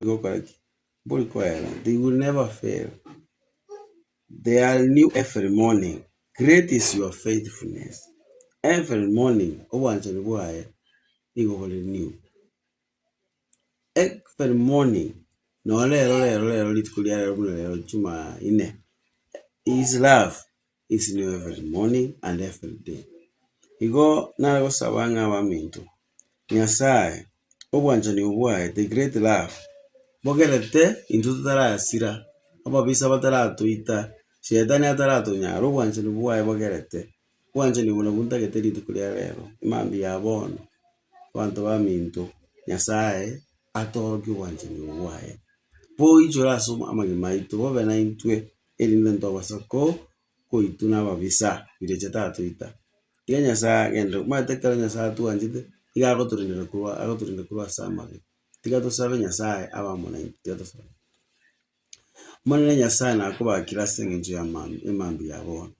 They will never fail. They are new every morning. Great is your faithfulness. Every morning, you will new. Every morning, no His love is new every morning and every day. Igo nalago sabanga wa mintu. Nyasaye, the great love. Bogerete into the sira. Ababisa batara tuita. Shetani atara tunyaro wanjani buwaye bogerete. Wanjani wunta geteri tukuliarero. Imambi ya bono. Wanto wa mintu. Nyasaye atoroki wanjani buwaye. Po ichora suma amagimaito bobena intwe elinento wasako ko ituna babisa birecheta tuita. Tiga Nyasaye gendo matekala Nyasaye tu anjite tiga agoturinde kuwa samage. Tiga to sabe Nyasaye abamona tiga to sabe. Mwana Nyasaye na kuba kila sengenje ya imambi ya bona.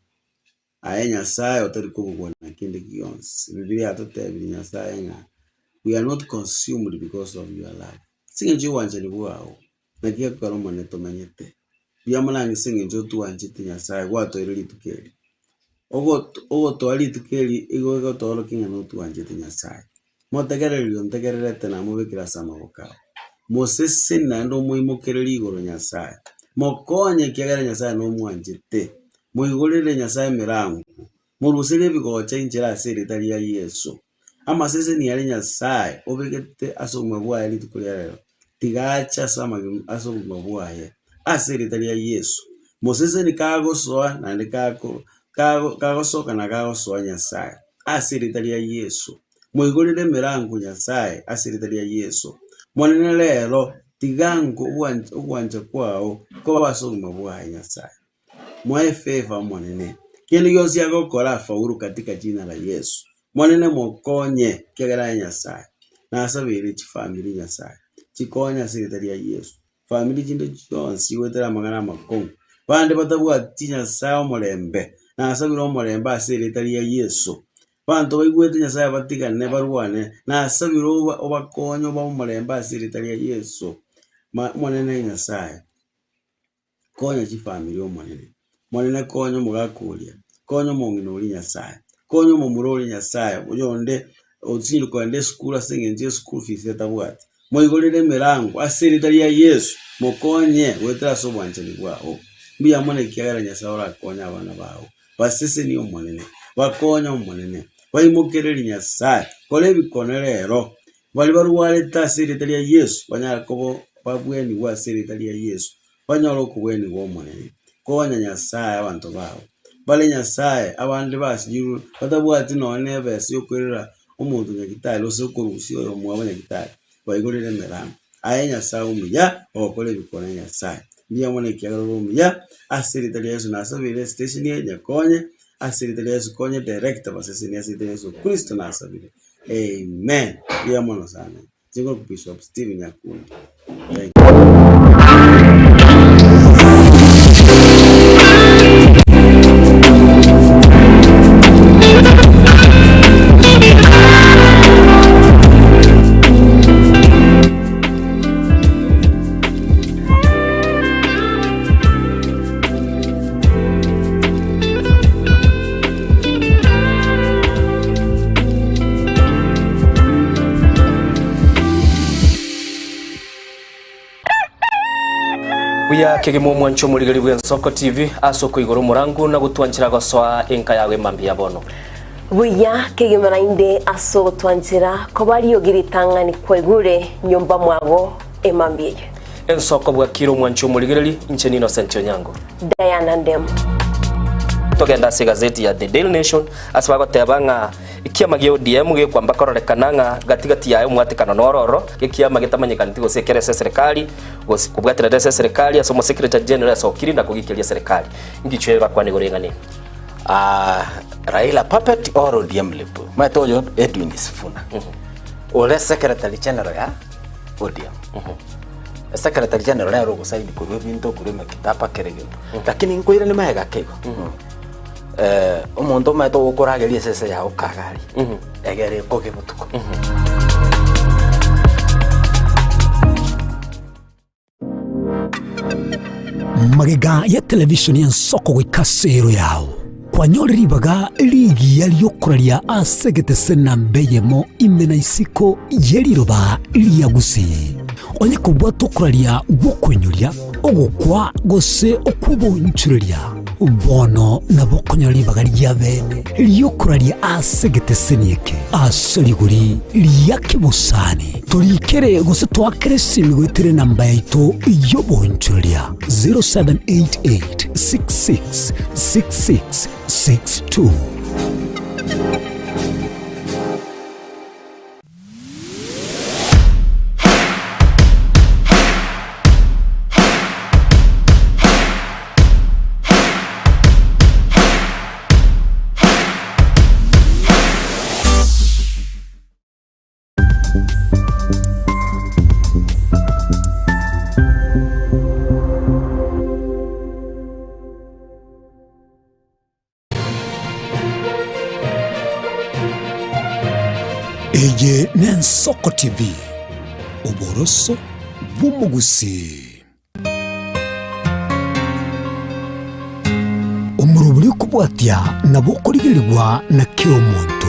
Aye Nyasaye otari kubona kindi kiyonse. Biblia atotebiri Nyasaye nga. We are not consumed because of your love. Sengenje wanjani buwao. Nakia kwa mwana tomanyete. Biyamana ni sengenje tu anjite Nyasaye wato irili tukeli. Ogo toali tukeli ego tolo kinga no tu anjite Nyasaye. Motegereri ontegererete na mubikira samabokao. Mosese nando muimokereri igoro Nyasaye. Mokonye kiagara Nyasaye no mwanjite. Muigolere Nyasaye mirango. Murusire bigocha injira asiri tari ya Yesu. Ama sese ni yari Nyasaye obegete asomwe bwaye litukulero. Tigacha sama asomwe bwaye asiri tari ya Yesu. Mosese ni kago soa na ni kago soka na kago soa Nyasaye asiri tari ya Yesu. Muigolere mirango Nyasaye asiri tari ya Yesu. Mwanene lero tigango uwanja kwao ko basomwe bwaye Nyasaye. Mwae favor mwanene. Kile yosi yako kora faulu katika jina la Yesu. Mwanene mokonye kiagara Nyasaye. Na asabiri chifamili Nyasaye. Chikonya siritari ya Yesu. Family jindo jonsi wetera magana makongo. Bande batabuwa tinya sayo molembe. Na asabiri molembe asiritari ya Yesu. Bantu baigwete Nyasaye batika nebaruane. Na asabiri obakonyo ba molembe asiritari ya Yesu. Mwanene Nyasaye. Konya chifamili mwanene. Mwanene konyo mugakulia. Konyo monginori Nyasaye. Konyo momurori Nyasaye. Uyonde otsiru kwende school asengenje school fees etabwati. Moigolere mirango asiritari ya Yesu. Mokonye wetera so bwanchani bwao. Mbiya mone kiagara Nyasaye ora konya abana bawo. Basese niyo mwanene. Bakonya mwanene. Baimokereri Nyasaye. Kole bikonerero. Bali baruwale ta asiritari ya Yesu. Banyara kobo babweni wa asiritari ya Yesu. Banyoro kubweni wo mwanene. Konya Nyasaye abantu bawo. Bale Nyasaye abandi basijiru batabwati none bese yokorera umuntu nyagitari osokurusi oyo mwabanya gitari bayigorere merano aye Nyasaye umuya okole bikora Nyasaye niyo mone kiagaro umuya asiritari Yesu nasabire station ye nyakonye asiritari Yesu konye director basesini asiritari Yesu Kristo nasabire amen niyo mone sana jingo Bishop Stephen Nyakundi. Buya kegemo mwancho muligari bwa Nsoko TV asoko igoro murangu na gutwanchira goswa enka yawe mambi yabono. Buya kegemo rainde aso twanchira ko bari yogiritanga ni kwegure nyumba mwago emambiye. Nsoko bwa kiro mwancho muligari incheni Innocent Onyango. Diana Ndem. Togenda se gazeti ya The Daily Nation asbago tebanga ikiama gyo DM gyo kwamba kororekananga gatigati yayo mwatikano nororo ikiama gitamanyikana tigo sekere serikali kubwatira serikali asomo secretary general asokirinda kugikiria serikali ngichwega kwa negorengane Raila puppet or ODM lepo matoyo Edwin Sifuna ole secretary general ya ODM secretary general ya rogo saidi kurwe binto kurema kitapa keregendo lakini nkoira ni maega kego umuntu mato gukurageria sese ya ukagari egere koge mutuko magega ya television ya nsoko gwikasero yao kwanyoriribaga ligi yaliyokuraria asegete sena mbeyemo imena isiko yeriroba liyagusi onye kubwa tokuraria gukwenyuria ogukwa gose okubonchuria bono nabo konyoribaga lyabene liyokuraria asegete senieke asoriguri liyakibusani turikere gose twakere simigwetire namba yaito yobonchuria 0788 666662. Eye Nensoko TV Oboroso Bumugusi Umuruburi kubwatia nabukurigirirwa na kiro muntu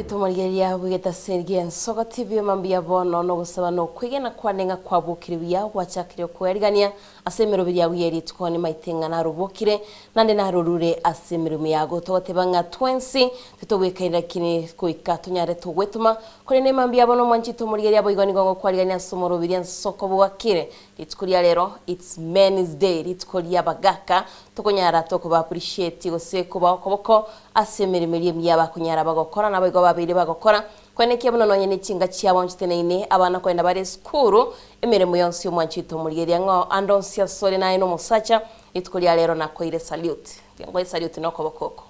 Tumarigeria wigeta Sergei Nsoko TV mambia bono no gusaba no kwigena kwanenga kwabukiriya gwachakire kwerigania asemero biria wiyeri tukoni maitenga na rubukire nande na rurure asemero miyago totebanga 20 tutobwekaira kini kuika tunyare tugwetuma kuri ne mambia bono mwanchi tumarigeria boigoni gongo kwarigania somoro biria Nsoko bwakire litkuria lero it's men's day litkuria bagaka tukonyara tokuba appreciate gose kuba okoboko asemero miria bakunyara bagokora na bago babiri bagokora kweneke buno nonye ni chinga chiabo nchiteneine abana kwenda bare skuru emiremo yonse omwanchito murigeria ngo andonsia sore na ino musacha itkulia lero na koire salute ngo salute no kobokoko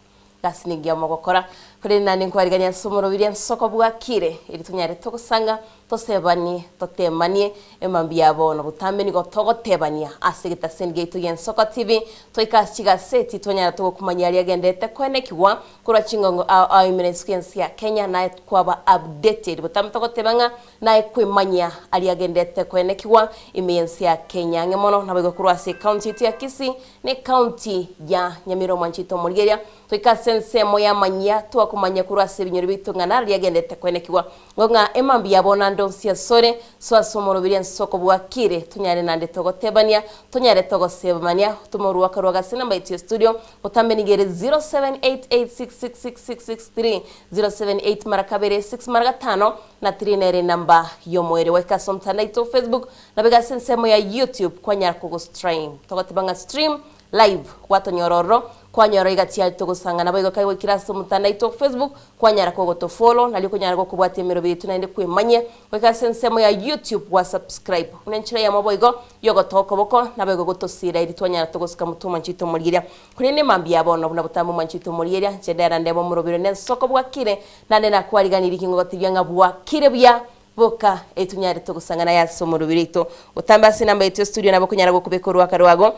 gasinigia mogokora kuri nani nkwariganya somoro biria Nsoko bwakire iri tunyare tugusanga tosebani totemanie emambia bono butambe ni gotogotebania asegeta Sergei tugen Nsoko TV toikasiga seti tonyara tugukumanya ari agendete kwenekwa kura chingongo a experience ya Kenya na kwaba updated butambe togotebanga na kwimanya ari agendete kwenekwa imiensi ya Kenya ngemono nabego kura se county ya Kisii ne county ya Nyamiro mwanchito murigeria toikasense moya manya tuakumanya kura se binyori bitungana ari agendete kwenekwa ngonga emambia bona ndonsia sore so asomoro biria Nsoko bwakire tunyare nande togotebania tunyare togosebania tumoru wakarwaga sinamba iti studio utambe nigere 0788666663 078 marakabere 6 maraka 5 na 3 nere namba yomwere weka somtana ito Facebook na bega sensemo ya YouTube kwa nyara kugo stream togotebanga stream live wato nyororo kwa nyara igatia tugusanga na boigo kaiwe kiraso mutanda ito Facebook kwa nyara kogo to follow na liko nyara ko bwate mero bitu naende kwemanye weka sensemo ya YouTube wa subscribe unenchira ya maboigo yogo toko boko na boigo gotosira iri twanyara tugusuka mutuma nchito murigeria kuri ne mambia bono buna butamu manchito murigeria chendera ndemo murobiro ne Nsoko bwakire nande na kwariganira kingo gotibyanga bwakire bya boka etunyare tugusangana ya somoro birito utamba sinamba etu studio nabo kunyara gukubekoro akarwago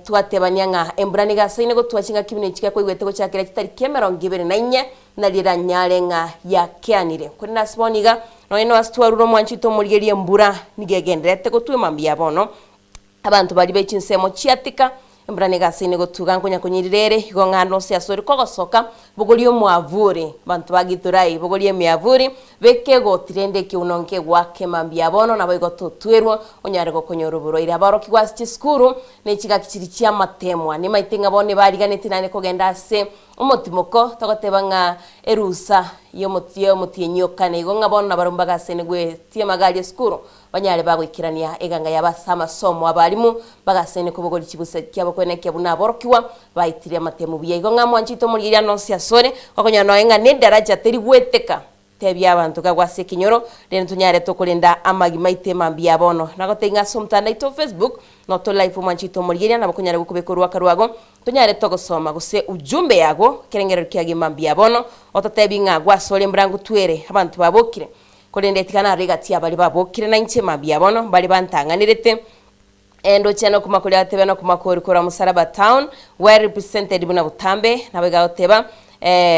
twatebanya nga embrani gasaine go twachinga kibine chika ko igwete go cyakira kitari kemero ngibere na inye na lira nyare nga ya kyanire kuri nasboniga no eno astwaruro mwanchito murigerie mbura nigegenderete go twe mambia bono abantu bari bechinsemo chiatika embrani gasaine go tugankunya kunyirirere igo ngano cia sori kogosoka bugulio mwavuri bantu bagiturai bugulio myavuri bekego tirende kiunonke gwake mambia bono na boigo tutwerwo onyare go konyoruburo ira baroki gwasti skuru ne chiga kichiri chia matemwa ni maitinga bone bariganete nane kogenda se umutimoko togotebanga erusa yomotiyo mutinyoka ne igo ngabona barumbaga sene gwe tie magali skuru banyare bagwikirania eganga yabasama somo abalimu bagasene kubugoli kibuse kyabo kweneke buna borokiwa baitire matemu biye igo ngamwanchito muriria nonsia sore okonya no enga ne daraja teri gweteka tebya abantu kagwase kinyoro reno tunyare tokulinda amagi maite mambia bono nagotenga somtanda ito Facebook no to live mwanchito murigeria na bakunyara gukubekorwa karwago tunyare togosoma guse ujumbe yago kerengero kiagi mambia bono ototebi ngagwa sole mbrangu twere abantu babokire kolende tikana rigati abali babokire na inche mambia bono bali bantanganirete endo chano kumakuli atebana kumakori kora Musaraba town well represented buna butambe nabega oteba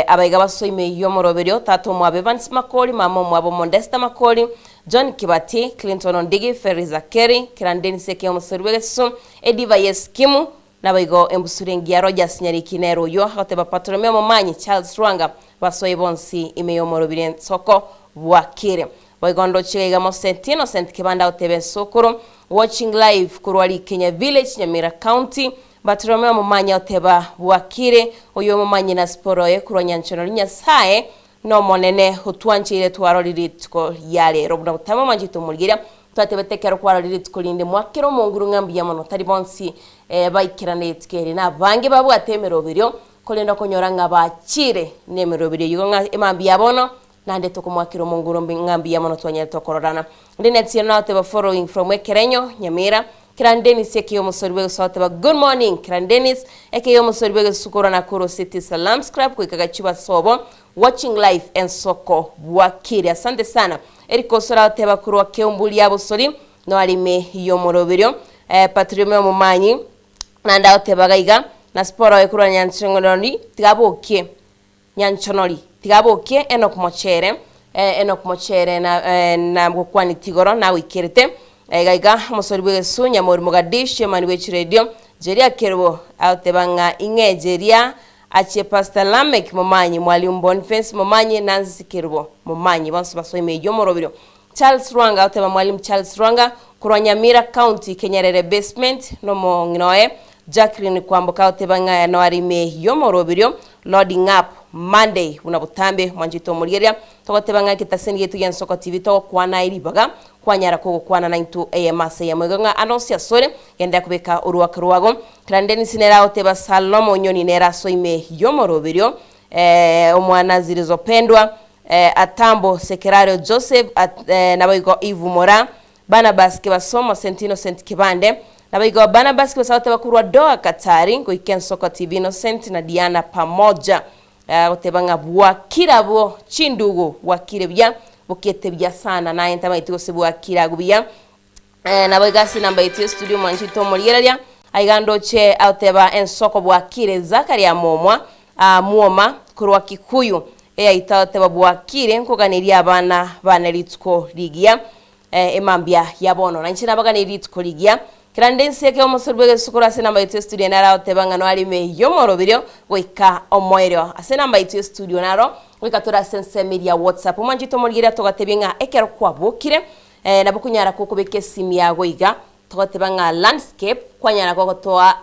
abaiga basoime yo moroberio tato mwabe Vance Makoli mamo mwabo Modesta Makoli John Kibati Clinton Ondigi Feriza Kerry Kirandeni Seke Omusorwegeso Ediva Yeskimu nabaigo embusurengia Rogers Nyarikinero yo oteba Patromeo Momanyi Charles Rwanga basoye bonsi imeyo moroberio soko bwakire baigondo chigaiga Mosentino Saint Kibanda otebe sokoro watching live kurwali Kenya Village Nyamira County Batromeo Mumanya oteba bwakire oyo mumanyi na sporoye kurwanya nchono Nyasaye no monene hutwanchire twaroriri tuko yale robuna butama manjito muligira twatebetekero kwaroriri tukolinde mwakero munguru ngambi ya mono tari bonsi baikirane tikeri na bange babu atemero biryo kolenda konyoranga bachire nemero biryo yugonga emambi yabono nande toko mwakiro munguru ngambi ya mono twanyere tokororana ndinetsi na oteba following from Ekerenyo Nyamira Kirandenis ekiyo musoribego soteba good morning Kirandenis ekiyo musoribego sukura na Kuro City Salam Scrap kuikagachiba sobo watching live and soko bwakiri asante sana eriko sora oteba kurwa keumbuli yabo sori no alime yo morobirio Patromeo Mumanyi nanda oteba gaiga na sporo ekura nyanchonori tigabokie nyanchonori tigabokie Enoch Mochere na mkokwani tigoro na wikirite gaiga musoribwe sunya muri Mogadishu mani wechi radio jeria kerbo autebanga inge jeria ache Pastor Lamek Mumanyi Mwalimu Boniface Mumanyi Nancy Kerbo Mumanyi bonso basoime yo morobiro Charles Rwanga auteba Mwalimu Charles Rwanga kurwanya Nyamira County Kenyerere basement no monginoe Jacqueline kwamboka otebanga no arime yo morobiro loading up Monday unabutambe mwanjito muligeria tokotebanga kitaseni yetu ya Soko TV to kwana iribaga kwanyara ko kwana 9 am ya mwega announce sore yenda kubeka uruwaka ruwago Krandeni sinera oteba Salomo Nyoni nera soime yo morobirio omwana zirizopendwa atambo Sekerario Joseph nabayigo Ivu Mora Barnabas Kibasomo Sentino Saint Kibande nabayigo Barnabas Kibasote bakurwa doa Katari ngo iken Soko TV Innocent na Diana pamoja otebanga bwakira bo chindugo wakire bya bukete bya sana na entama itose bwakira gubya nabagasi namba itio studio manchito moligeria aigando che oteba ensoko bwakire Zakaria Momwa muoma kurwa Kikuyu itoteba bwakire nkoganiria abana baneritko ligia emambia yabono na nchina baganiritko ligia Kirandensi yake omusoribwege sukura ase namba itu studio nara otebanga no alime yo morobirio wika omoero ase namba itu studio naro wika tora sense media WhatsApp manjito moligira togatebinga ekero kwabukire na bukunyara kokubeke simi yago iga togatebanga landscape kwanyara kogotoa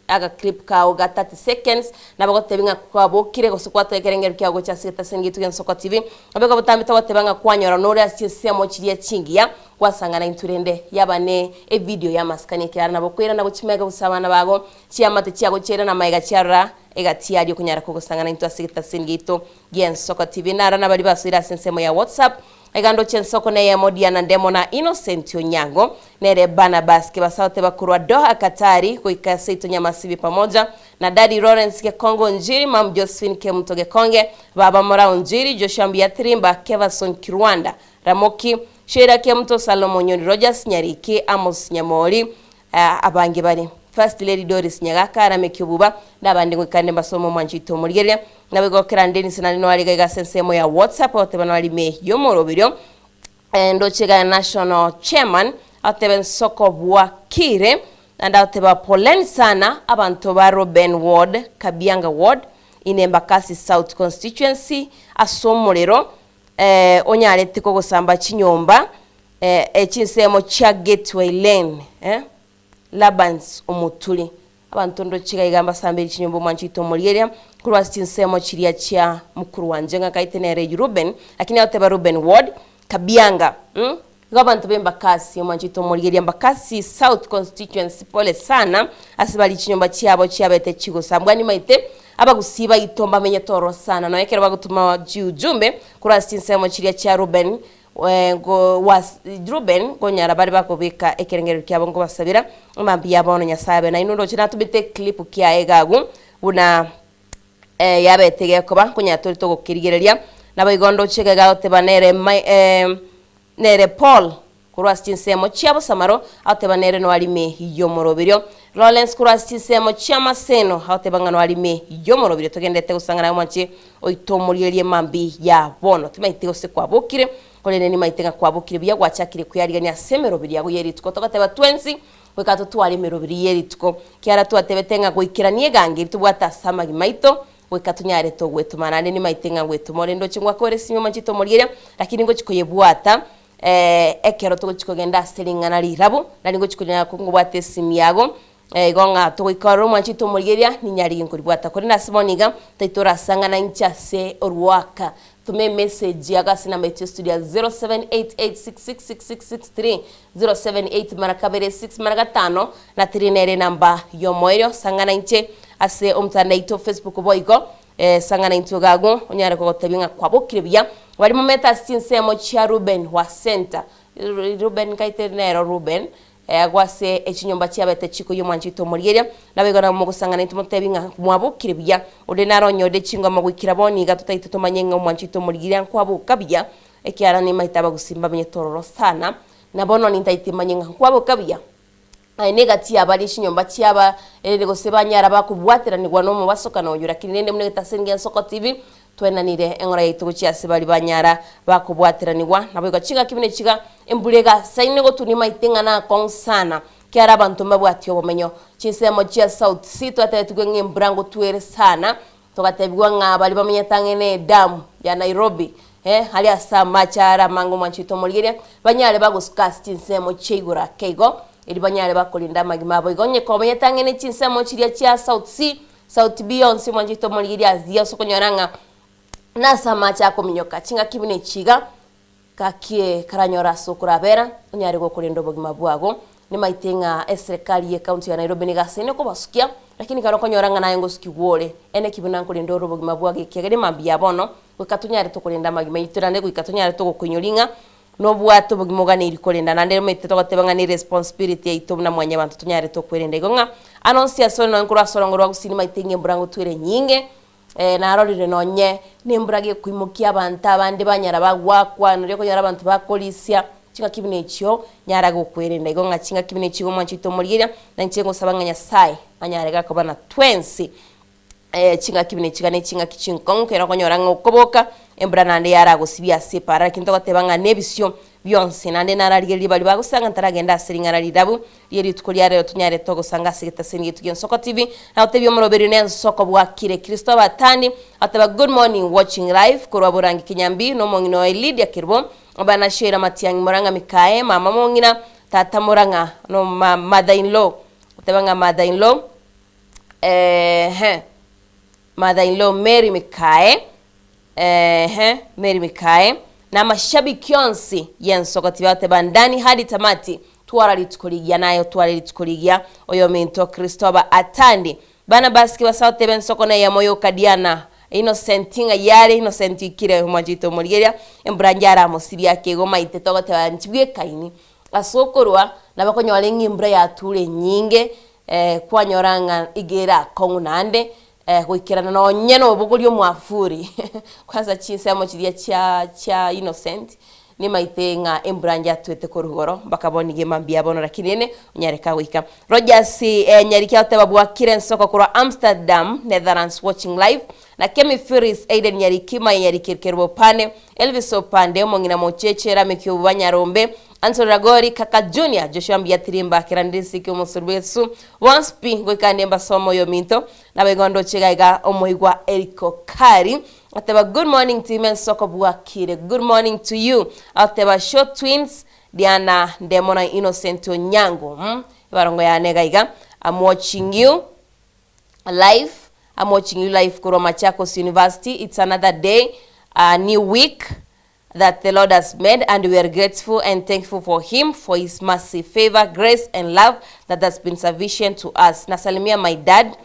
aga clip ka oga 30 seconds na bagotebinga kwabukire gosukwata ekerengero kyago cha seta sengitu ya Soko TV abego butambi togatebanga kwanyora no rasi semo chiria chingia kwasangana inturende yabane video ya maskani kyara nabo kwera nabo chimega busabana bago chiamate chiago chera na maiga cyara egati ari kunyara ko gusangana into asita singito gen Soko TV nara nabali basira sensemo ya WhatsApp egando chen Soko ne ya Modiana Ndemo na Innocent Onyango nere Barnabas Kibasote bakurwa Doha Katari kuikasa ito nyamasibi pamoja na Daddy Lawrence ke Kongo Njiri Mam Josephine ke Mtoge Konge Baba Mora Njiri Joshua Mbiatrimba Kevason Kirwanda Ramoki Shera ke mto Salomo Nyoni Rogers Nyariki Amos Nyamori abange bari First Lady Doris Nyagaka Ramekyobuba nabandi ngikande basomo manchito muligeria nabego Kirandeni sinalino ali ga sensemo ya WhatsApp otebano ali me yo morobirio ndo chega national chairman ateben Soko bwakire anda oteba poleni sana abantu ba Ruben Ward Kabianga Ward Embakasi South constituency asomolero onyale tiko gusamba chinyomba echinsemo cha Gateway Lane Labans omutuli abantu ndo chiga igamba sambiri chinyombo manchito muligeria kurwa chinsemo chiria cha mukuru wanjenga kaitenere Ruben lakini oteba Ruben Ward Kabianga Gabantu b'Embakasi manchito muligeria Embakasi South constituency pole sana asibali chinyomba cyabo cyabete chigusambwa ni maite abagusiba itomba menye toro sana no yekero bagutuma jumbe kurasi nsemo chiria cha Ruben go was Ruben gonyara bari bakobika ekerengero kyabo ngo basabira mambi yabono nyasabe na inundo china tubite clip kya egagu una yabetege koba kunyaturi to gukirigereria nabayigondo chegega otebanere nere Paul kurwasinsemo cyabo samaro atebanere no alime yo morobirio Lawrence kurwasinsemo cyama seno atebanga no alime yo morobirio togendete usangana mwanchi oitomuriye mambi ya bono tumaite ose kwabukire kolene ni maitenga kwabukire bya gwachakire kuyariga ni asemero biri yago yeritko togateba 20 wekato twali merobiri yeritko kiara twatebetenga goikiranie gangi tubwata samagi maito wekatunyare to gwetumanane ni maitenga gwetumore ndo chingwa kore sinyo manchito moriera lakini ngo chikoyebwata ekero to chikogenda selingana lirabu nali ngo chikonya kungubwate simiyago gonga to ikaro manchito moriera ni nyari nguribwata kore na simoniga taitora sangana inchase orwaka tume message yaga sina mecho studio 0788666663 078 marakabere 6 maraka5 na trinere namba yomoyo sangana inche ase omtandaito Facebook boygo sangana intugago onyare ko tabinga kwabokire bya bari mu meta sinsemo cha Ruben wa center Ruben kaiternero Ruben agwase echinyomba cyabete chiko yomwanchito muriyeria nabegona mu gusangana intumutebinga mwabukire bya ode naronyode chinga magwikira boni gatutaite tumanyenga mwanchito muriyeria kwabuka bya ekiara ni mahitaba gusimba benyetororo sana nabono nintaite manyenga kwabuka bya negati abali chinyomba cyaba ego sebanyara bakubwatira ni gwano mu basoka no yura kinende mune tasenga soko TV twenanire engora yitu cyase bali banyara bakubwatiranirwa nabwo chiga kibine chiga embulega saine go tunima itenga na konsana kyara abantu mabwati obumenyo chinsemo chia South City atatugenge mbrango tuere sana togatebwa nga bali bamenya tangene damu ya Nairobi hali asama chara mango manchito moligeria banyale baguskas chinsemo chigura kego ili banyale bakolinda magimabo igonye ko bamenya tangene chinsemo chiria chia South Sea South Beyonce manchito moligeria azia sokonyoranga nasa macha kominyoka chinga kibine chiga kakie karanyora sokurabera nyari go kulendo bogima bwago ni maitenga serikali ye county ya Nairobi ni gasene ko basukia lakini karo konyoranga nayo ngo sukiwole ene kibina kulendo bogima bwage kegere mambia bono wekatunyari to kulenda magima yitirane go ikatunyari to kunyolinga no bwato bogima gane iri kulenda nande mete to gatebanga ni responsibility yitomna mwanya abantu tunyari to kwirende gonga announce sono nkura sorongorwa gusini maitenge mbrango twire nyinge narorire nonye nimburage kwimukia abantu abandi banyara bagwakwa nore ko nyara abantu bakolisia chinga kibine cyo nyara gukwerenda igonga chinga kibine cyo mwanchito murigira na nchengo sabanganya sai anyarega ko bana 20 chinga kibine chigane chinga kichinkongo kera ko nyora ngokoboka embra nande yara gusibia separa kinto gatebanga nebisyo byonse nande nararige bali bagusanga ntaragenda siringana lidabu yeri tukuliare tunyare to gusanga sigeta sengi tugiye Soko TV na utebyo muroberi ne soko bwakire Kristo batani ataba good morning watching live kurwa burangi kinyambi no mongino Lydia Kirbo bana shera matiangi moranga mikae mama mongina tata moranga no mother in law utebanga mother in law mother in law Mary Mikae Mary Mikae na mashabiki yonsi Soko TV batebandani hadi tamati twara litukoligia nayo twara litukoligia oyo minto Kristoba atandi bana baski basaute ben soko na ya moyo kadiana Innocentinga yare Innocent kire mwajito murigeria embranjara musibya kego maite togote banchibwe kaini asokorwa nabakonyole ngimbra ya ture nyinge kwanyoranga igera kongunande gwikirana no nyeno bugulyo mwafuri kwanza chinsemo chiria cha Innocent ni maitenga embranja twete ko rugoro bakabonige mambia bono rakinene nyareka wika Rogers nyarika tababwa kiren soko kwa Amsterdam Netherlands watching live na Kemi Furies Aiden nyarikima nyarikirkerbo pane Elvis Opande mongina mocheche ramekyo banyarombe Anthony Ragori Kaka Junior Joshua Mbiatirimba kirandisi kyo musurbesu once pi gwikanemba somo yo minto na begondo chegaiga omoigwa Eriko Kari ateba good morning team Soko bwakire good morning to you ateba short twins Diana Demona Innocent Onyango barongo ya negaiga I'm watching you live kuro Machakos University. It's another day, a new week that the Lord has made, and we are grateful and thankful for him, for his mercy, favor, grace, and love that has been sufficient to us. Nasalimia my dad,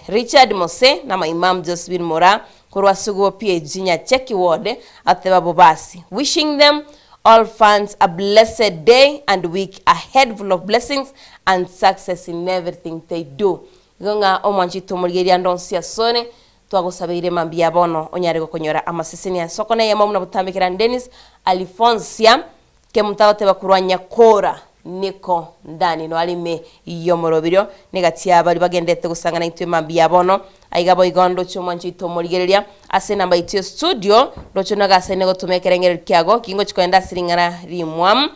Richard Mose, na my mom Josephine Mora, kurwa sugo PhD nya cheki wode ateba bobasi. Wishing them all fans a blessed day and week ahead full of blessings and success in everything they do. Gonga omanchito mulgeria ndonsia sone twagusabire mambia bono onyare gukonyora amaseseni ya soko na yamamuna butambikira Dennis Alfonsia ke mutagote bakurwanya kora niko ndani no alime iyo morobiro negatia bali bagendete gusangana intwe mambia bono aigabo igondo chomwanchito mulgeria ase namba itio studio rocho nagase nego tumekerengere kyago kingo chikwenda siringana rimwam.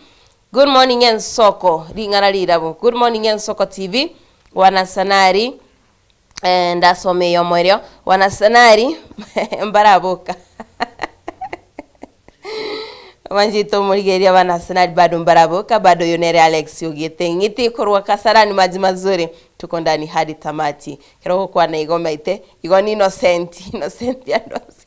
Good morning en soko ringana lirabo. Good morning en soko TV wanasanari ndasome yo mwerio wanasanari mbaraboka Manjito mulgeria wanasanari bado mbaraboka bado yonere Alex Ogete ngiti kurwa kasarani maji mazuri tuko ndani hadi tamati kiroko kwa na igoma ite igoni innocent ya ndosi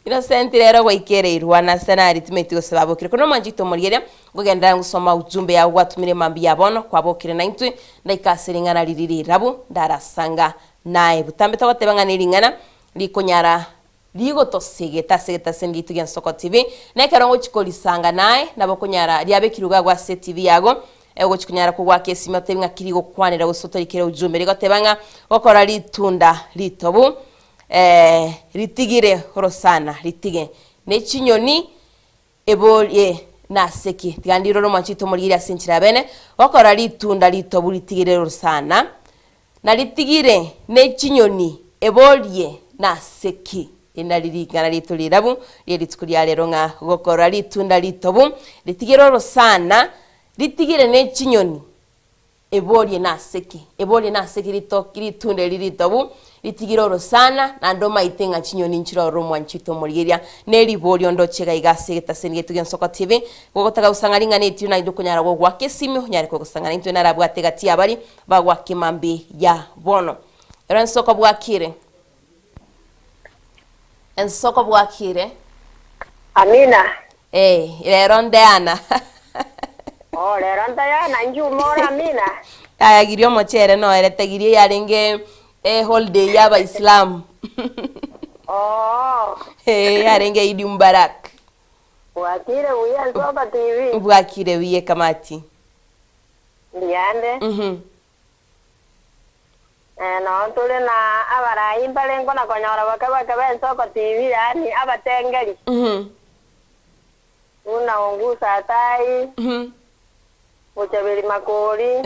innocent rero waikere irwana sanari timeti gusaba kire kuno manjito mulgeria gugenda ngusoma ujumbe ya watumire mambi yabono kwa bokire 90 ndaikasiringana liriri rabu ndarasanga nae butambe tabatebanga niringana likonyara ligo tosegeta sendi tugen soko TV na karongo chikolisanga nae nabokonyara lyabe kiruga gwa CTV yago ego chikunyara kugwa kesima tebinga kirigo kwanira gusotorikire ujumbe rigotebanga okora litunda litobu litigire horosana litige nechinyoni ebolye naseki tigandiro no manchito mulgira sinchira bene okora litunda litobu litigire horosana na litigire nechinyoni ebolye naseki inalirigana litulirabu lyelitsikulia lero nga gokora litunda litobu litigire horosana litigire nechinyoni ebolye naseki litunde liritobu litigiroro sana na ndo maitenga chinyoni nchiro romwa nchito mulgeria neri bolyo ndo chega igase taseni getu gensoko TV gogotaka usangalinga neti na idukunyara go gwake simi nyari ko gusangana into narabwa tegati abari bagwa kimambi ya bono era nsoko bwakire Amina lero ndeana lero ndeana njumora Amina aya girio mochere no eretegirie yarenge holiday ya Islam. Yarenge Idi Mubarak. Bwakire wiye Soko TV. Bwakire wiye kamati. Ndiande. No tule na abarayi mbalengo na konyora bakaba Soko TV yani abatengeri. Una ungusa tai. Muchabiri makori.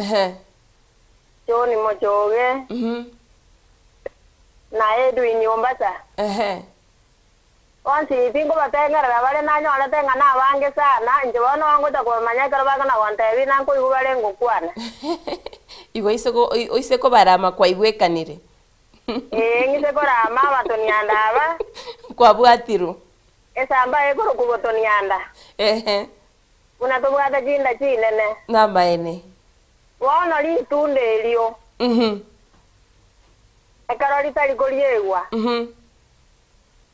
Choni mochoge. Na Edwin Yombata. Onsi pingo batengera bale nanyo alatenga na bange sana nje bono wangu takwa manyaka baga na wantebi nanko ibale ngokwana. Igo iseko barama kwa ibwekanire. Ngise ko rama batonianda aba kwa bwatiru. Esamba ekoro kubotonianda. Una tobwata jinda chinene. Namba ene. Wono li tunde elio. Ekaroli tali koliewa.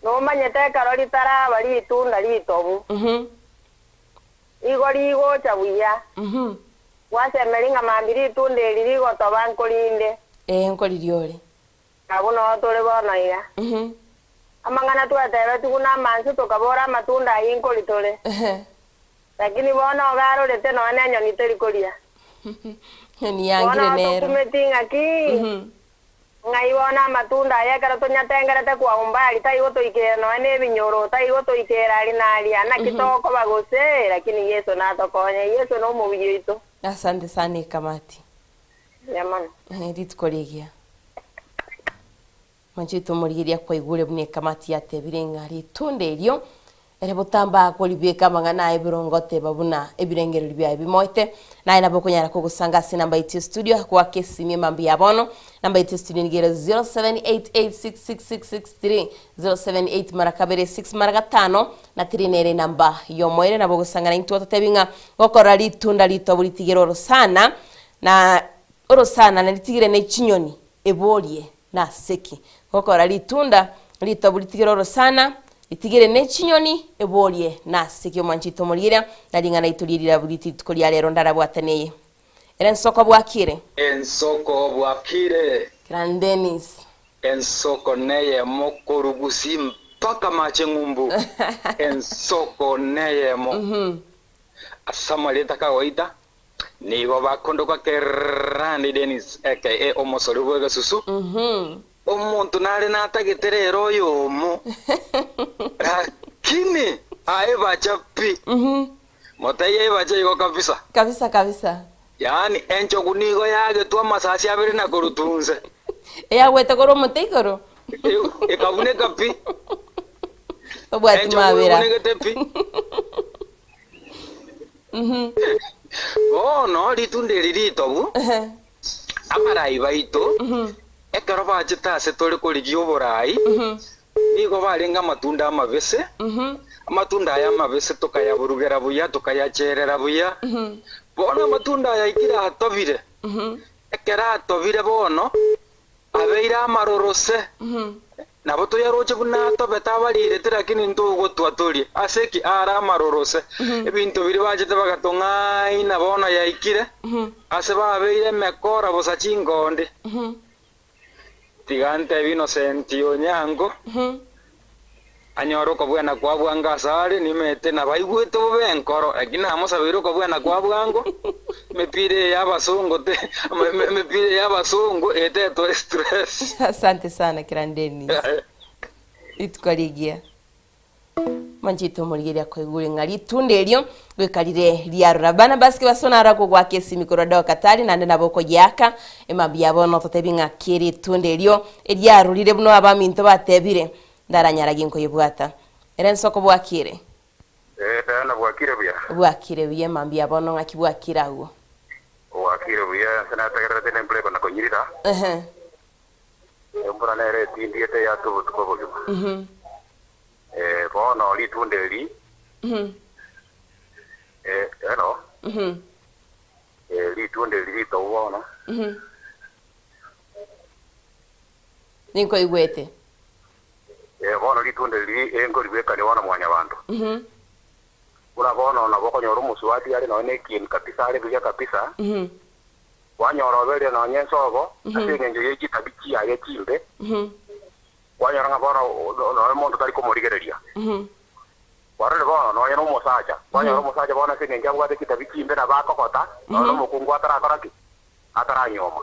No manyete ekaroli tara bali tunda litobu. Igoligo chabuya. Wase melinga mambiri tunde liligo tobanko linde. Nkoliriole. Abuno tole bona ya. Amangana tu atera tukuna mansu tokabora matunda inko litole. Lakini bona ogaro lete no ananyo niteli kolia. Ni yangire nero. Kumetinga ki. Ngaiwona matunda ya karato nyatengera te kwa umbali tai goto ikera no ene binyoro tai goto ikera ali nali ana kitoko bagose lakini Yesu na tokonya Yesu no mubiyo ito. Asante sana kamati. Yamana. Ritkolegia. Manchito muriria kwa igure bune kamati yatebirenga ritunde elio erebotamba kolibeka mangana ebirongote babuna ebirengero libya bimoite na ina bokonyara ko gusanga sinamba IT studio kwa kesimi mambi yabono namba IT studio nigero 0788666663 078 marakabere 6 maragatano na trinere namba yomoire na bogusanga na intu tebinga gokora litunda litobulitigero sana na orosana na litigire ne chinyoni ebolie na seki gokora litunda litobulitigero sana itigire ne chinyoni ebolie na seki omanchito mulira nalingana itulirira buliti tukolia lero ndarabwataneye era nsoko bwakire Grand Dennis ensoko neyemo korugusi mpaka Machengumbu. Ensoko neyemo. Asamaleta kawaida. Nigo bakondoka kerani Dennis aka omosori bwega susu. Omuntu nari natageterero yomo. Lakini aibacha pi. Motaye bacha iko kabisa. Kabisa. Yani encho nigo yage tu amasasi abiri na korutunze. Eya wete koro muteikoro. Ekabune kapi. Obwati mabera. Oh no, litunde lirito bu. Amarai baito. Ekaro bachita se tole koligio borai. Nigo barenga matunda amabese. Amatunda aya mabese tokaya burugera buya tokaya cherera buya. Bona matunda ya ikira atobire. Ekera atobire bono. Abeira amarorose. Nabo toyaroche buna tobeta balire tirakini ntugo twaturi. Aseki ara amarorose. Ebintu biri bachite bagatonga ina bona ya ikire. Ase babeire mekora bosa chingonde. Tigante vino sentio nyango. Anyoro ko bwana kwa bwanga sare nimete na baigwete bobenkoro akina amusabiro ko bwana kwa bwango mepire y'abasongo te mepire y'abasongo ete to stress. Asante sana Kirandeni. Itukarigia manjito muligeria kwegure ngari tundelio gwekalire liarura bana baski basonara ko gwake simikorodo katali nande naboko yaka emabya bono totebinga kiri tundelio eliarulire buno abaminto batebire ndaranyara ginko yibwata erensoko bwakire Tana bwakire buya bwakire buye mambya bono ngakibwakira uwo bwakire buya sana tagara tene mpleko na konyirira mbona nere tindiete ya tubu tukobo bono litundeli hello litundeli lito bono ninko igwete bono litundeli engori bwekani wana mwanya bantu kuna bono na boko nyoro muswati ali no nekin kabisa ali buya kabisa wanyoro bele no nyensogo asenge nje yiki tabichi ya kimbe wanyoro ngabona no mondo tari komorigereria warale bono no yeno musacha wanyoro musacha bona senge nje abwate kitabichi imbe na bakokota no mukungu atara koraki atara nyoma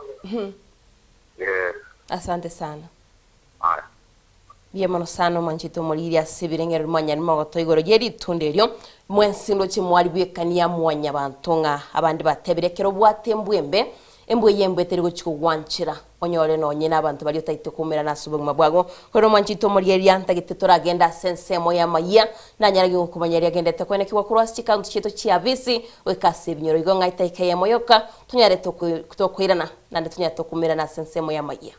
asante sana aya Biemano sano manchito moliria sibirengero mwanya mogoto igoro yeri tundelio mwensindo chimwali bwekania mwanya bantonga abandi bateberekero bwatembwembe embwe yembe teriko chikugwanchira onyore no nyina abantu bali otaite kumera nasubuguma bwago koro manchito moliria ntagitetora agenda sensemo ya maya nanyaragi kumanyari agendete kwene kiwa cross chikantu chito chiavisi wekase binyoro igonga itaike ya moyoka tunyare tokwirana nande tunyare tokumera na sensemo ya maya.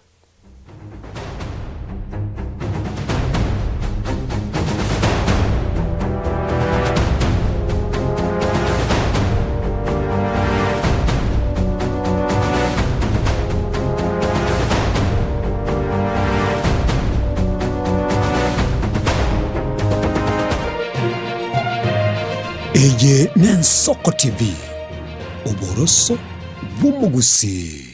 Eye Nensoko TV Oboroso Bumugusi.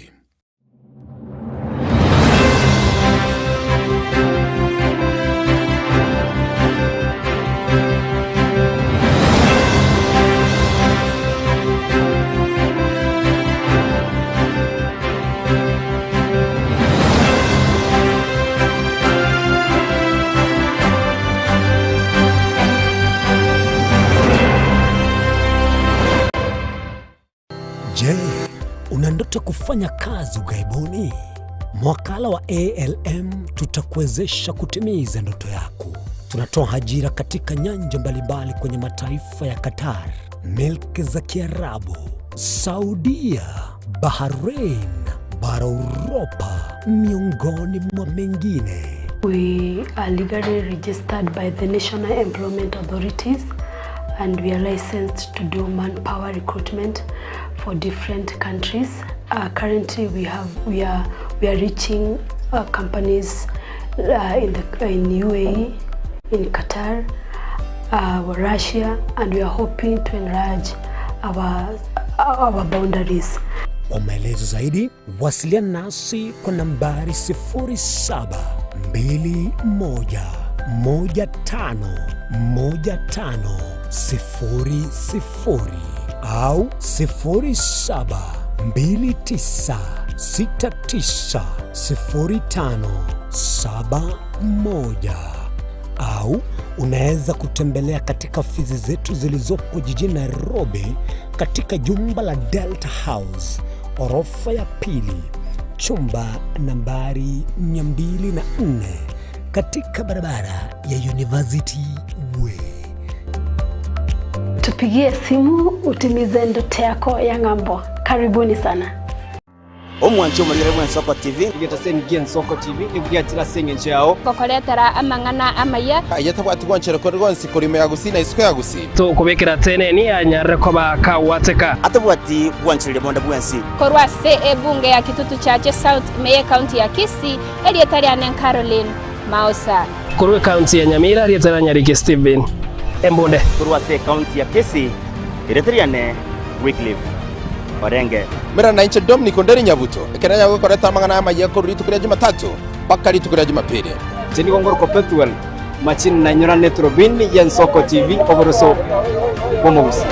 Je, una ndoto kufanya kazi ughaibuni? Mwakala wa ALM tutakuwezesha kutimiza ndoto yako. Tunatoa ajira katika nyanja mbalimbali kwenye mataifa ya Qatar, Milki za Kiarabu, Saudia, Bahrain, bara Europa, miongoni mwa mengine. We are legally registered by the National Employment Authorities and we are licensed to do manpower recruitment for different countries. Currently, we are reaching companies in UAE, in Qatar, Russia, and we are hoping to enlarge our boundaries. Kwa maelezo zaidi, wasiliana nasi kwa nambari 0721151500 au 0729690571 au unaweza kutembelea katika ofisi zetu zilizopo jijini Nairobi katika jumba la Delta House, orofa ya pili, chumba nambari 204 katika barabara ya University Way. Tupigie simu utimize ndoto yako ya ng'ambo. Karibuni sana. Omwancho muri Mwensoko TV ngitaseni Gensoko TV nibwatira sengenje yao kokoretera amangana amaya ayatabwati gwanchero ko rwonsi kurime yagusina isiko yagusi to kubekera tene ni anyarre ko bakawateka atabwati gwanchire bonda bwensi korwa se bunge ya Kitutu Chache South Meye County ya Kisii elietari anen Caroline Mausa korwa county ya Nyamira elietari Nyariki Steven Embonde korwa se county ya Kisii elietari ane Wycliffe Orenge mera na inche Dominic Onderi Nyabuto ekeranya gukoreta amangana amaya ko ritukira Jumatatu paka ritukira Jumapili jeni gongoro ko Petuel machin na nyora netrobin Gensoko TV oboroso bomogusi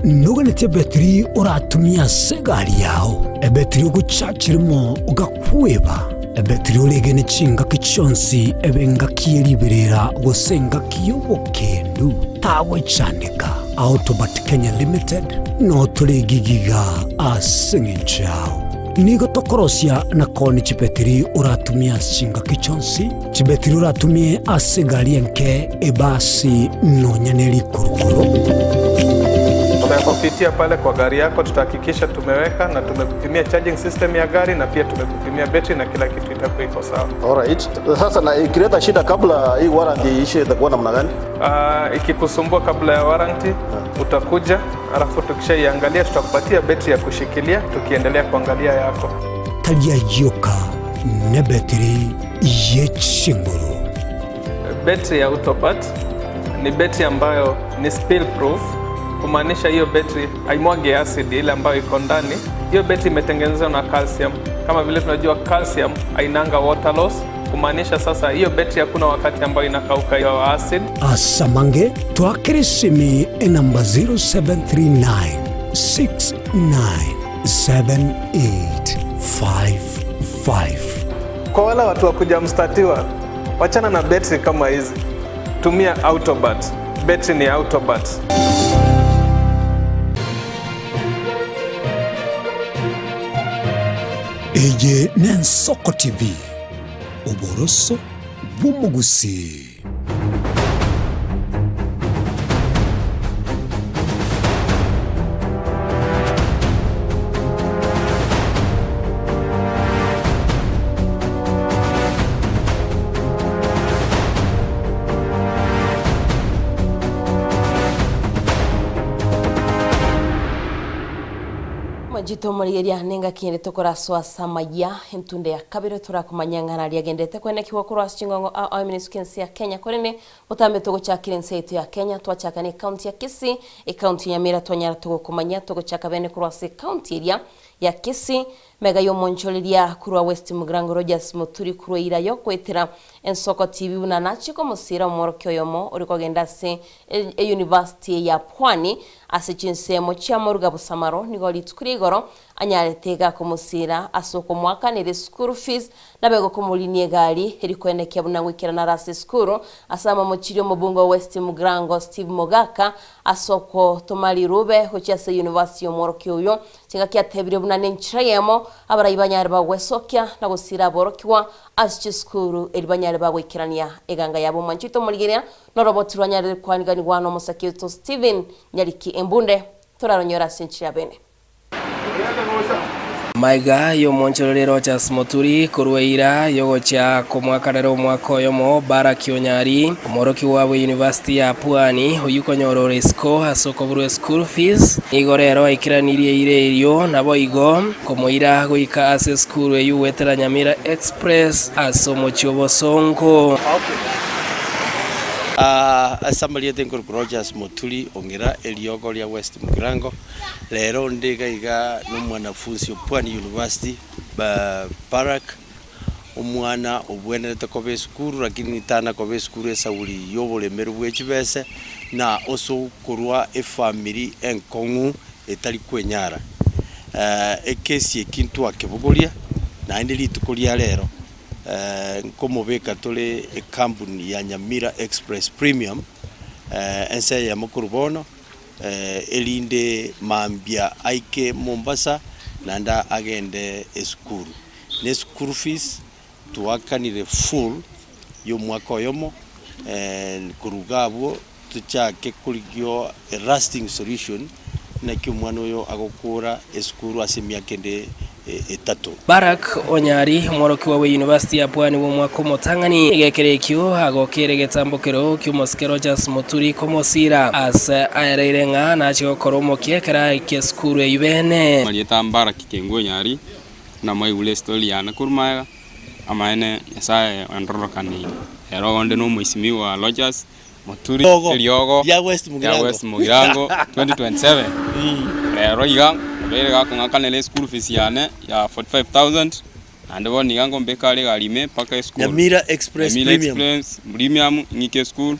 Nuganete betri uratumia segari yao ebetri uguchachirimo ugakweba ebetri ulegene chinga kichonsi ebenga kieliberera gosenga kiyobokendu tawe chanika Autobat Kenya Limited no tulegigiga asengenchao nigo tokorosia na koni chibetri uratumia chinga kichonsi chibetri uratumie asegari enke ebasi no nyaneli kurukuro. Kupitia pale kwa gari yako tutahakikisha tumeweka na tumekupimia charging system ya gari na pia tumekupimia battery na kila kitu itakuwa iko sawa. Alright. Sasa na ikileta shida kabla hii warranty ishe itakuwa namna gani? Ikikusumbua kabla ya warranty utakuja, alafu tukishaiangalia tutakupatia battery ya kushikilia tukiendelea kuangalia yako. Talia yoka na battery yechinguru. Battery ya Autobat ni battery ambayo ni spill proof. Kumaanisha hiyo battery haimwagi acid ile ambayo iko ndani. Hiyo battery imetengenezwa na calcium. Kama vile tunajua calcium hainanga water loss. Kumaanisha sasa hiyo battery hakuna wakati ambayo inakauka hiyo acid. Asamange twakirisimi namba 0739697855. Kwa wale watu wa kujamstatiwa, wachana na battery kama hizi. Tumia Autobat. Battery ni Autobat. Eje Gensoko TV oboroso bumugusi. Majito murigeria nenga kinde tokora swasa maya entunde ya kabiro turakumanyangana liagendete kwene kiwa kurwa chingongo au ministry ya Kenya korene utambe togo cha kirense yetu ya Kenya twachaka ni county ya Kisii county ya Nyamira twanyara togo kumanya togo chaka bene kurwa se county area ya Kisii mega yo moncholeria kurwa West Mugrango Rogers Muturi kurwa irayo kwetera Ensoko TV unanachi ko musira umorokyo yomo uriko gendase University ya Pwani asichinsemo cha Muruga Busamaro nigo litkurigoro anyaretega ko musira asoko mwaka ni school fees nabego ko mulinie gari erikwenekya bunangwikira na rase school asama mochirio mubungo West Mugrango Steve Mogaka asoko Tomali Rube hochase University umorokyo yo chinga kya tebire bunane nchirayemo abarayibanyare bagwesokya na gusira borokiwa aschi school eribanyare bagwikirania eganga yabo manchito muligeria no roboti rwanyare kwanigani gwano Musakito Steven Nyariki Embunde turaronyora senchia bene Maiga yo monchorero cha Smoturi kurweira yogo cha komwakarero mwako yomo bara kionyari moroki wabo University ya Pwani uyuko nyorore sko asoko buru school fees igorero ikiranirie irerio nabo igo komoira goika ase school eyu wetera Nyamira Express asomo chobo sonko Asamaliete nkuru Rogers Motuli ongera eliogo lya West Mugrango lero ndiga iga n'umwanafunzi Pwani University Barak umwana obwenerete kobe skuru lakini tana kobe skuru esauli yobole merwe chibese na oso kurwa efamily enkongu etali kwenyara ekesi ekintu akebugolia na ndili tukolia lero nkomo beka tole company ya Nyamira Express Premium ense ya Mukurubono elinde mambia aike Mombasa nanda agende eskuru ne school fees tuwakanire full yo mwaka yomo kurugabo tuchake kuligyo lasting solution na kimwana yo agokura eskuru asemia kende etatu. Barak Onyari mworoki wa University ya Pwani wa mwaka motangani igekerekyo agokere getambukero ky'umuske Rogers Moturi komosira as airenga na chikokoromo kiekera ikeskuru yibene Marieta Barak Kengo Nyari na mai ule story yana kurmaya amaene yasaye andorokani ero onde no muisimi wa Rogers Moturi eliogo ya West Mugirango 2027 ero iga bere ga kunga kanele school fees yane ya 45,000 and one yango mbekale galime paka school Nyamira Express Premium ngike school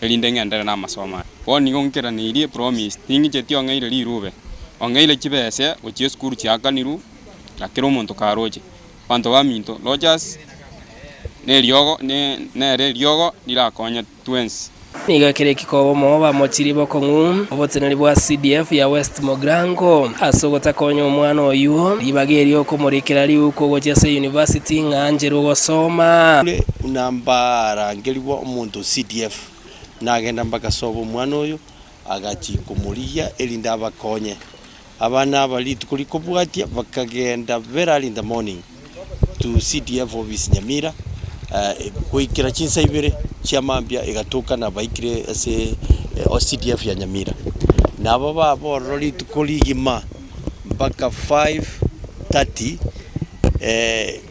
elinde ngendere na masoma woni ngonkera ni ile promise tingi jetio ngaire lirube ongaile kibese uchi school chiakaniru akiro muntu karoje panto baminto Rogers ne liogo ne re liogo lirakonya twins Nigakere kikobo moba mochiri bokongu oboteneri bwa CDF ya West Mugrango asogota konyo omwana oyu ibageri okomorikera li uko gochese University ng'anjero gosoma unambara ngeliwa omuntu CDF nagenda mpaka sobo omwana oyu agachikomulia elinda abakonye abana bali tukulikobwatia bakagenda very early in the morning to CDF office Nyamira kuikira chinsa ibere chiamambia igatuka na baikire ase CDF ya Nyamira na baba borori tukoligima mpaka 5:30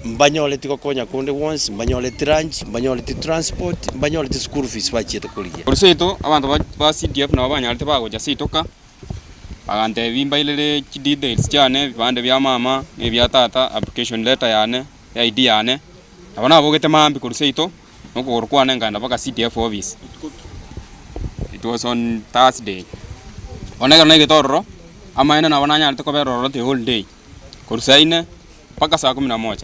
mbanyole tikokonya konde once mbanyole lunch mbanyole transport mbanyole school fees bachete kuligia kurseito abantu ba CDF na banyalite bagoja sitoka bagante bimbailele details cyane bibande bya mama nebya tata application letter yane ID yane abana bogete mambi kurseito noko urukwana nganda baka CDF office. It was on Thursday. Onega nege torro ama ina na wananya alitoko beroro the whole day. Kursaine paka saa 11.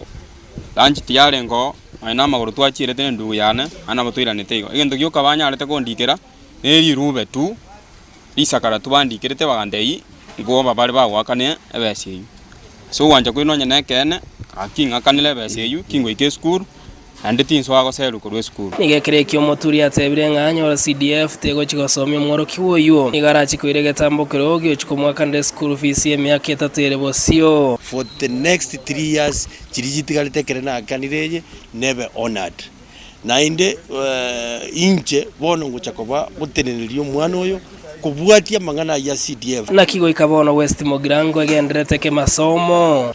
Lunch tiyale ngo aina maguru twachire tene ndu yana ana mutwira netego. Igendo gyo kabanya alitoko ndikera neri rube tu isakara tubandikirete bagandei ngo babale bagwakane ebese. So wanja kwinonya nekene akinga kanile ebese yu kingo ike school ande tinso wago selu kurwe school nigekere kyo Moturi atebire ng'anyo CDF tego chikosomya mworo kiwoyo nigara chikwirege tambukiro gyo chikomwaka nde school fees emyaka 3 bosio for the next 3 years chirijitigale kerena akanireje never honored na inde inche bono nguchakoba gutenelio mwana oyo kubwatia mangana ya CDF na kigo ikabono West Mugrango agenderete ke masomo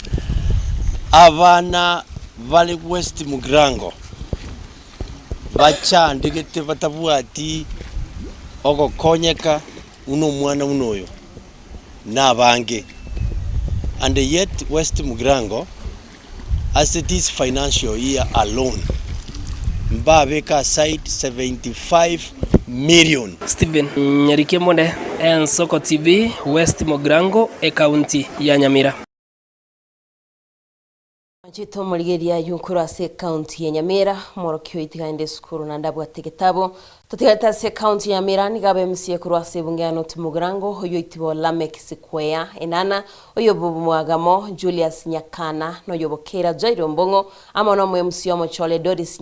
abana vale West Mugrango bacha ndigete batabwati okokonyeka uno mwana unoyo nabange and yet West Mugrango as it is financial year alone mbabeka side 75 million. Steven Nyarikemone Ensoko TV West Mugrango county ya Nyamira. Chito murigeria yunkuru ase county ya Nyamira morokyo itigande skuru na ndabwa tegetabo totigata ase county ya Nyamira nigabe msie kuru ase bungano Mugrango hoyo itibo Lamek Sikwea enana oyo bubu mwagamo Julius Nyakana no yobokera Jairo Mbongo ama no msie mochole Doris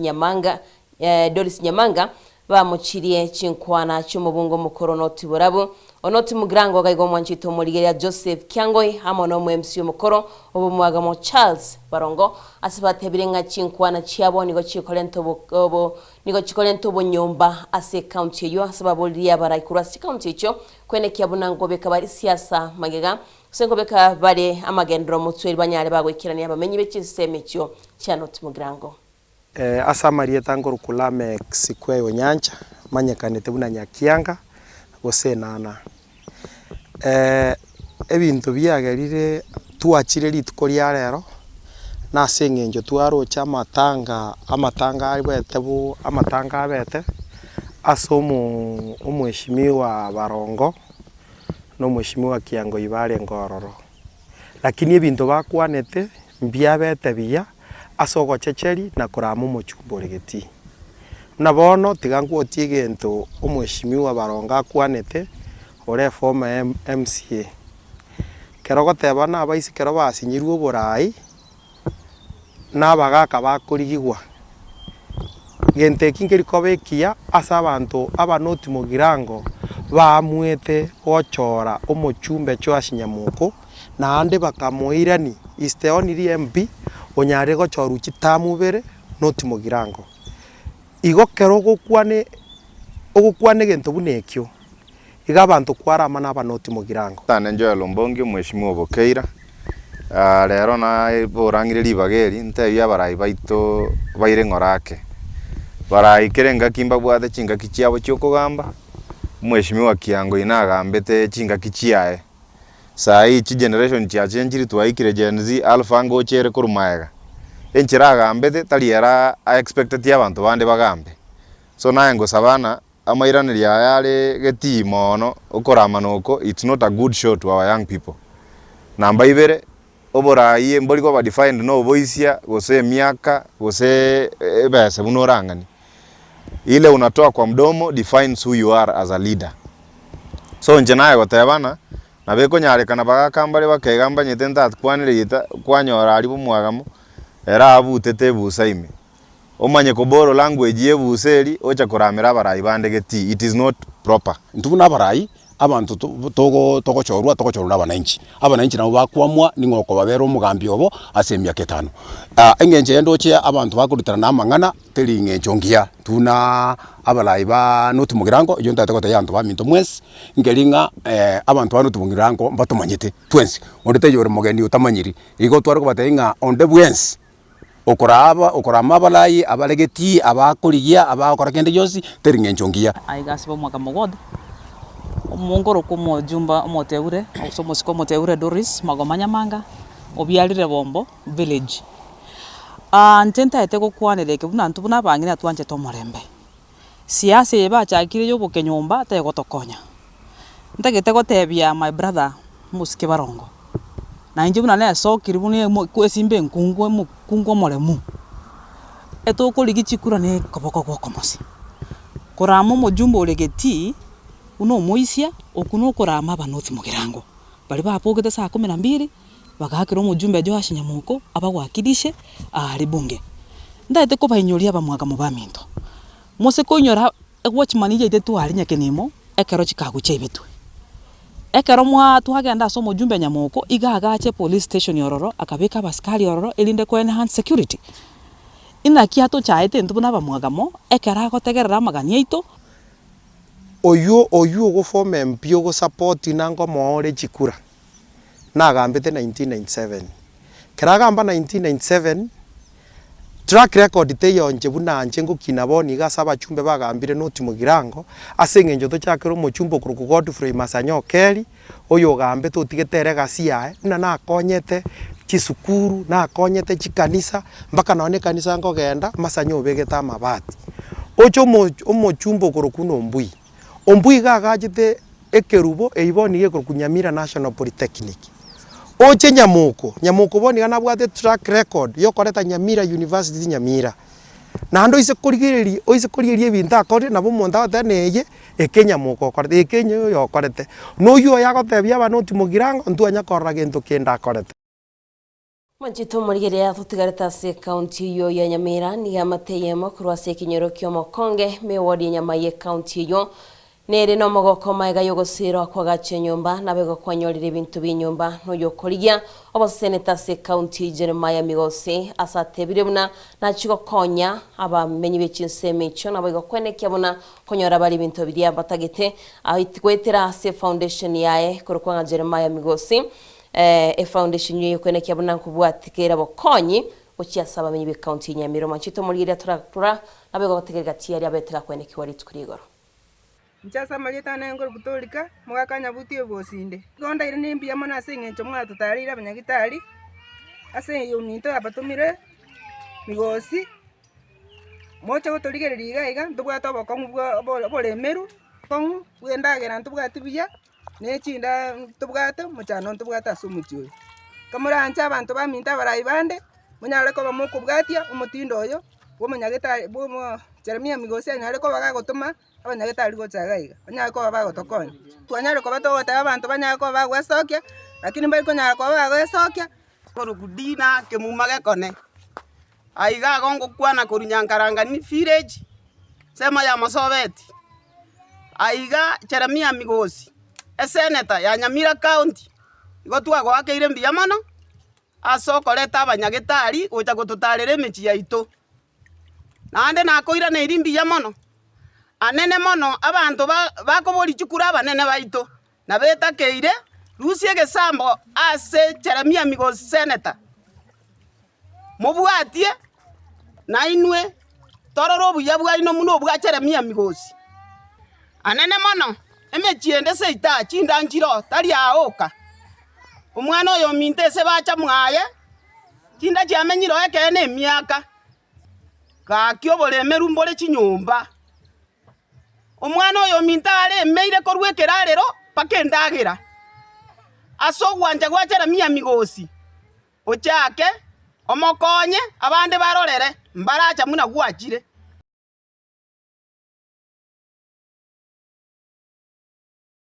Nyamanga bamuchirie chinkwana cy'umubungo mukoro notiborabo onoti Mugrango gaigo mwanchito murigeria Joseph Kyangoi hamo no MC mukoro obumwagamo Charles Barongo asibatebire nga chinkwana cyabo nigo chikolento bo nyomba ase county yo asababulia baraikura si county cyo kwene kyabunango bekabari siasa magega sengo beka bare amagendro mutweri banyare bagwekirania bamenyi bekiseme cyo cyanoti Mugrango Asa Marieta Ngorukula Sikwea Onyancha manyekanete buna Nyakianga gosenana ebintu byagerire twachire rituko rya rero nase ng'encho twarocha amatanga abete ase omweshimiwa Barongo n'omweshimiwa Kiango Ibare Ngororo, lakini ebinto bakwanete mbiabete biya ase ogochecheri na korama omochumba oregeti nabono tiganguotie gento omweshimiwa Barongo akwanete ore former MCA kero goteba nabaisi kero basinyirwe oborai nabagaka bakorigigwa gente kingeri kobekia asa abantu abanoti Mugirango baamwete gochora omochumbe cho Ashinyamuko na ande bakamoirani isteoniri MP onyare gochoru chitamubere noti Mugirango igo kero ogokwane gento bunekyo iga abantu kwarama n'abanoti Mugirango tane Joel Ombongi mweshimiwa Bokeira rero na borangire libageri nte ya barai baito baire ngorake barai kerenga kimba bwate chinga kichiabo cyokogamba mweshimiwa Kiango inagambete chinga kichiae sai chi generation cha chenjiri twaikire Gen Z alpha ngo chere kurumaega enchira gambete taliera expected ya abantu bande bagambe so naengo sabana amairaniria yale geti mono okoramanoko it's not a good show to our young people namba ibere oborai mbori ko ba defined no voice gose miaka gose bese bunorangani ile unatoa kwa mdomo defines who you are as a leader so nje naye gotebana na beko nyarekana bagakambare bakegamba nyetenda atwanire yita kwanyora ari bumwagamo era abutete busaime omanye koboro language yebuseri ocha koramera barai bande geti it is not proper ntubuna barai abantu togochorwa abananchi nabo bakwamwa ningoko babera omugambi obo asemya 5 engenje endoche abantu bakurutana namangana teri ngenjo ngia tuna abalai ba noti Mugirango iyo ntate kote yantu baminto mwesi ngeringa abantu ba noti Mugirango batomanyite twensi ondete yore mogeni utamanyiri igo twari kubatenga onde bwensi okorama abalai abalegeti abakorigia abakora kende yonsi teri ngenjo ngia aigasiba mwaka mogode omongoro komo jumba omoteure osomosiko omoteure Doris Magomanya Manga obyalire Bombo village ntenta etego kwaneleke buna ntubuna bangina twanje tomorembe siasa yeba chakire yo bokenyomba tego tokonya ntagete gotebia my brother Musike Barongo na inje buna na so kiribuni kwesimbe nkungwo moremu eto koligi chikura ne koboko komosi koramo mojumba oregeti uno moisia okuno korama banoti Mugirango bali bapogete saa 12 bagakira omujumbe jo Ashinyamuko abagwakirishe ari bunge ndaite ko bainyoria bamwaga mu baminto mose ko nyora watchman ije tetu ari nyakenemo ekero chikaguche bitwe ekero mwa tuhagenda so mujumbe Nyamuko igagache police station yororo akabeka baskari yororo elinde ko enhance security ina kiato chaite ntubuna bamwagamo ekera gotegerera magani yaito oyu go form MP go support nango moore chikura nagambete 1997 keragamba 1997 track record te yonje bunanje ngo kinaboni gasaba chumbe bagambire noti Mugirango asengenjo to chakero mochumbo kuruku Godfrey Masanyo Keri oyo gambe to tigetere gasia na akonyete chisukuru na akonyete chikanisa mpaka naone kanisa ngo genda Masanyo begeta mabati ocho mochumbo kuruku no mbui ombui gagajite ekerubo eiboni ye kunyamira National Polytechnic oche Nyamuko boni gana bwate track record yo koreta Nyamira University Nyamira na ndo ise korigeri ebintu akore nabo monda taneye ekenyamuko korete ekenyo yo korete no yo yagotebia banoti Mugirango ntwanya korra gento kenda korete Manchito murigeria tutigareta se county yo ya Nyamira ni amateye makuru ase kinyoro kyo Mokonge me wodi Nyamaye county yo nere no mogoko maiga yogosiro kwa gache nyumba na bego kwanyorire bintu binyumba no yokorigia obo senator se county Jeremiah Migose asatebire buna na chiko konya aba menyi bechinseme cyo na bego kwenekia buna konyora bali bintu bidia batagete ahikwetera se foundation yae korokwa Jeremiah Migose foundation yo kwenekia buna kubwatikera bokonyi ochiasaba menyi be county Nyamiro Manchito murigeria turakura na bego bategerega tiari abetera kwenekia wari tukurigoro Nchasa malita na ngor butolika mugakanya butie bosinde. Gonda ire nimbia mona singencho mwa tutarira banyagitari. Ase yo minto abatumire migosi. Mocha gotoligereriga iga ndubwata bokongu bolemeru kongu bwendagera ntubwatibia nechinda tubwata muchano tubwata sumuchwe. Kamurancha abantu baminta barayibande munyale ko bamukubwatia umutindo oyo bomanyagitari bomo Jeremia migosi anyale ko bagagotuma abanyagitari gochagaiga banyale ko bagotokonya twanyale ko batogota abantu banyale ko bagwesokia lakini bali ko nyale ko bagwesokia korugudina kemumage kone aiga gongo kwana kurunyankaranga ni village sema ya Masoveti aiga Jeremia migosi eseneta ya Nyamira County igotwa gwakeire mbia mono asokoreta abanyagitari gocha gututarire michi yaito nande nakoira ne mbia mono anene mono abantu bakobori chukura abanene baito na betakeire rusie gesambo ase Jeremia migosi seneta mubwatie na inwe tororo buya bwaino muno bwa Jeremia migosi anene mono emechiende seita chinda njiro tari aoka umwana oyo minte se bacha mwaye chinda cyamenyiro ekene emyaka kakyo bolemeru mbole chinyumba umwana oyo minte ale emeire korwekera rero pakendagira asogwanja gwa Jeremia migosi ochake omokonye abande barorere mbaracha muna gwachire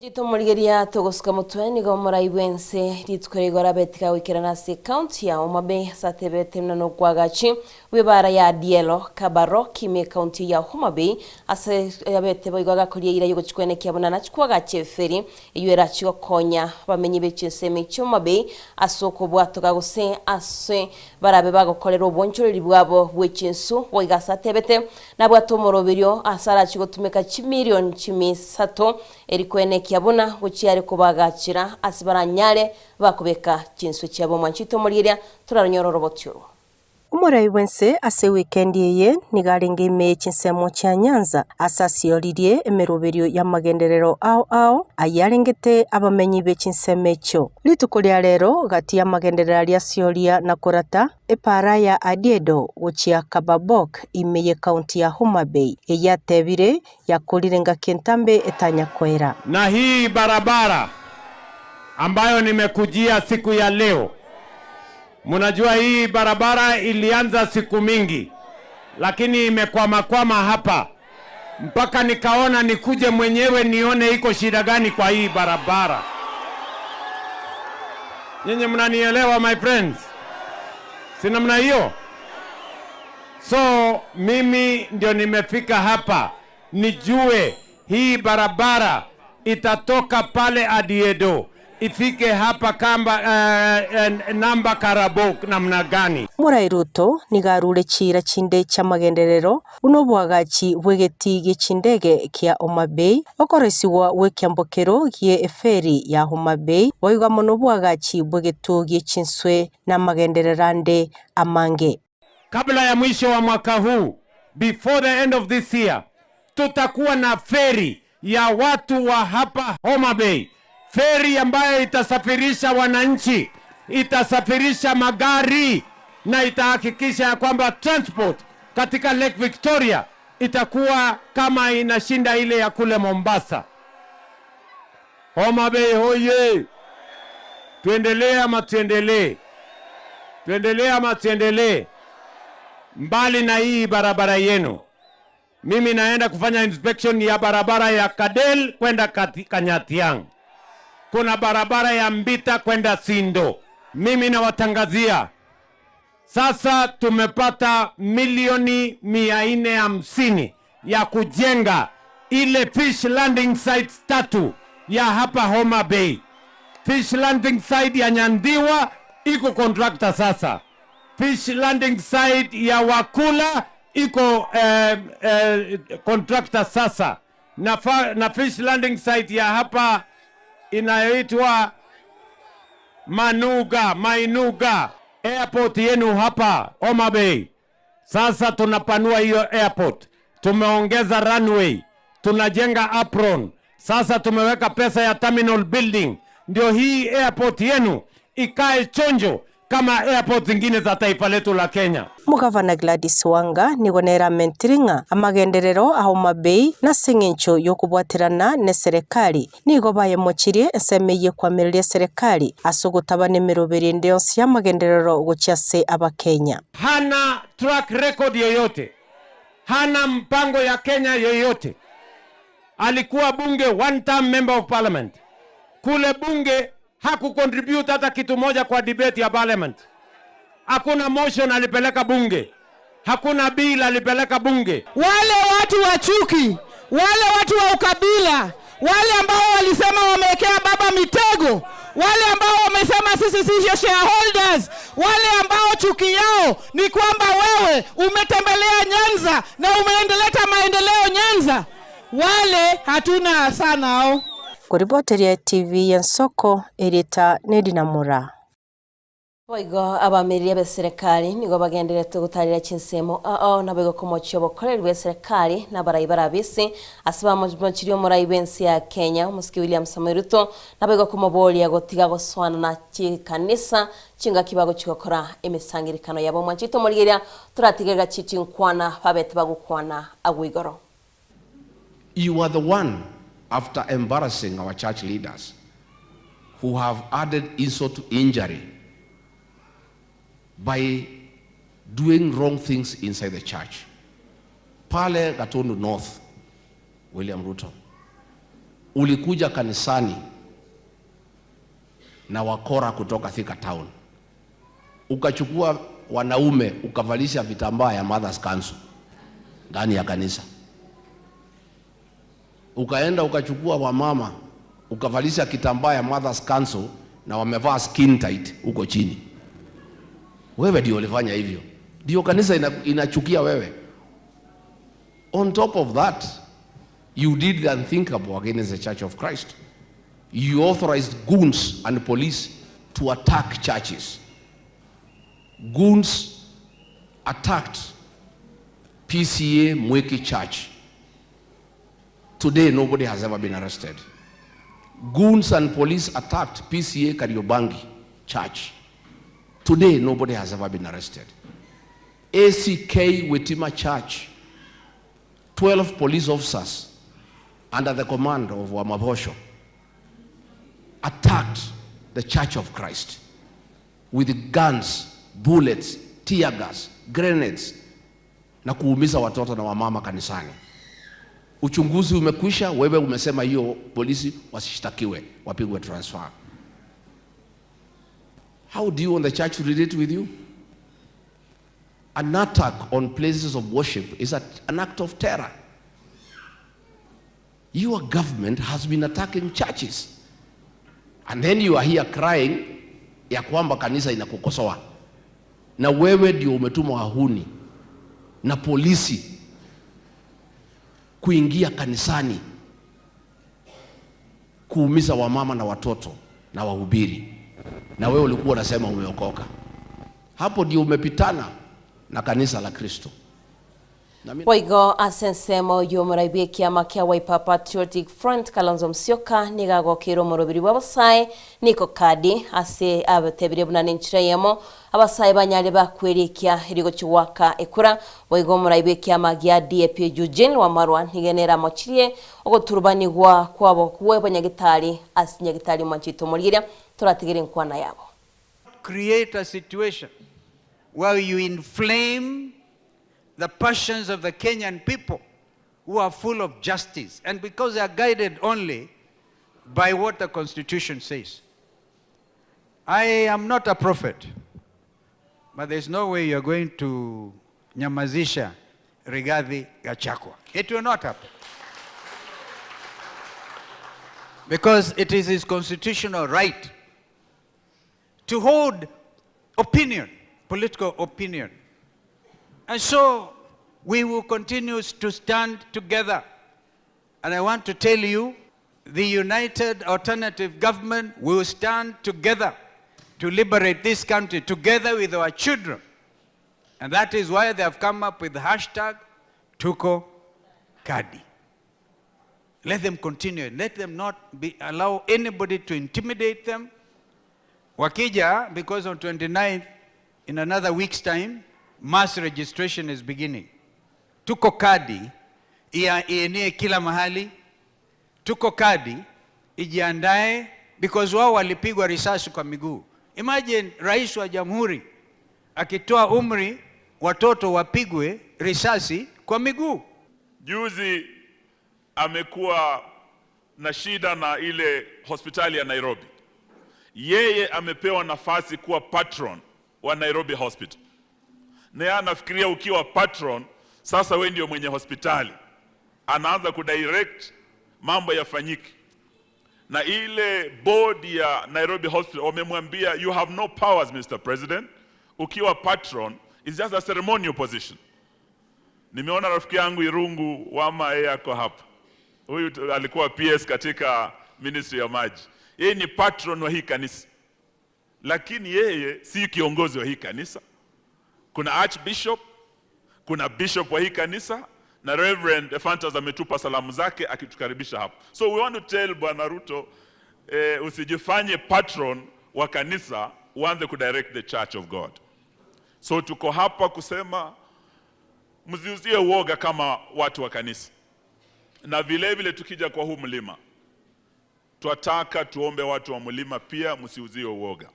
Jito murigeria togosuka mutwe nigo muraiwense ritweregora betika wikirana se county ya Homabay satebete no kwagachi wibara ya Dielo Kabaro kime county ya Homabay ase yabete boigaga kuriye ira yugo chikwene kyabona na chikwaga cheferi iyera chiko konya bamenyi bechiseme Homabay asoko bwatoga gose ase barabe bagokorera obonchoreri bwabo bwechinsu boiga satebete na bwatomoroberio asara chiko tumeka chimilion chimisato erikwene kiabona guciare kubagacira asibaranyale bakubeka chinsu cyabo mwanchito muriria turaronyoro botyo Umurai wense ase weekend ye nigarenge ime chinsemo cha Nyanza asasioririe emeroberio ya magenderero ao ayarengete abamenyi be chinsemecho litukulia rero gati ya magenderero ya sioria na kurata epara ya Adiedo gochia Kababok imeye county ya Homabay eyatebire ya kulirenga kentambe etanya kwera na hii barabara ambayo nimekujia siku ya leo. Munajua hii barabara ilianza siku mingi, lakini imekwama hapa. Mpaka nikaona nikuje mwenyewe nione iko shida gani kwa hii barabara. Nyinyi mnanielewa my friends? Si namna hiyo? So mimi ndio nimefika hapa nijue hii barabara itatoka pale Adiedo ifike hapa kamba namba Karabok namna gani. Murai Ruto nigarure chira chinde cha magenderero uno bwagachi bwegeti gicindege kia Homabay okoresiwa wekyambokero gie eferi ya Homabay boiga mono bwagachi bwegetu gichinswe na magendererande amange. Kabla ya mwisho wa mwaka huu, before the end of this year, tutakuwa na feri ya watu wa hapa Homabay. Feri ambayo itasafirisha wananchi, itasafirisha magari na itahakikisha ya kwamba transport katika Lake Victoria itakuwa kama inashinda ile ya kule Mombasa. Homabay hoye! Tuendelee ama tuendelee? Tuendelee ama tuendelee? Mbali na hii barabara yenu, mimi naenda kufanya inspection ya barabara ya Kadel kwenda Kanyatiang. Kuna barabara ya Mbita kwenda Sindo. Mimi nawatangazia sasa tumepata milioni 450 ya kujenga ile fish landing site 3 ya hapa Homabay. Fish landing site ya Nyandiwa iko contractor sasa. Fish landing site ya Wakula iko contractor sasa. Na fish landing site ya hapa inayoitwa Mainuga airport yenu hapa Homabay. Sasa tunapanua hiyo airport, tumeongeza runway, tunajenga apron. Sasa tumeweka pesa ya terminal building. Ndio hii airport yenu ikae chonjo kama airport zingine za taifa letu la Kenya. Mugavana Gladys Wanga nigonera mentiringa amagenderero aho mabei na sengencho yokubwatirana ne serikali nigo baye mochirie esemeye kwamiria serikali asugutaba nimero berinde yonse amagenderero guchase abakenya. Hana track record yoyote, hana mpango ya Kenya yoyote. Alikuwa bunge, one term member of parliament. Kule bunge hakucontribute hata kitu moja kwa debate ya parliament. Hakuna motion alipeleka bunge, hakuna bill alipeleka bunge. Wale watu wa chuki, wale watu wa ukabila, wale ambao walisema wamewekea baba mitego, wale ambao wamesema sisi si shareholders, wale ambao chuki yao ni kwamba wewe umetembelea Nyanza na umeendeleta maendeleo Nyanza, wale hatuna sana hao. Kuripoteria TV ya Soko Erita Nedinamura. Waigo abamiria be serikali nigo bagendere tugutarira chinsemo na bego komochyo bokorerwe serikali na barayibara bisi asiba mochirio muraibensi ya Kenya Musiki William Samoei Ruto na bego komoboli ya gotiga goswana na chikanisa chinga kibago chikokora emisangirikano yabo mwanchito murigeria turatigega chichinkwana babete bagukwana agwigoro. You are the one, after embarrassing our church leaders, who have added insult to injury by doing wrong things inside the church. Pale Gatundu North, William Ruto, ulikuja kanisani na wakora kutoka Thika Town, ukachukua wanaume ukavalisha vitambaa ya Mothers Council ndani ya kanisa. Ukaenda ukachukua wamama ukavalisha kitambaa ya Mothers Council na wamevaa skin tight huko chini. Wewe ndio ulifanya hivyo. Ndio kanisa inachukia wewe. On top of that, you did the unthinkable against the Church of Christ. You authorized goons and police to attack churches. Goons attacked PCA Mweki Church. Today, nobody has ever been arrested. Goons and police attacked PCA Kariobangi Church. Today, nobody has ever been arrested. ACK Wetima Church, 12 police officers under the command of Wamabosho attacked the Church of Christ with guns, bullets, tear gas, grenades, na kuumiza watoto na wamama kanisani. Uchunguzi umekwisha, wewe umesema hiyo polisi wasishtakiwe, wapigwe transfer. How do you want the church to relate with you? An attack on places of worship is an act of terror. Your government has been attacking churches. And then you are here crying ya kwamba kanisa inakukosoa. Na wewe ndio umetuma wahuni na polisi kuingia kanisani kuumiza wamama na watoto na wahubiri. Na wewe ulikuwa unasema umeokoka. Hapo ndio umepitana na kanisa la Kristo. Waigo asensemo yomuraibie kiama kia Wiper Patriotic Front Kalonzo Musyoka nigago kiro morobiri wabasai niko kadi ase abatebire bunane nchira yemo abasai banyale bakwerikia irigo chiwaka ekura. Waigo muraibie kiama gia DAP Eugene Wamarwa nigenera mochirie ogoturubanigwa kwabo kuwe banyagitari asinyagitari mwanchito murigira turatigire nkwana yabo. Create a situation where you inflame the passions of the Kenyan people who are full of justice, and because they are guided only by what the Constitution says. I am not a prophet, but there's no way you're going to nyamazisha Rigathi Gachagua. It will not happen. Because it is his constitutional right to hold opinion, political opinion. And so we will continue to stand together. And I want to tell you, the United Alternative Government will stand together to liberate this country together with our children. And that is why they have come up with the hashtag Tuko Kadi. Let them continue. Let them not allow anybody to intimidate them. Wakija, because on 29th, in another week's time, mass registration is beginning. Tuko kadi, ienee kila mahali. Tuko kadi, ijiandae, because wao walipigwa risasi kwa miguu. Imagine rais wa jamhuri akitoa umri watoto wapigwe risasi kwa miguu. Juzi amekuwa na shida na ile hospitali ya Nairobi. Yeye amepewa nafasi kuwa patron wa Nairobi Hospital. Na anafikiria ukiwa patron, sasa wewe ndio mwenye hospitali. Anaanza kudirect mambo yafanyike. Na ile board ya Nairobi Hospital wamemwambia, you have no powers Mr. President. Ukiwa patron is just a ceremonial position. Nimeona rafiki yangu Irungu Wama yeye ako hapa. Huyu alikuwa PS katika Ministry ya Maji. Yeye ni patron wa hii kanisa. Lakini yeye si kiongozi wa hii kanisa. Kuna archbishop, kuna bishop wa hii kanisa, na Reverend Ephantus ametupa salamu zake akitukaribisha hapa. So we want to tell Bwana Ruto, usijifanye patron wa kanisa, uanze kudirect the church of God. So tuko hapa kusema msiuzie uoga kama watu wa kanisa. Na vile vile tukija kwa huu mlima, tuataka tuombe watu wa mlima pia msiuzie uoga.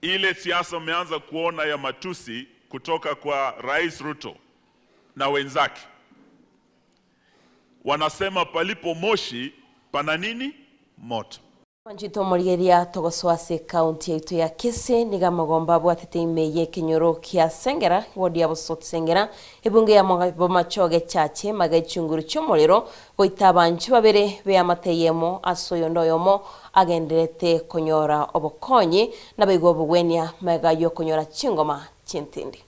Ile siasa mmeanza kuona ya matusi kutoka kwa Rais Ruto na wenzake. Wanasema palipo moshi pana nini? Moto. Wanjito morigeria togoswase county yaitu ya Kisii niga magomba bwatete imeye kinyoro kia Sengera wodi ya Bosot Sengera ebunge ya machoge chache magaichunguru cyomorero goitabanchu babere be amateyemo asoyondo yomo agenderete konyora obokonyi nabigo bugwenia magayo konyora chingoma chintindi.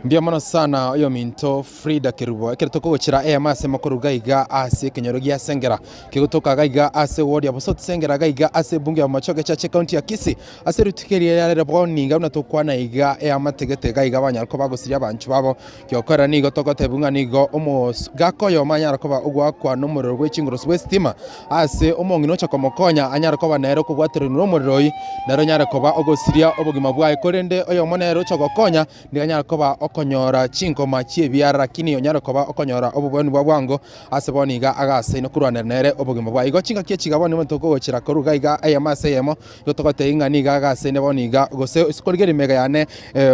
Mbia mono sana oyo minto Frida Kirubo ekeretoko gochira EMAS makuru gaiga ase kenyoro gia Sengera kigutoka gaiga ase wodi ya Bosot Sengera gaiga ase bunge ya machoge chache county ya Kisii ase rutikeri ya reboninga una tokwana iga amategete gaiga banyarko bagosiria banchu babo kyokora nigo tokote bunga nigo omos gakoyo manyarko ba ugwa kwa nomoro rwechinguro swestima ase omongino chakomokonya anyarko banero kubwatero nomoroi nero nyarko ba ogosiria obogima bwae korende oyo monero chakokonya ndanyarko ba okonyora chinkoma chiebiara lakini onyara koba okonyora obuboni bwa bwango aseboniga agase no kurwanere obugimo bwa igo chinga kiechiga boni mutoko gochira koruga iga EMAS yemo yotokote ing'aniga agase ne boniga gose isikorigeri mega yane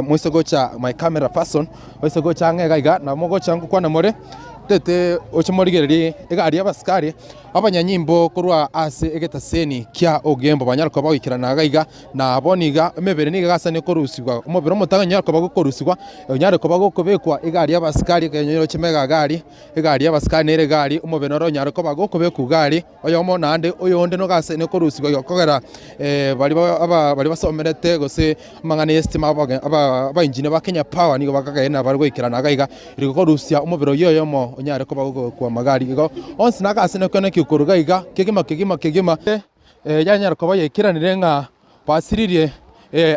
mwisogocha my camera person mwisogocha ngega iga na mogocha ngukwana more tete ochimorigereri egari abaskari abanyanyimbo kurwa ase egetaseni kya ogembo banyarko bagikirana gaiga na boniga mebere niga gasane korusigwa umubiro mutanga nyarko bagukorusigwa nyarko bagukobekwa egari abaskari kenyero chimega gari egari abaskari nere gari umubiro nyarko bagukobeku gari oyomo nande oyonde no gasane korusigwa yokogera bali basomerete gose mangane estima aba engineer ba Kenya Power nigo bakagena bari gwikirana gaiga irikorusia umubiro yoyomo nyarko bagukwa magari igo onsi nagasane kone kuruga kegima yanyarko bayekiranire nga pasiririe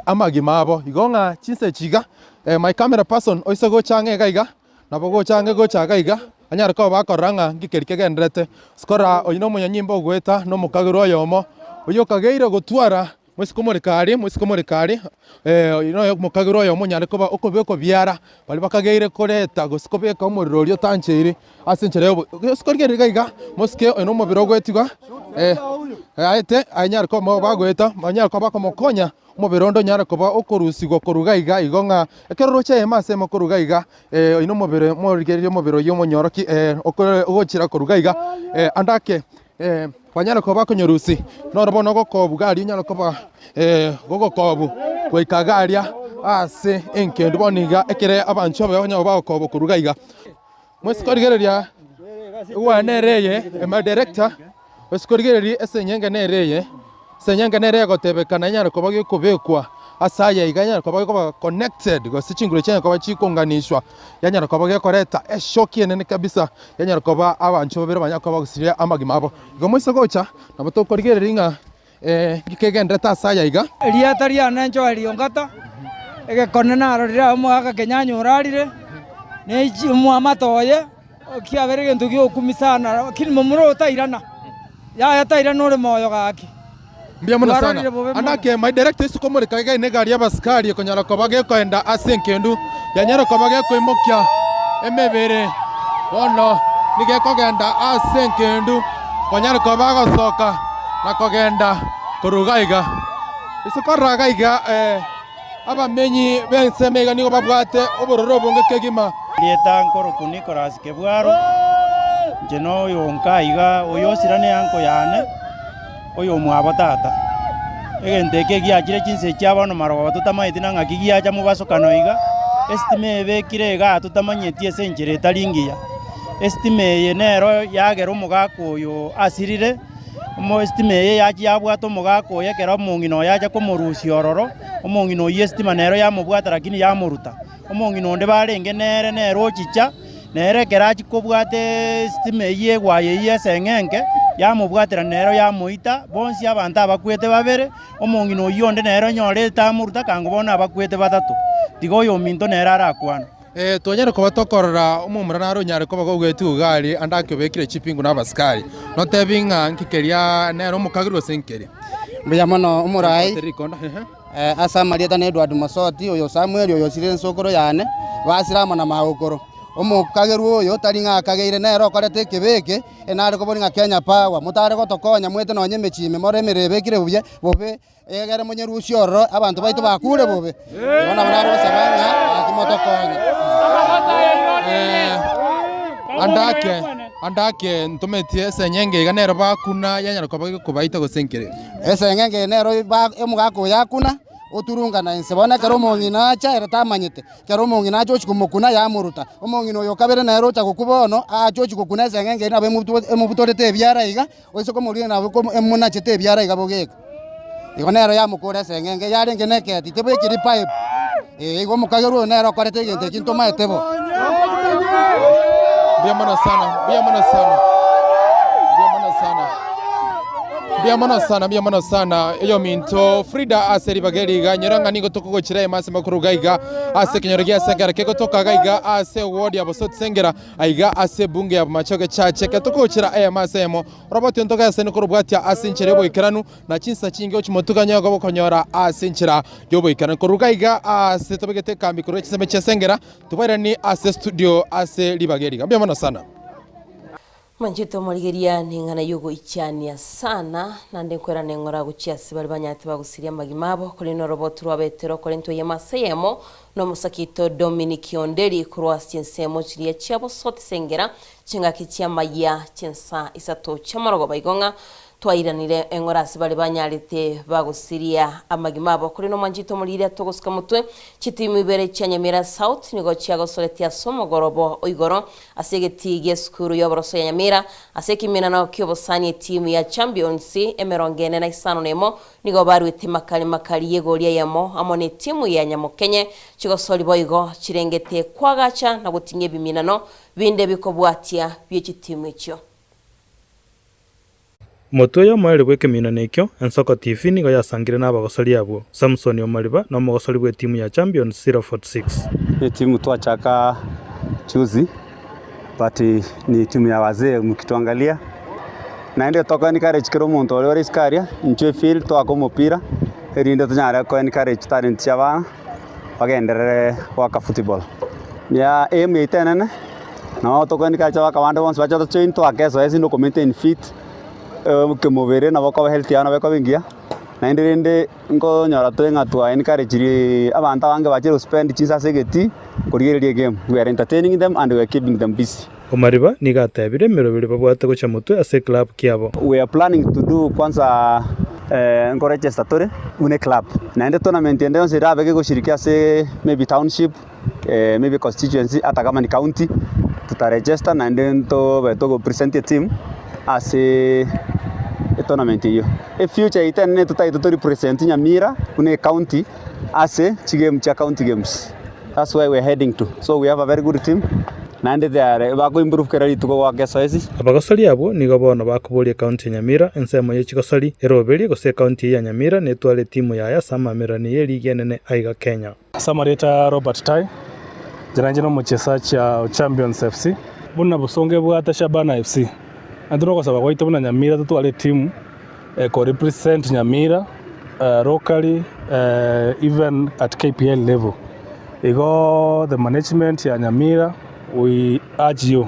amagima abo igonga chinse chiga my camera person oisogo change gaiga nabogo change go chagaiga anyarko bakoranga ngikerikegendrete skora oyino munyanyimbo gweta no mukagiro yomo oyokageire gutwara mwisikomorikari ino mukagiro yo munyariko ba okobeko byara bali bakageire koreta gosikobeka umuriro ryo tanchiri asenchere sikorigeri gaiga moske ino mubiro gwetigwa aite anyariko mo bagweta anyariko bakomokonya mubirondo nyariko ba okorusigwa korugaiga igonga ekeroro che EMAS makorugaiga ino mubiro morigeri mubiro yo munyoroki ogochira korugaiga andake banyariko bakonyorusi norobono gokobu gari nyariko ba gogokobu goikagaria ase enkendo boniga ekere abancho banyabo bakobu kurugaiga mwesikorigeriria wanereye ema director wesikorigeriria esenyenge nereye senyenge nereye gotebekana nyariko bagikobekwa asaya iganya ko bagiko connected go sichingure cyane ko bachikonganishwa yanyara ko bagekoreta eshoki nene kabisa yanyara ko ba abancho babere banyako bagusirira amagima abo go mwiso gocha nabatokorigere inga gikegenda ta asaya iga riata riana ncho aliongata ege konena rira mu aka kenyanyurarire ne mu amatoye kiabere gentu gyo kumisana lakini momuro tairana ya tairana ore moyo gaki mbia muno sana anake my director isuko muri kaiga ine gari abaskari konyara ko bage koenda asenkendu yanyara ko bage ko imokya emebere wono nige kogenda asenkendu konyara ko bagosoka na kogenda kurugaiga isuko ragaiga abamenyi bensemega nigo babwate obororo bonge kegima lieta nkoro kunikoras kebwaro njeno yonkaiga oyosirane yanko yane oyo mwabo tata egenteke giakire chinse chiabono marogo tutamaiti na ng'aki giacha mubasokano iga esitime ebekire iga tutamanyetie senchire taringiya esitime eye nero yagera omogaka oyo asirire esitime eye yachi yabwata omogaka oyo ekero omong'ina yacha komorusia ororo omong'ina oyo esitima nero yamobwata lakini yamoruta omong'ina onde barenge nero ochicha nere ekero achikobwata esitime eye egwaye eye eseng'enke yamobwatera nero yamoita bonsi abantu abakwete babere omong'ina oyo onde nero nyorete amoruta kango bono abakwete batatu tiga oyo ominto nero arakwana tonyere koba tokorora omomura naro nyare koba gogweti ugari andake bekire chipingu nabaskari notebinga nkikeria nero omokagirwa senkeri mbuya mono omorai asa marieta ne Edward Masoti oyo Samuel oyo sire nsokoro yane basirama na mahokoro omokageru oyo taringa akageire nero korete kebeke enare koboringa Kenya Power mutare gotokonya mwete nonye mechime more merebekire bubye bobe egere monyeru ucioro abantu baitu bakure bobe bona bana basabanga akimotokonya andake ntometie senyenge iganero bakuna yanyara kubaita gosenkere esengenge nero emugako yakuna oturungana nsebona kero mong'ina acha eratamanyete kero mong'ina acho chikumukuna yamuruta omong'ina oyo kabere nero cha kukubono acho chikukuna sengenge nabe emubutorete ebyara iga oisoko muri nabo emuna chete ebyara iga bogeka igo nero yamukura sengenge yarenge neketi tebe kiri pipe igo mukagero nero korete gente kintoma etebo biamana sana iyo minto Frida aseri bageriga nyeranga ningo toko chiraye mase makuru gaiga ase kinyorgia sengera keko toka gaiga ase ward ya bosot sengera aiga ase bunge ya machoge chache ketoko chira mase mo robot ntoka ase nikuru bwatia ase ncherebo ikranu na chinsa chinge ochimotuka nyago bokonyora ase nchira yobo ikranu kuru gaiga ase tobegete kambi kuru chiseme chesengera tubaira ni ase studio ase libageriga biamana sana manjito morigeria ningana yugo ichania sana nande kwera nengora guchiasi bali banyati bagusiria magimabo kuri no robot rwabetero kuri nto yemaseyemo no musakito Dominic Onderi kurwasi nsemo chiriya chabo sote sengera chinga kichama ya chensa isato chamorogo baigonga twairanire engorasi bali banyarite bagusiria amagimabo kuri no manjito morigeria togoska mutwe chitimu ibere cyanyamira South nigo cyagosoletia somogorobo oigoro asegeti geskuru yoboroso ya Nyamira asekimina na kyobosani timu ya Champions emerongene na isano nemo nigo barwite makali yegoria yamo amone timu ya Nyamukenye chigosoli boigo chirengete kwagacha na gutinye biminano binde bikobwatia by'ekitimu ekyo Motoya mwere bweke minanekyo Ensoko TV nigo yasangire n'abagosori abo Samson Omariba no mugosori bwe timu ya Champions 046 ni timu twachaka chuzi but ni timu ya wazee mkituangalia na ndio toka ni courage kero muntu ole riskaria nchwe field to akomopira erinde tunyara ko ni courage talent yaba bagenderere waka football ya itenene no toka ni kacha waka wanda once bacha to chain to akeso esi no comment fit kemovere na bako healthy ana bako bingia na ndende ngo nyara to ngatu ni courage abantu bange bachero spend chinsa segeti kurigereria game we are entertaining them and we are keeping them busy Omariba nigatebire mirobire babwate gocha mutwe ase club kiabo we are planning to do kwanza register tore une club na ende tournament ndio nzira bege kushirikia ase maybe township maybe constituency hata kama ni county tutaregister na ende to go present a team ase tournament hiyo future itene to represent Nyamira une county ase chigame cha county games. That's where we're heading to. So we have a very good team. Nande there bako improve kerari tuko wake soezi. Abagosori abo nigo bono bakubolie county Nyamira ensemo yechigosori eroberi gose county ya Nyamira netwale timu ya Samamira ni ligi nene aiga Kenya. Samarita Robert Tai. Jina muchezaji wa Champions FC. buna busonge bwata Shabana FC andro ko saba kwaito buna Nyamira tutwale team ko represent Nyamira locally even at KPL level. Ego the management ya Nyamira, we urge you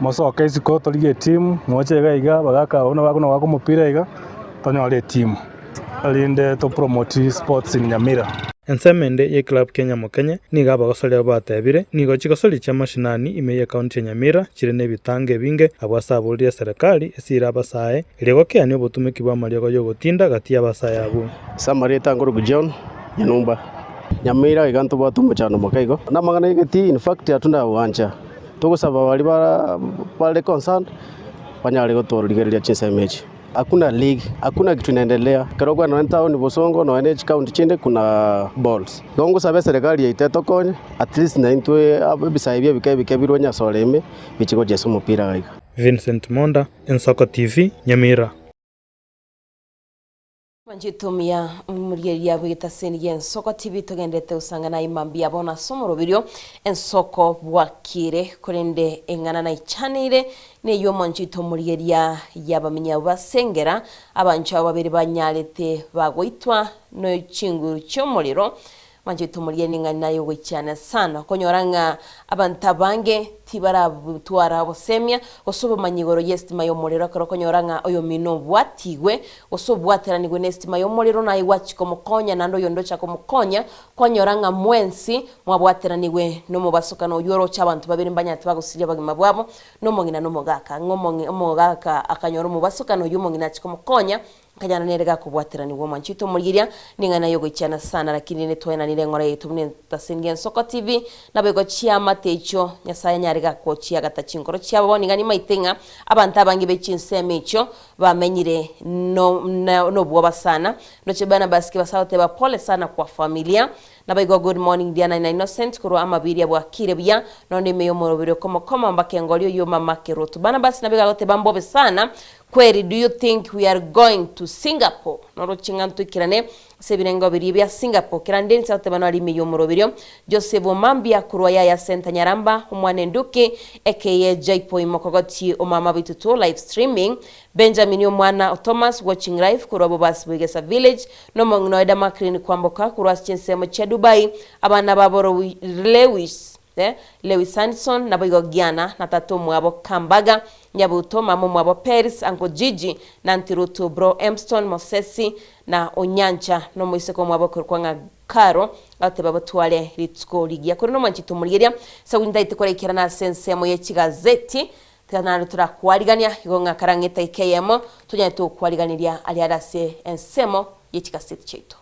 moso kaisi ko tolige team moche gaiga bagaka ona baguna wako mupira iga tonyole team alinde to promote sports in Nyamira. Ensemende ye club Kenya Mokenya ni gaba gosolia batebire ni gochi gosoli cha mashinani imeye county Nyamira chirene bitange binge abwasabulia serikali esira basaye ilego kyani obutumiki bwa maliogo yo gotinda gati ya basaye abu Samarita ngoro John Nyanumba Nyamira iganto batumo cyane mukaigo namangana igeti in fact atunda uwanja tugusaba bali bale concern banyale gotoroligeria chinsa mechi. Hakuna league, hakuna kitu inaendelea. Karogwa na town Bosongo na NH county chinde kuna balls. Gongo sabe serikali ya iteto konye at least na intwe abisaibia bikaye bironya soleme bichigo Jesu mupira gaiga. Vincent Monda, Ensoko TV, Nyamira. Manjitumia muriyeria bwitaseni Ensoko TV tugendete usanga na imambi abona somoro birio Ensoko bwakire kurende engana na ichanire ne yo manjito muriyeria yabamenya basengera abancha babiri banyalete bagwitwa no chinguru cyomuriro manjito muriye ningana nayo wicyana sana konyoranga abantabange tibara butwara bosemia osobo manyigoro yestima yo muriro konyoranga oyo mino bwatigwe osobo bwateranigwe nestima yo muriro na iwachiko mukonya nando yondo chako mukonya konyoranga mwensi mwabwateranigwe no mubasuka no yoro cy'abantu babiri mbanyati bagusirya bagima bwabo no mongina no mogaka ngomogaka akanyoro mubasuka no yumongina chiko mukonya kajana nerega kubwaterani wo manchito muriria ningana yogo cyana sana lakini ne toyana nire ngora yetu mne tasingen Ensoko TV nabego cyama techo nyasaya nyarega ko ciya gatachinkoro cyabo ningani maitenga abantu abangi becinsemecho bamenyire no bwo basana no chebana baski basaute ba pole sana kwa familia nabego good morning Diana na Innocent kuru amabiri abwa kirebya none meyo morobiro koma mbakengolio yo mama keroto bana basi nabega gote bambobe sana kweri. Do you think we are going to Singapore? Noro chingantu kirane sebirengo biribya Singapore kirandeni saute bana ali meyo morobiro Joseph Mambia kurwa ya Senta Nyaramba umwane nduke aka Jaipo imokogoti omama bituto live streaming Benjamin Omwana Thomas watching live kurwa bobas bwegesa village no mongnoida makrini kwamboka kurwa chinsemo cha Dubai abana baboro Lewis Sanson na boigo Giana na tatu mwabo Kambaga nyabuto mamo mwabo Paris anko Gigi na ntirutu bro Emston Mosesi na Onyancha no moiseko mwabo kurkwanga Karo ate baba twale litsko ligia kuri no manchito murigeria sawinda itekore kirana sense mo yekigazeti tana turakwarigania igonga karangeta ikeyemo tujya to kwariganiria aliarase ensemo yekigazeti cheto.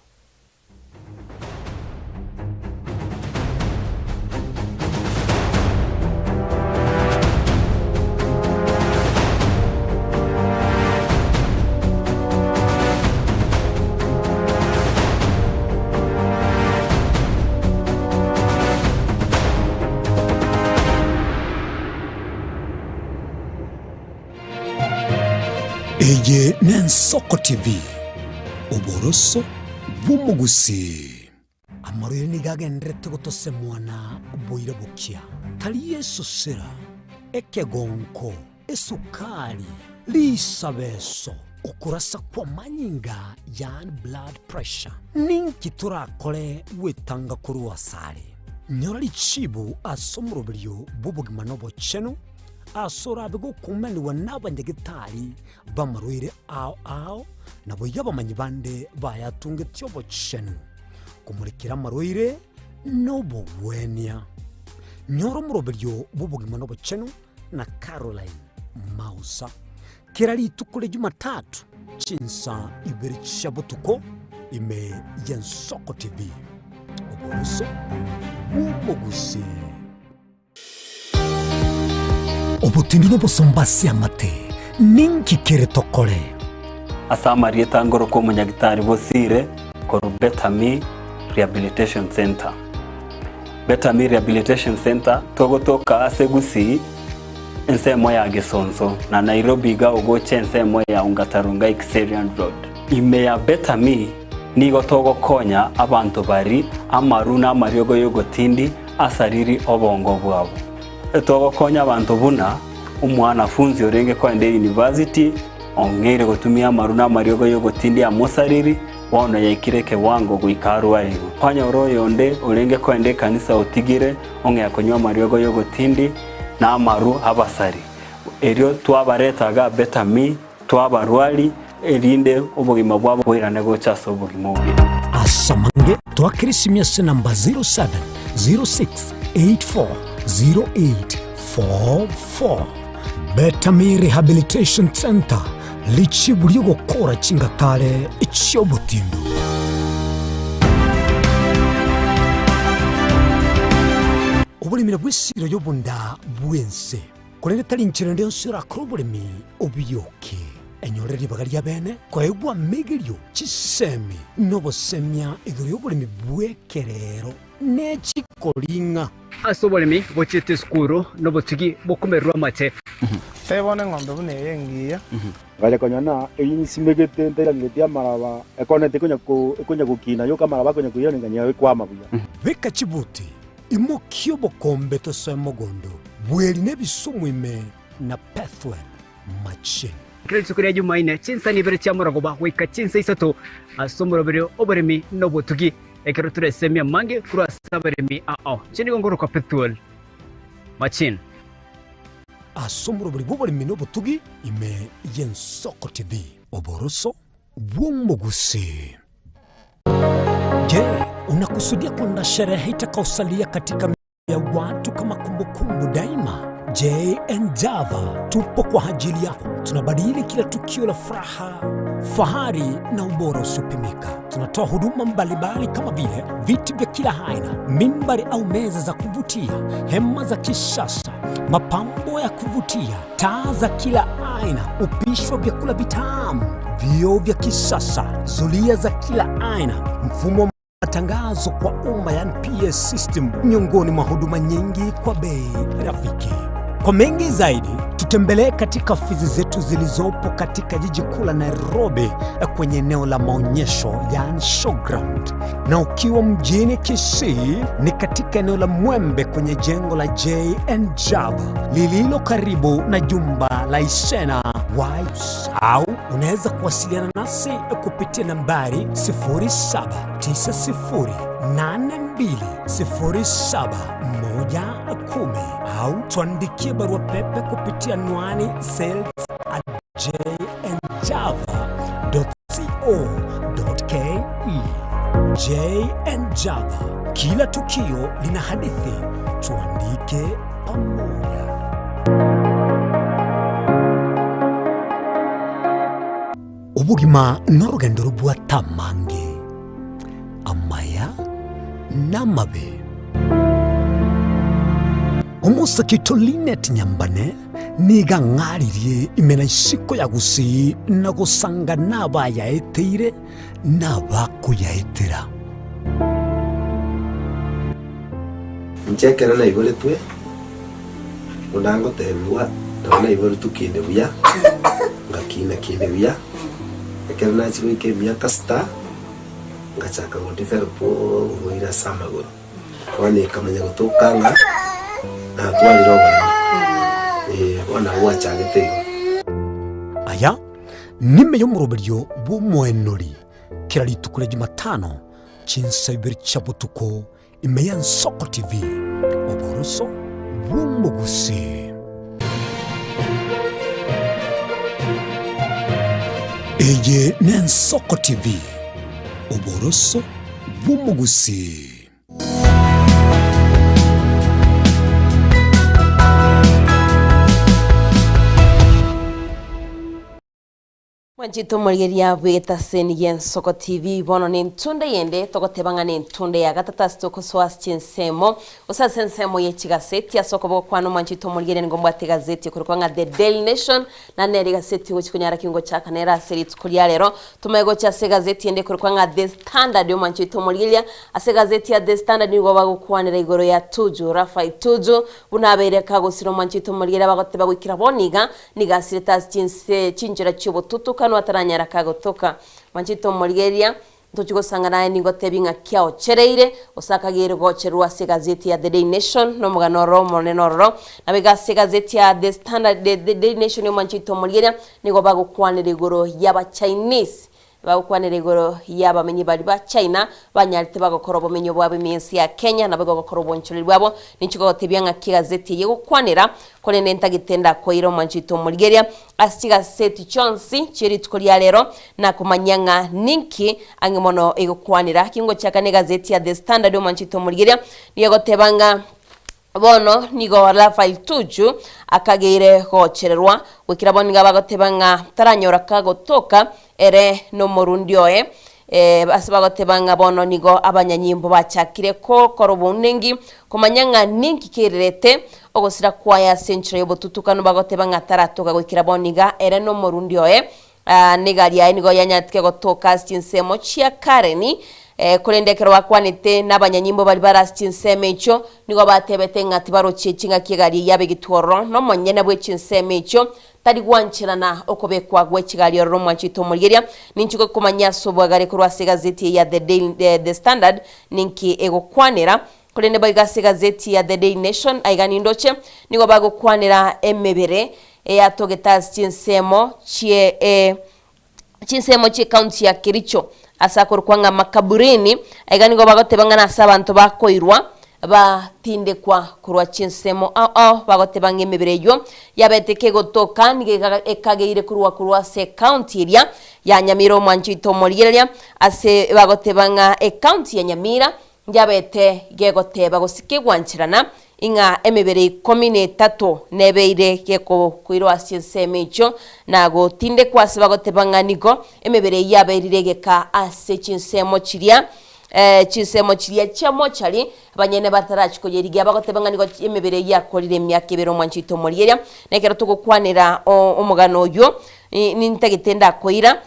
Eye n'Ensoko TV uboroso bw'umugusi amarire nigagendrete gutose mwana boire bukia tali Yesu sera ekegonko esukari lisabeso ukurasa kwa manyinga yan blood pressure ninki turakore wetanga kuri wasare nyorali chibu asomrobilyo bubugima nobo chenu asora bego kumani wanabanyegitari bamarwire ao nabo yabamanyi bande bayatunge tyobo chenu kumurikira marwire nobo wenia nyoro murobelyo bubugima nobo chenu na Caroline Mausa kirali tukule Jumatatu chinsa ibiri chabutuko ime Ensoko TV uboroso bw'umugusi obutindi no bosombasi amate ninki kere tokore asamarieta ngoro ko munyagitari bosire ko Betami Rehabilitation Center. Betami Rehabilitation Center togotoka asegusi ensemo ya Gesonzo na Nairobi ga ugoche ensemo ya Ungatarunga Xerian Road. Ime ya Betami nigo togo konya abantu bari amaruna mariogo yogo tindi asariri obongo bwabo. togokonya abantu buna umwanafunzi orenge kwende university ongere gutumia maruna mariogo yo gutindia musariri wona yaikire kewango guikaru arigo kwanya oro yonde orenge kwende kanisa utigire onge yakonywa mariogo yo gutindi na amaru abasari erio twabaretaga betami twabarwali erinde ubugima bwabo bwirane gochasa ubugima bubi asamange twakirisimyese namba 0706840844 Betami Rehabilitation Center lichibulyo gukora chingatale ichyobutindu obulimira bw'esiro y'obunda bwense kolere tali nchirende onsira krobulimi obuyoke enyorere libaga lya bene kwaegwa megelyo chisemi nobosemya iguru y'obulimi bwekerero nechikolinga asobolimi bochete skuru nobotigi bokumerwa mate tebone ng'ombe bune yengiya gale konyana eyinsimegete ndera ngetia maraba ekonete kunya gukina yo kamaraba kunya kuyona nganya kwama buya beka chibuti imokyo bokombe to semogondo bweli nebisumwime na pathway machine Kristo kuri Jumaine chinsa ni bere cyamurago bahwika chinsa isato asomoro bere oberemi nobotugi ekero turesemya mange kuri asaberemi chini gongoro kwa pathway machine asomoro buri bubari mino butugi ime Yensoko TV oboroso bw'umugusi. Je, unakusudia kwenda sherehe itakayosalia katika ya watu kama kumbukumbu daima? JN Java tupo kwa ajili yako. Tunabadili kila tukio la furaha, fahari na ubora usiopimika. Tunatoa huduma mbalimbali kama vile viti vya kila aina, mimbari au meza za kuvutia, hema za kisasa, mapambo ya kuvutia, taa za kila aina, upishi wa vyakula vitamu, vioo vya kisasa, zulia za kila aina, mfumo wa matangazo kwa umma yani PS system, miongoni mwa huduma nyingi kwa bei rafiki. Kwa mengi zaidi, tutembelee katika ofisi zetu zilizopo katika jiji kuu la Nairobi kwenye eneo la maonyesho yani showground. Na ukiwa mjini Kisii ni katika eneo la Mwembe kwenye jengo la JN Java lililo karibu na jumba la Isena White. Au unaweza kuwasiliana nasi kupitia nambari 07920710 au tuandikie barua pepe kupitia anwani sales@jnjava.co.ke. JN Java, kila tukio lina hadithi, tuandike pamoja. Ubugima n'urugendo rubwatamange amaya n'amabe. Umusakito Linet Nyambane niga ngaririe imena isiko ya gusi na gusanga naba yaeteire nabakuyaetera. Nchekera na ibole twe unango tebiwa ndabona ibole tukinde buya ngakina kinde buya ekera na chiko ikemya kasta ngachaka gondiferpo ngoira samagoro wani kamanya gutokanga na twali roba wana wacha gitego aya nime yo muroberyo bumwenori kirali tukule Jumatano chinsabiri chabutuko ime Yensoko TV oboroso bw'umugusi. Eye Yensoko TV oboroso bw'umugusi. Mwanjito murigeria bweta sen Yensoko TV bono ni ntunde yende togotebanga ni ntunde ya gatata stoko soas chinsemo usasensemo yechi gazeti asoko bwo kwano mwanjito murigeria ngomba te gazeti kurukwanga The Daily Nation na neri gazeti ngo chikunyara kingo chaka nera seri tukulia lero tumego cha se gazeti yende kurukwanga The Standard yo mwanjito murigeria ase gazeti ya The Standard ngo bagukwanira igoro ya Tuju Rafa Tuju bunabere kagosiro mwanjito murigeria bagoteba gwikira boniga nigasire tas chinse chinjira chubo tutuka no ataranyara kagotoka Mwanjito Murigeria ntochigo sangana ni gotebinga kyao chereire osakagire gocherwa se gazeti ya The Daily Nation no mugano romo nenororo na bega se gazeti ya The Standard The Daily Nation yo manchito muligeria nigo bagukwanira igoro yaba Chinese bagukwanira igoro yaba menyi bali ba China banyarite bagokora bomenyo bwabo iminsi ya Kenya na bagokora bonchuri bwabo nichigo gotebyanga kigazeti yego kwanira kone nenta gitenda ko iro manchito muligeria asiga seti chonsi chiri tukolia lero na kumanyanga ninki angimono ego kwanira kingo chakane gazeti ya The Standard yo manchito muligeria nigo tebanga bono nigo Rafael Tuju akagire gochererwa wikira boninga bagotebanga taranyora kagotoka ere no morundioe basibagotebanga bono nigo abanyanyimbo bachakire ko korobunengi kumanyanga ninki kirerete ogosira kwaya century yobotutukano bagotebanga taratoka gwikira boniga ere no morundioe nigari ya nigo yanyatike gotoka stinsemo chia kareni kurendekero wakwanite n'abanyanyimbo bari barasitinseme ico nigo batebete ngati barocie cinga kigari yabe gitworo no monyene bwe cinseme ico tari gwanchirana okobekwa gwe kigari ro mwanchito muligeria ninchiko kumanya sobwagare kurwa gazeti ya The Standard ninki ego kwanira kurende baigase gazeti ya The Daily Nation aigani ndoche nigo bago kwanira emebere yatogeta cinsemo cinsemo ci county ya Kericho asakuru kwanga makaburini aigani go bagotebanga na sabantu bakoirwa batinde kwa kurwa cinsemo bagotebanga emebere yo yabeteke gotoka nige ekageire kurwa se county area ya Nyamira mwanchito muligeria ase bagotebanga county ya Nyamira yabete gegoteba gosike gwanchirana inga emebere 13 nebeire geko kuirwa cinsemo ico nago tinde kwase bagotebanga nigo emebere yaberire geka ase cinsemo chiria cinsemo chiria chamo chali banyene batarachikoyerigia bagotebanga nigo emebere yakorire myaka ibero mwanchito muligeria nekero tugukwanira omugano yo nintagitenda koira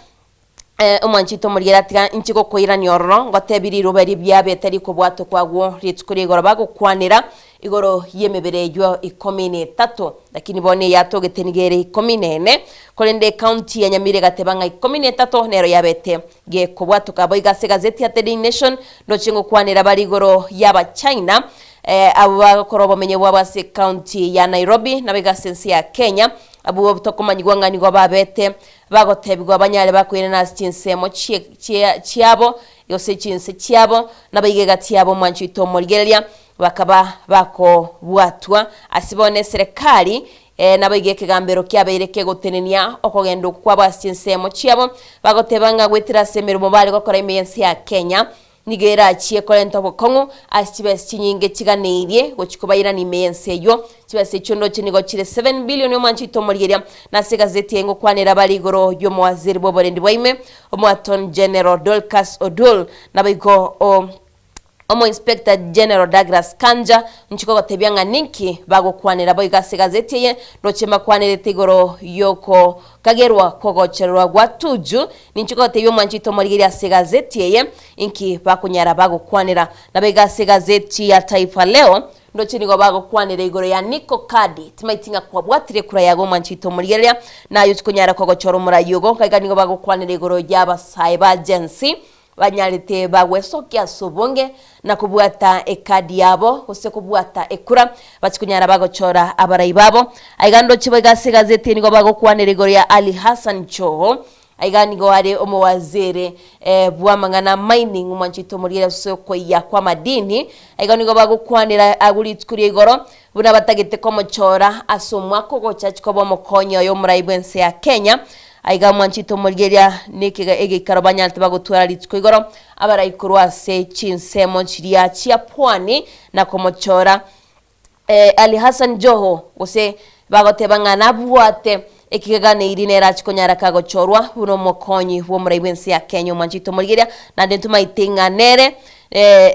umwanchito muligeria tiga inchiko koira nyorro ngotebiri ruberi byabetari ko bwato kwagwo ritskuri igoro bagukwanira igoro yemebere yo 13 lakini bone yatogetenigere 14 kolende county ya Nyamire gatebanga 13 nero yabete ge ko bwato kaboiga se gazeti ya The Daily Nation no chingo kwanira bari igoro yaba China abo bakorobo menye bwa se county ya Nairobi na bega sense ya Kenya abo tokomanyigwanga nigo babete bagotebigwa abanyale bakwine na cinsemo chiabo yose cinse chiabo na baigega tiabo mwanchito muligeria bakaba bako bwatwa asibone serikali na baigeke gambero kyabeireke gotenenia okogendo kwa basinsemo chiabo bagotebanga gwetira semero mobali gokora imensi ya Kenya nigera achie kolento bokongo asibes chinyinge chiganirie gochikubaira ni mense yo chibese chondo chinigo chire 7 billion yo manchito muligeria na se gazeti yengo kwanera baligoro yo mwaziri boborendi bwaime omwaton General Dolcas Odul na bigo Omo Inspector General Douglas Kanja nchiko gotebyanga ninki bagokwanira boigase gazeti ye nochema kwanire tigoro yoko kagerwa kogocherwa gwatuju ninchiko gotebyo manchito muligeria se gazeti ye inki bakunyara bagokwanira na boigase gazeti ya Taifa Leo ndochini go bagokwanira igoro ya Nico Kadi timaitinga kwa bwatire kura yago manchito muligeria na yutukunyara kogochoro murayogo kaiga nigo bagokwanira igoro yaba cyber agency banyarite bagwesokia sobonge na kubwata ekadi yabo ose kubwata ekura bachikunyara bagochora abarai babo aigando chibagase gazeti nigo bagokwanira igoro ya Ali Hassan Choho aigani go ari omowazire bwamangana mining mwanchito muligeria soko ya kwa madini aigani go bagokwanira agulitskuri igoro buna batagite komochora asomwa kogocha chikobo mokonyo yo muraibwense ya Kenya aiga mwanchito muligeria nikiga egikaro banyalte bagotwara litsko igoro abarayikurwa se chinsemo chiria chia pwani na komochora Ali Hassan Joho ose bagotebanga nabwate ekigane irine rachikonyara kagochorwa buno mokonyi wo muraibwense ya Kenya mwanchito muligeria na ndentuma itinga nere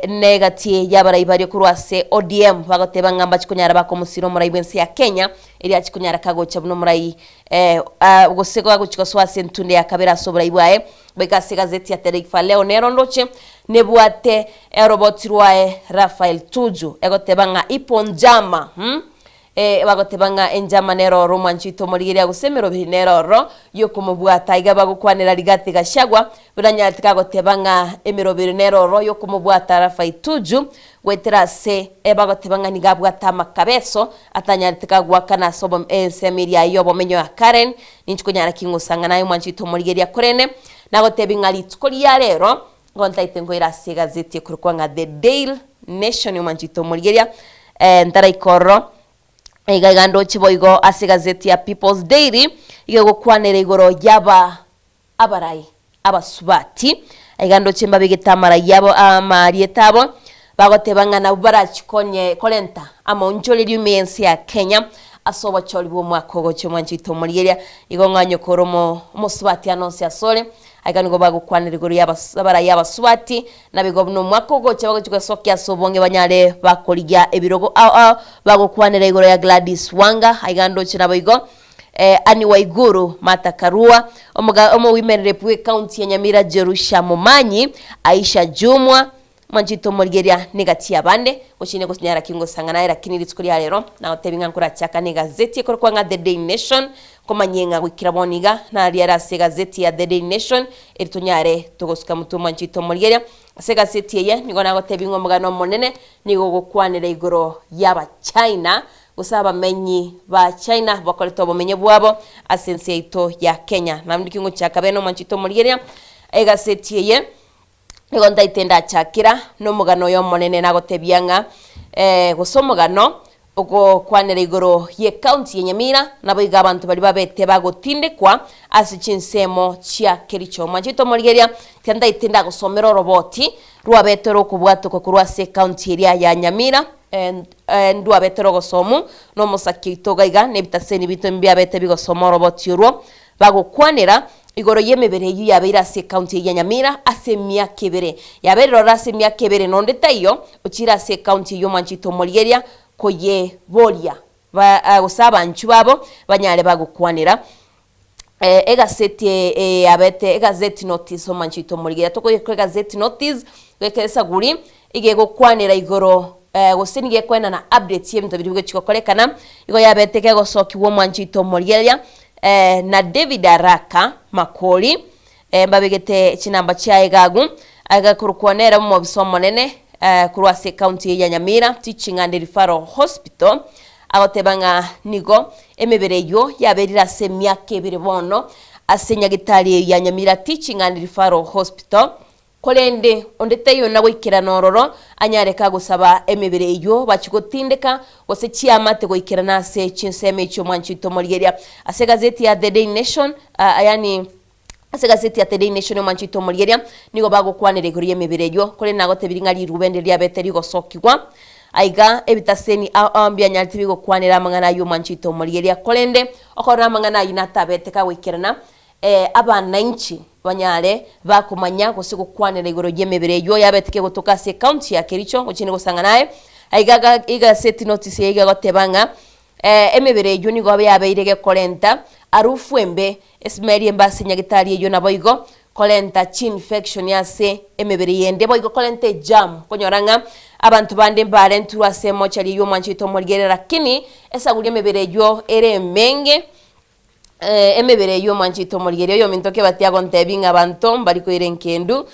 negatie yabarayi bari kurwase ODM bagotebanga mbachikunyara bakomusiro muraibwense ya Kenya iri achikunyara kagocha buno murayi goseko gaguchikoswa sentunde yakabera sobra ibwae begase gazeti ya Taifa Leo nero ndoche nebwate robotirwae Rafael Tuju egotebanga iponjama bagotebanga enjama neroro mwanchito morigeria gusemero bineroro yokumubwata iga bagukwanira Rigathi Gachagua biranyatika gotebanga emero bineroro yokumubwata Rafa Ituju gwetera se bagotebanga nigabwata makabeso atanyatika gwakana sobo ensemiria yobo menyo ya Karen ninchukunyara kingusanga nayo mwanchito morigeria korene nagotebinga litkoria rero gontaite ngoira se gazeti kurkwanga The Daily Nation mwanchito morigeria ntaraikoro igagando chiboigo ase gazeti ya People's Daily igegukwanira igoro yaba abarai abasubati igando chimba bigitamara yabo amarietabo bagotebanga na barachikonye kolenta amonjoli ryumensi ya Kenya asoba choli bwo mwakogo chomwanchito murigeria igonganyo koromo musubati anonsi asole aiganigo bagukwanira igoro abarai abasubati nabigobno mwakogo chabago chikosokya sobonge banyale bakoligia ebirogo bagukwanira igoro ya Gladys Wanga aigando chinaboigo Ani Waiguru Martha Karua omo women rep we county ya Nyamira Jerusha Momanyi Aisha Jumwa mwanchito morigeria negatia bande oshine kusinyara kingo sangana era kiniri tsukuria rero na otebinga nkura chaka ni gazeti ekorkwanga The Daily Nation komanyenga gwikiraboniga na riara se gazeti ya The Daily Nation eritunyare tugosuka mutu mwanchito morigeria se gazeti ye nigona gotebinga mugano monene nigo gukwanira igoro yaba China gusaba menyi ba China bakoleto bomenye bwabo asense ito ya Kenya namdikingo chaka beno mwanchito morigeria gazeti ye nigonda itenda chakira no mugano yo monene nagotebianga gusomugano ugo kwanera igoro ye county ya Nyamira nabo iga abantu bali babete bagotindekwa asichinsemo chia kericho mwanchito morigeria tenda itenda gusomero roboti rwabetero kubwato ko kurwa se county area ya Nyamira ndu abetero gosomu no musakito gaiga nebitaseni bito mbya bete bigosomo roboti urwo bagokwanera igoro yemebere yu yabira se county ya Nyamira ase myaka ebere yabero rase myaka ebere nonde tayo ukira se county yo mwanchito morigeria koye bolia ba gusaba nchu babo banyale bagukwanira egazeti abete egazeti notice o mwanchito morigeria tokoye egazeti notice kwekesa guri igegukwanira igoro gosinige kwena na update yemto bidibwe chikokolekana igo yabete kegosoki wo mwanchito morigeria na David Araka Makoli mbabigete chinamba cha egagu agakurukwanera mu bisomo nene kurwase county ya Nyamira Teaching and Referral Hospital agotebanga nigo emebere yo yaberira se myaka ebere bono asenya gitali ya Nyamira Teaching and Referral Hospital kolende ondetayo na gwikira nororo anyareka gusaba emebere yo bachigotindeka gose chiamate gwikira na se chinseme cyo mwanchito morigeria ase gazeti ya The Daily Nation yani ase gazeti ya The Daily Nation mwanchito morigeria nigo bagukwanire igoro emebere yo kole nagotebiringa lirubende lya beteri gosokigwa aiga ebitaseni ambia nyalti bigo kwanira mangana yo mwanchito morigeria kolende okora mangana inata beteka gwikirana abana inchi banyale bakumanya gosigo kwanira igoro yemebere yo yabeteke gotoka se county ya Kericho uchine gusanga naye aigaga iga set notice yiga gotebanga emebere yo nigo yabeirege kolenta arufwembe esmeri embasi nyagitari yo naboigo kolenta chin infection yase emebere yende boigo kolenta jam konyoranga abantu bande mbare nturwa se mochali yo mwanchito morigeria lakini esaguli emebere yo ere menge emebere yo mwanchito morigeria yo mintoke batiago ntebinga abantu bali ko irenkendu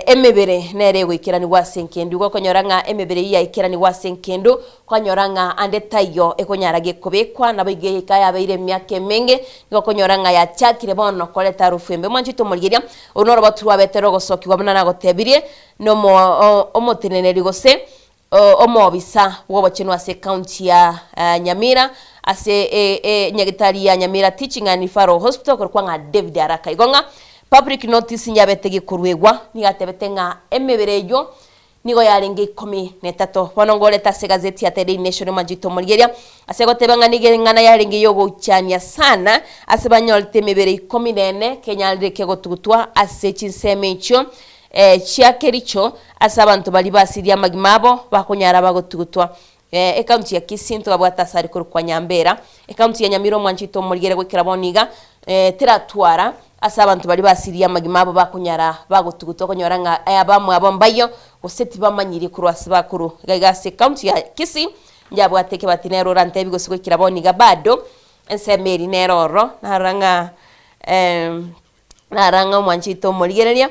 emebere nere gwikirani wasenkendu go konyoranga emebere ya ikirani wasenkendu konyoranga ande tayo ekonyarage kubekwa nabige kaya beire myake menge go konyoranga ya chakire bono koleta rufembe mwanchito morigeria onoro batwa betero gosoki wabana nagotebirie no omoteneneri gose omobisa wobocheno ase county ya Nyamira ase nyagitari ya Nyamira Teaching and Referral Hospital korkwanga David Araka igonga public notice nyabetege kurwegwa nigatebetenga emebere yo nigo yarenge 13 bonongole ta gazeti ya The Daily Nation mwanchito morigeria ase gotebanga nigengana yarenge yo gochania sana ase banyolte emebere 14 Kenya reke gotugutwa ase chinsemecho chia Kericho ase abantu bali basiria magimabo bakonyara bagotugutwa county ya Kisinto abwata sari kwa Nyambera county ya Nyamiro mwanchito morigeria gwikira boniga teratwara asa abantu bali basiria magimabo bakunyara bagotuguto konyoranga abamwe abambayo goseti bamanyiri kurwasi bakuru gaiga se county ya Kisi njabwateke batinero rantebi gosigwe kiraboniga bado ensemeri neroro naranga Mwanchito Morigereria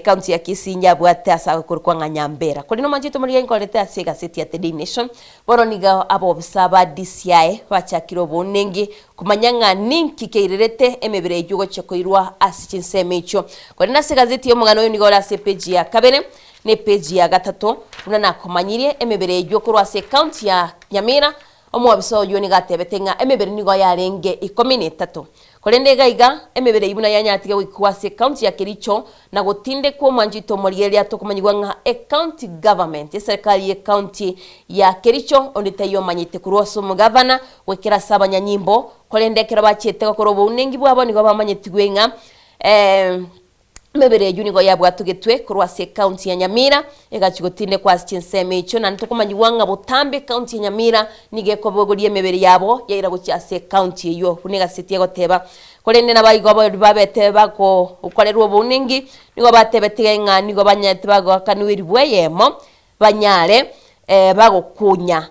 county ya Kisii njabwate asa kurikwa nganyambera kuri no Mwanchito Morigereria nkorete asega city ya The Nation bono niga abo bisaba DCI bachakiro bonengi kumanyanga ninki keirerete emebere yugo chekoirwa asichinseme icho kuri na gazeti yo mugano yo niga ora page ya kabere ne page ya gatatu unana komanyirie emebere yugo kurwa se county ya Nyamira omwabiso yo niga tebetenga emebere nigo yarenge 13 Kolende gaiga emebere ibuna yanyatige wikwase county ya Kericho na gutinde kwa Mwanchito Morigereria tokumanyigwa nga county government serikali ya county ya Kericho onditayo manyite kuroso mugavana wekera sabanya nyimbo kolende kera bachete ko robo unengi bwabo nigo bamanyitigwe nga mebere yunigo yabwatugetwe kurwase county ya Nyamira egachigotinde kwa chinseme icho na ntokumanyigwa nga butambe county ya Nyamira nige ko bogorie mebere yabo yaira guchase county yo kunega city goteba kolende nabayigo babete bako ukorerwa bunengi nigo batebete nga nigo banyete bago kanwiri bweyemo banyare bagokunya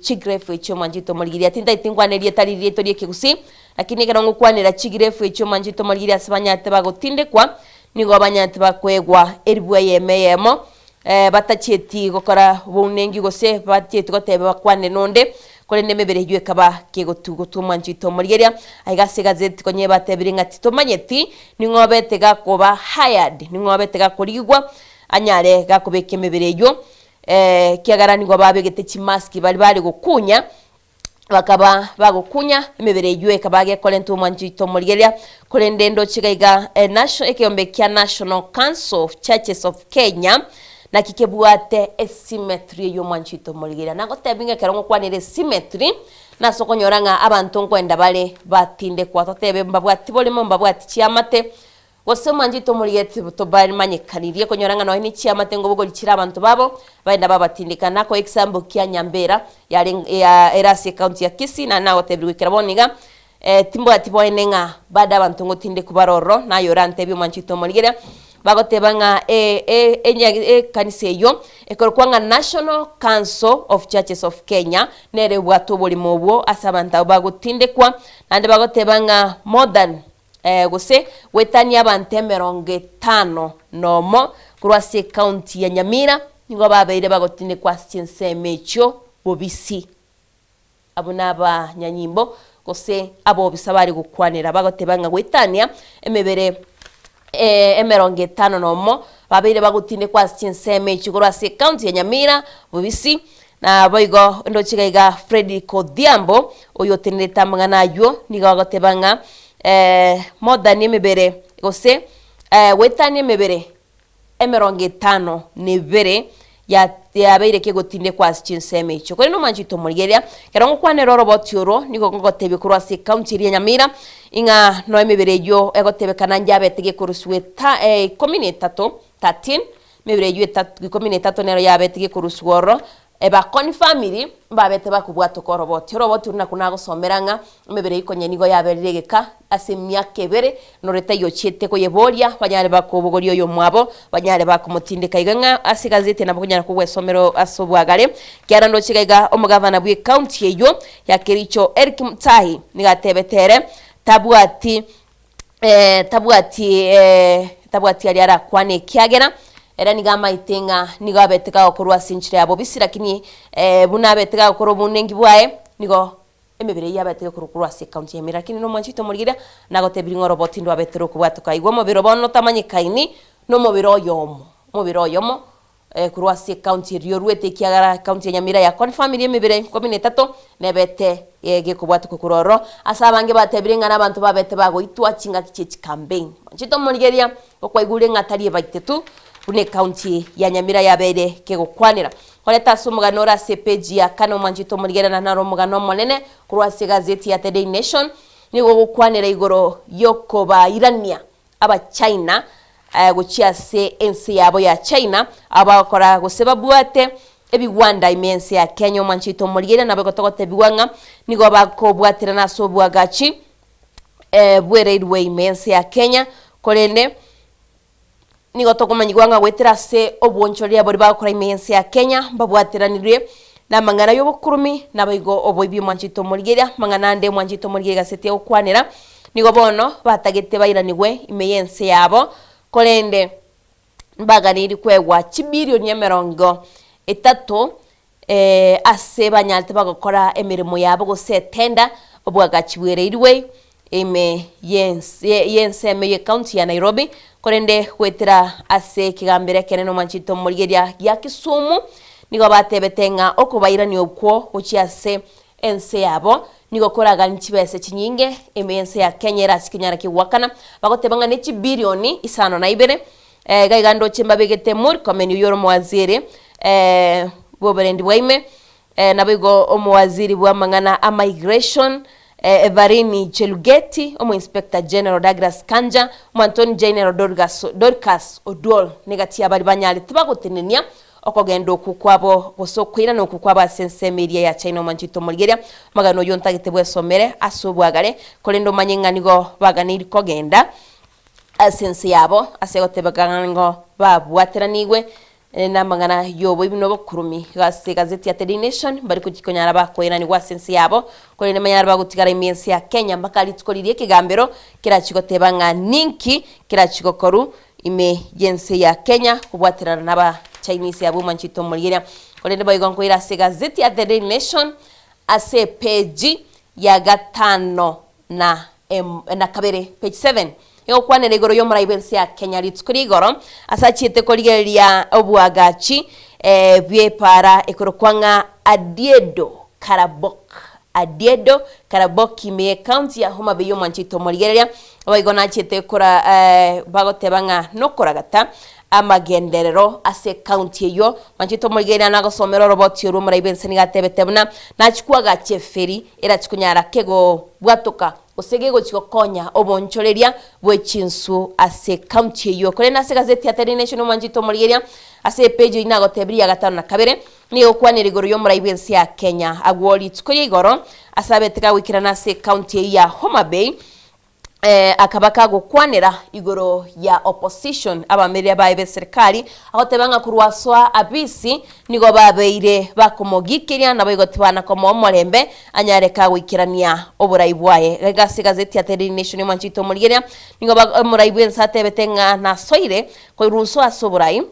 chigrefu icho Mwanchito Morigereria tinda itingwanerie taririye torie kigusi lakini kana ngukwanira chigrefu icho Mwanchito Morigereria sabanyate bagotinde kwa nigo banyate bakwegwa eribwe yemeyemo batacheti gokora bunengi gose batacheti gotebe bakwane nonde kolende mebere yue kaba kegotugotu Mwanchito Morigereria aigase gazeti konye batebiringa titomanyeti ningobete gakoba hired ningobete gakorigwa anyare gakobeke mebere yo kiagarani ngo babegete chimaski bali gukunya bakaba bagukunya emebere yue kabage kolentu Mwanchito Morigereria kolende ndo chigaiga national ekiombe kya National Council of Churches of Kenya na kikebuate symmetry yo Mwanchito Morigereria nago tebinga kerongo kwanire symmetry na sokonyoranga abantu nkwenda bale batinde kwa totebe mbabwati bolimo mbabwati chiamate gose Mwanchito Morigereria tobari manyekanirie konyoranga no ni chiamate ngo bogo likira abantu babo baenda babatindikana ko example kya Nyambera ya erase county ya Kisii na nago tebirwe kiraboniga timbo atibo enenga bada abantu ngotinde kubaroro na yorante bi Mwanchito Morigereria bagotebanga kanise yo ekorkwanga National Council of Churches of Kenya nere bwato boli mobwo asabanta bagotinde kwa nande bagotebanga modern gose wetani abantu 50 nomo kurwase county ya Nyamira nigo babeire bagotinde kwa chinseme icho bobisi abunaba nyanyimbo gose abo bisabari gukwanira bagotebanga wetania emebere 50 nomo babeire bagutinde kwa chinseme ichigorwase county ya Nyamira bobisi na boigo ndo chigaiga Fredrick Odhiambo oyo teneta mangana yo nigo bagotebanga modern emebere gose wetani emebere 50 nebere ya beire kegotinde kwa chinseme icho kore no Mwanchito Morigereria kerongo kwanero robot yoro niko ngotebe kurwase county ya Nyamira inga no emebere yo egotebe kana njabe tege kurusweta 13 mebere yo 13 nero yabe tege kurusworo eba kon family babete bakubwato ko robot una kunago someranga mebere ikonye nigo yaberegeka asemya kebere noreta yo chete ko yeboria banyare bakobogorio yo mwabo banyare bakumutindika iganga asigazete na bunyara ko wesomero asobwagare kyara ndo chigaiga omugavana bwe county eyo ya Kericho Eric Mutahi nigatebetere tabuati ali ara kwane kyagera era nigama itenga nigabeteka okorwa sinchire abo bisi lakini bunabeteka okoro bunengi bwae nigo emebere yabeteka okorwa se county ya lakini no Mwanchito Morigereria nagotebiringo robot ndo abetero kubwatuka igwa mobiro bono tamanyikaini no mobiro yomo kurwa se county rio rwete kiagara county ya Nyamira ya kon family emebere 13 nebete yege kubwatuka kuroro asabange batebiringa nabantu babete bagoitwa chinga kichechi campaign Mwanchito Morigereria okwaigure ngatari baitetu une county ya Nyamira yabere kegukwanira koleta sumuganora sepeji ya kano Mwanchito Morigereria na naro mugano monene kurwase gazeti ya The Nation nigo gukwanira igoro yokoba irania aba China guchia se ensi yabo ya China abakora guseba buate ebiwanda imense ya Kenya Mwanchito Morigereria na begotogote biwanga nigo bakobwatira na sobwagachi bwereidwe imense ya Kenya kolende nigo tokomanyigwanga wetera se obwonchoria bori bakora imense ya Kenya babwateranire na mangana y'obukurumi naboigo oboibi Mwanchito Murigeria mangana nde Mwanchito Murigeria gasetie okwanira nigo bono batagete bairanigwe imeyense yabo kolende mbaganiri kwegwa chibilioni ya 30 ase banyalte bagokora emirimo yabo gosetenda obwagachibwereirwe ime yense meye county ya Nairobi korende kwetera ase kigambire keneno Mwanchito Murigeria ya Kisumu nigo batebetenga okubairani okwo ochiase ense yabo nigo koraga nchibese chinyinge emense ya Kenya era sikinyara kiwakana bagotebanga ne chibilioni 52 gaigando chimba begete muri komeni yoro mwaziri boberendi bwaime nabigo omwaziri bwa mangana a migration Evarini Chelugeti omo Inspector General Douglas Kanja Antony General Dorcas Odol negatia bali banyali tibagotenenia okogendo kukwabo bosokwira no kukwaba sense media ya China Mwanchito Murigeria magano yontagite bwesomere asobwagare kolendo manyenganigo baganiri kogenda asense yabo asegotebagango babwateranigwe na mangana yobo ibino bokurumi gazeti ya The Nation bari kukikonyara bakoyera ni wasense yabo kolende manyara bagutigara imiense ya Kenya makali tukolirie kigambero kirachigotebanga ninki kirachikokoru ime yense ya Kenya kubwaterana naba Chinese yabu Mwanchito Murigeria kolende bayigonko ira se gazeti ya The Nation ase page ya 5 na kabere page 7 yo kwanere igoro yo muraibense ya Kenya litukuri igoro asachite koligeria obwagachi byepara ekorokwanga Adiedo Karabok ime county ya Homa Bay yo Mwanchito Murigeria bayigona chite kora bagotebanga nokoragata amagenderero ase county yo Mwanchito Murigeria nagosomero robot yo muraibense nigatebetebna nachikwaga cheferi era chikunyara kego bwatoka osegego chikokonya oboncholeria bwechinsu ase county yo kole na se gazeti ya The Nation Mwanchito Murigeria ase page inagotebiria 5 na kabere ni okwanira igoro yo muraibense ya Kenya agwoli tukoye igoro asabeteka wikirana ase county ya Homa Bay akabaka gukwanira igoro ya opposition abameria baebe serikali agotebanga kurwaswa abisi nigo babeire bakomogikiria na bagotibana komo morembe anyareka wikirania oburaibwaye gazeti ya The Nation Mwanchito Murigeria nigo muraibu nsatebetenga na soire koirunso asoburai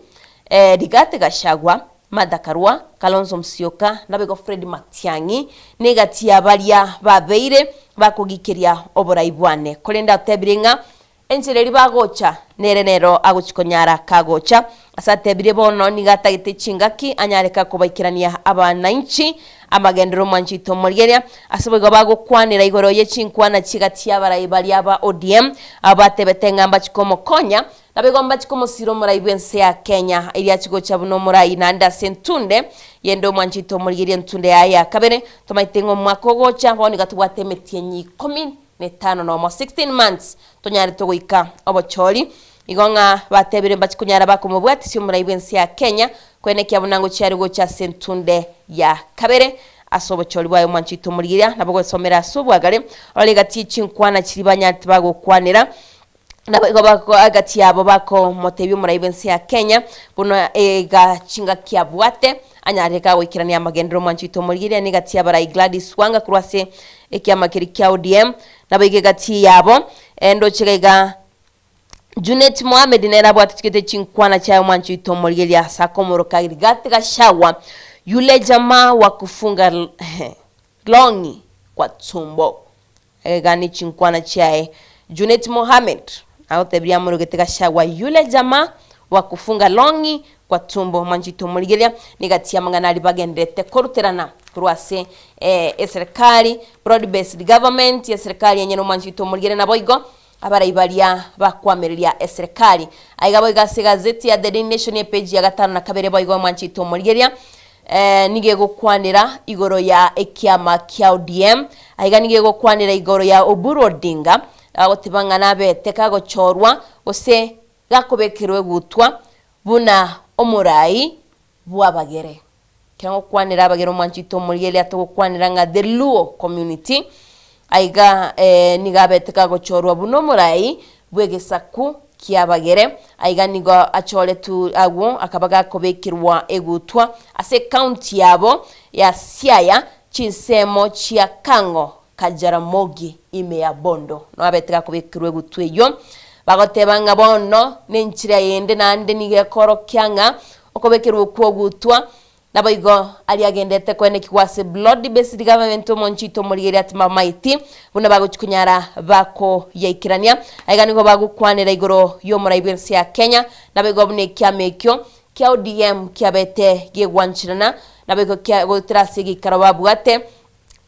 Rigate Gachagua Madakarwa Kalonzo Musyoka nabego Fred Matiang'i negatia baria babeire bakugikiria oburaibwane kolenda tebiringa enjireri bagocha nerenero aguchikonyara kagocha asatebire bono nigatagite chingaki anyareka kubaikirania abananchi amagendero Mwanchito Murigeria asabego bagokwanira igoro ye chinkwana chigatia baraibali aba ODM abatebetenga mbachikomo konya nabego mbachikomo siro muraibense ya Kenya iri achigocha buno murai nanda sentunde yendo Mwanchito Murigeria ntunde ya kabere tomaitengo mwakogocha boni gatubwatemetie nyi 15 no 16 months tonyari togoika obochori igonga batebire mbachikunyara bakomobwati sio muraibense ya Kenya kwene kya bunango cyarigo cha sentunde ya kabere asobochori bwayo Mwanchito Murigeria nabwo somera asobwagare olega tichinkwana kiribanya tibagokwanira nabwo bako agati yabo bako motebi muraibense ya Kenya buno gachinga kyabwate anyareka wikirania amagendero Mwanchito Murigeria negati yabara Gladys Wanga kurwase ekyamakiri kya ODM nabige gati yabo endo chigega Junet Mohamed nera bwati tikete chinkwana cha Mwanchito Murigeria sakomoro Rigate Gachagua yule jamaa wa kufunga longi kwa tumbo gani chinkwana chae Junet Mohamed au tebria Rigate Gachagua yule jamaa wa kufunga longi kwa tumbo Mwanchito Murigeria negatia mangana libagendete koruterana kurwase serikali broad based government ya serikali yenye Mwanchito Murigeria na boigo abaraibalia bakwamereria serikali aigabo igase gazeti ya The Nation ya page ya 5 na kabere boigo Mwanchito Murigeria nige gukwanira igoro ya ekiama kya ODM aiga nige gukwanira igoro ya Oburu Odinga agotibanga nabe tekago chorwa ose gakobekirwe gutwa buna omurai bwabagere kyango kwanira abagero Mwanchito Murigeria atogokwanira nga the Luo community aiga nigabeteka gochorwa buno murai bwegesaku kiabagere aiganigo achole tu agwo akabaga kobekirwa egutwa ase county yabo ya Siaya chinsemo chia Kango Kajaramogi ime ya Bondo no abetega kobekirwa egutwa yo bagotebanga bono nenchira yende nande nigekoro kyanga okobekirwa kwogutwa naboigo ali agendete kwene kiwase blood based government monchito murigeri atima maiti buna baguchukunyara bako yaikirania aiganigo bagukwanira igoro yo muraibensi ya Kenya naboigo bune kyamekyo kya ODM kyabete gegwanchirana naboigo kya gotrasi gikarababwate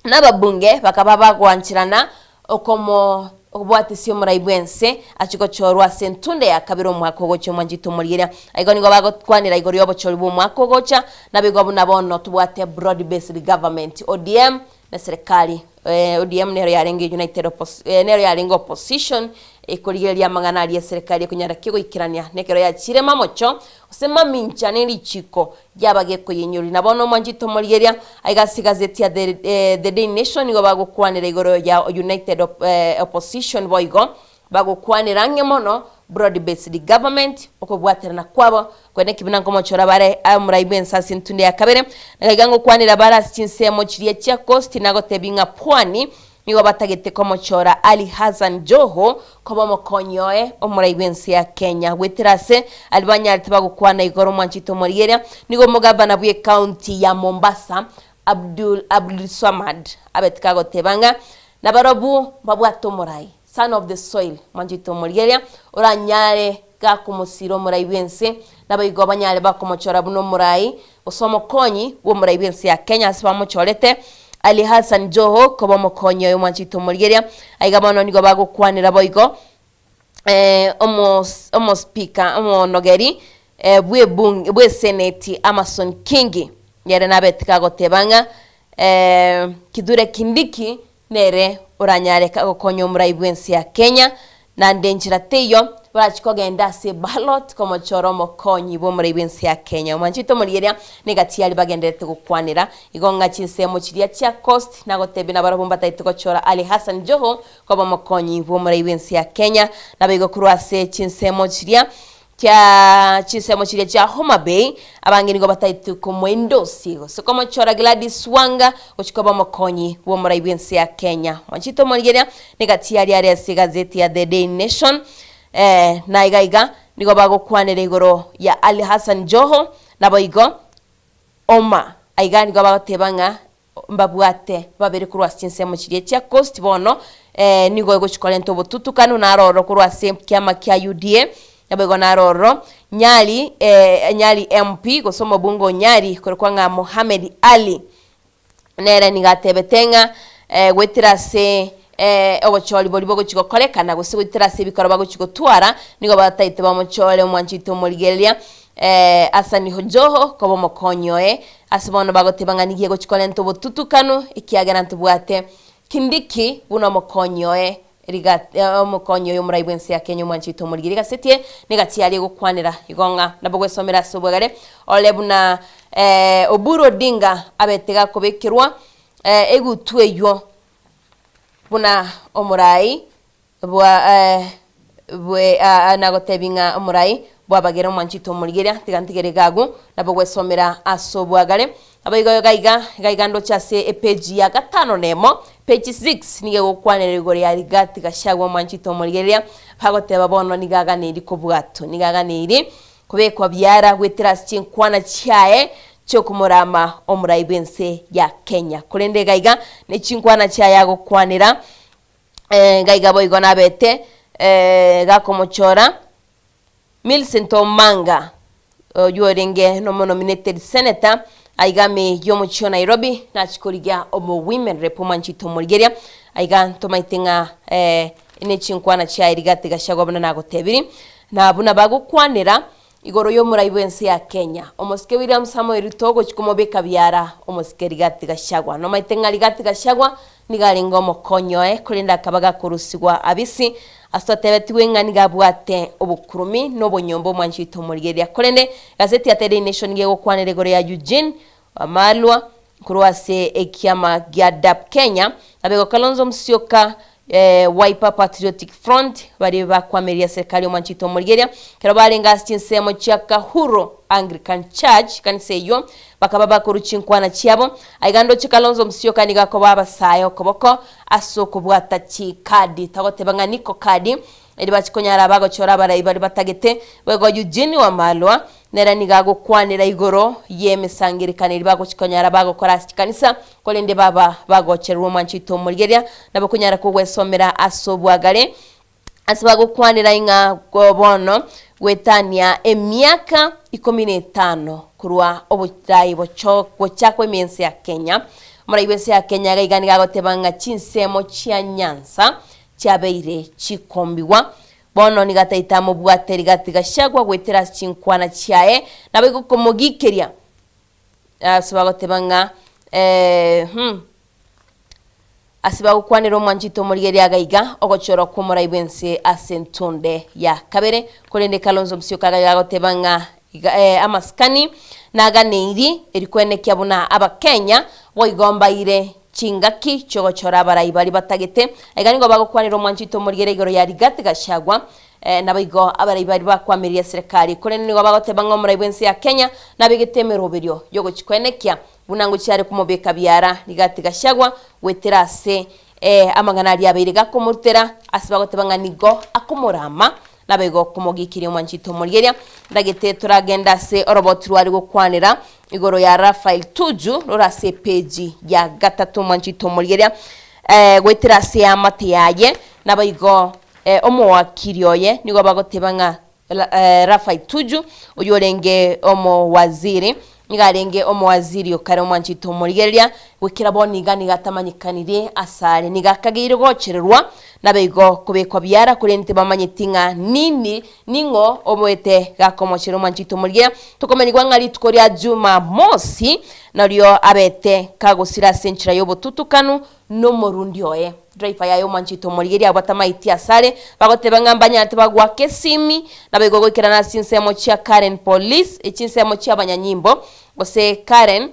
nababunge bakaba bagwanchirana okomo obwati sio muraibense achiko chorwa sentunde ya kabiro mwako gocho mwanjito murigeri aiganigo bagukwanira igoro yobo chorwa mwako gocha nabigo bunabono tubwate broad based government ODM na serikali ODM nero yarenga United nero yarenga opposition ekoligeria mangana ya serikali kunyara kigo ikirania nekero ya chirema mocho usema mincha neri chiko yabage ko yenyuri nabono mwanjito murigeri aigasigazeti ya the Day Nation ngo bagukwanira igoro ya United opposition boigo bagukwanira ngemono broad based government okobwaterana kwabo kwene kibinango mochora bare amuraibensa sintunde yakabere nagagango kwanira bara chinsemo chirie cha coast nago tebinga pwani nigo batagete komochora Ali Hassan Joho kobo mokonyoe omuraibensi ya Kenya wetrase albanya bagukwana igoro mwanchito morigeria nigo mugabana bwe county ya Mombasa Abdul Swamad abetikago tebanga nabarobu babwato morai son of the soil mwanjito murigeria oranyare ga kumusiro muraibense nabayigo banyare bakomochora buno murai osomo konyi wo muraibense ya Kenya asiba mochorete Ali Hassan Joho kobo mokonyo yo mwanjito murigeria aigabono nigo bagukwanira boigo omo speaker omo nogeri bwe senate Amason Kingi yere nabetika gotebanga Kidure Kindiki nere oranyare kagokonyo muraibensi ya Kenya na ndenjira teyo barachikogenda se ballot komo choromo konyi bo muraibensi ya Kenya mwanchito murigeria negatiali bagendete gukwanira igonga chinsemo chiria cha coast nagotebe na barabumba taitiko chora Ali Hassan Joho kobo mokonyi bo muraibensi ya Kenya nabigo kurwase chinsemo chiria kya chisemo chile cha Homa Bay abangeni go bataitu ko mwendo sigo so komo chora Gladys Wanga uchikoba mokonyi wo muraibensi ya Kenya mwanchito murigeria negatiali ya gazeti ya The Day Nation na igaiga nigo bagukwanira igoro ya Ali Hassan Joho naboigo oma aiga nigo bagotebanga mbabwate babere kurwa chinsemo chile cha coast bono nigo guchikolento botutukano na roro kurwa kyama kya UDA yabego naroro Nyali Nyali MP gosoma bungo Nyali kurikwanga Mohamed Ali nere nigatebetenga wetirase obocholi bolibogo chiko kolekana gusiwitirase bikoro bago chiko twara nigo bataite bamochole mwanchito murigeria Asani Joho kobo mokonyoe asibono bagotebanga nigiye gochikolento botutukano ikiagera ntubwate Kindiki buno mokonyoe mukonyo yo muraibensi ya Kenya mwanchito murigiri gasetie negatiali gukwanira igonga nabogwe somera sobagare olebuna Oburu Odinga abetega kobekirwa egutweyo buna omurai bwe anagotebinga omurai bwabagera mwanchito murigeria tigantigere gagu nabogwe somera asobwagare abayigo gaiga ndo chase page ya gatano nemo page 6 nige gukwanira igoro ya Rigati Gachagua mwanchito murigeria bagoteba bono nigaga niri kubwato nigaga niri kubekwa byara gwetirasi chinkwana chae cyo kumurama omuraibense ya Kenya kurende gaiga ne chinkwana chae gukwanira gaiga boyigo nabete gakomochora Millicent Omanga yorenge no nominated senator aigame yomuchio Nairobi na chikorigia omo women rep mwanchito murigeria aiga ntomaitinga ine chinkwana cha Rigati Gachagua bana nagotebiri na buna bagukwanira igoro yo muraibense ya Kenya omoske William Samoei Ruto gochikomobeka byara omoske Rigati Gachagua no maitenga Rigati Gachagua nigaringo mokonyoe kulinda kabaga kurusigwa abisi asotebetiwe ngani gabwate obukurumi no bonyombo mwanchito murigeria kolende gazeti ya The Day Nation ngego kwanire gore ya Eugene Wamalwa kurwase ekiama Giadap Kenya abego Kalonzo Musyoka Wiper Patriotic Front bari bakwamiria serikali y'Omanchito Mulgeria kero barenga chinsemo cha Kahuro Anglican Church kanise yo bakaba bakuruchinkwana cyabo aigando chikalonzo Musyoka nigako baba sayo koboko asoko bwata chikadi tagote banganiko kadi eri bakikonyara bagochora barayi bari batagete wego Eugene Wamalwa nera nigago kwanira igoro yemesangirikana eri bagokikonyara bagokora kanisa kolende baba bagocherwa Omanchito Mulgeria nabo kunyara kugwesomera asobwagale asibago kwanira inga gobono wetania emyaka 15 kurwa obutayi bochakwe mense ya Kenya murayibense ya Kenya gaigani gagotebanga chinsemo chia Nyanza chabeire chikombiwa bono nigataita mu bwateri gatigashagwa gwetera chinkwana chiae nabego komogikiria asibagotebanga asibagukwanira Omanchito Mulgeria gaiga ogochoro kumuraibense asentonde ya kabere kolende Kalonzo Musyoka gagotebanga amaskani naganiri erikwene kyabuna abakenya boigombaire chingaki chogochora abarayi bari batagete egani ngo bagokwanira Omanchito Mulgeria igoro ya rigati gashagwa nabigo abarayi bari bakwamiria serikali kolende ngo bagotebanga omuraibense ya Kenya nabigetemero biryo yogo chikwenekya bunango cyari kumobeka byara rigati gashagwa weterase amanganari abiri gakomurtera asibagotebanga nigo akomorama nabego kumogikiri Omanchito Mulgeria ndagete turagenda se orobotru ari gukwanira igoro ya Rafael Tuju rorase page ya gatatu Omanchito Mulgeria weterase amate yaye nabigo omowakirioye nigo bagotebanga Rafael Tuju uyorenge omowaziri nigarenge omowaziri okare Omanchito Mulgeria wekira boniga nigatamanyikanirie asare nigakagire gochererwa nabego kubekwa byara kurente bamanyitinga nini ningo obwete gakomochero Omanchito Mulgeria tukomenywa ngari tukoria Juma Mosi nario abete kagosira senchira yobotutukanu no morundi oye driver ya Omanchito Mulgeria batamaiti asare bagotebanga mbanyate bagwa kesimi nabego gokira na sinsemo cha Karen Police echinsemo cha abanyanyimbo gose Karen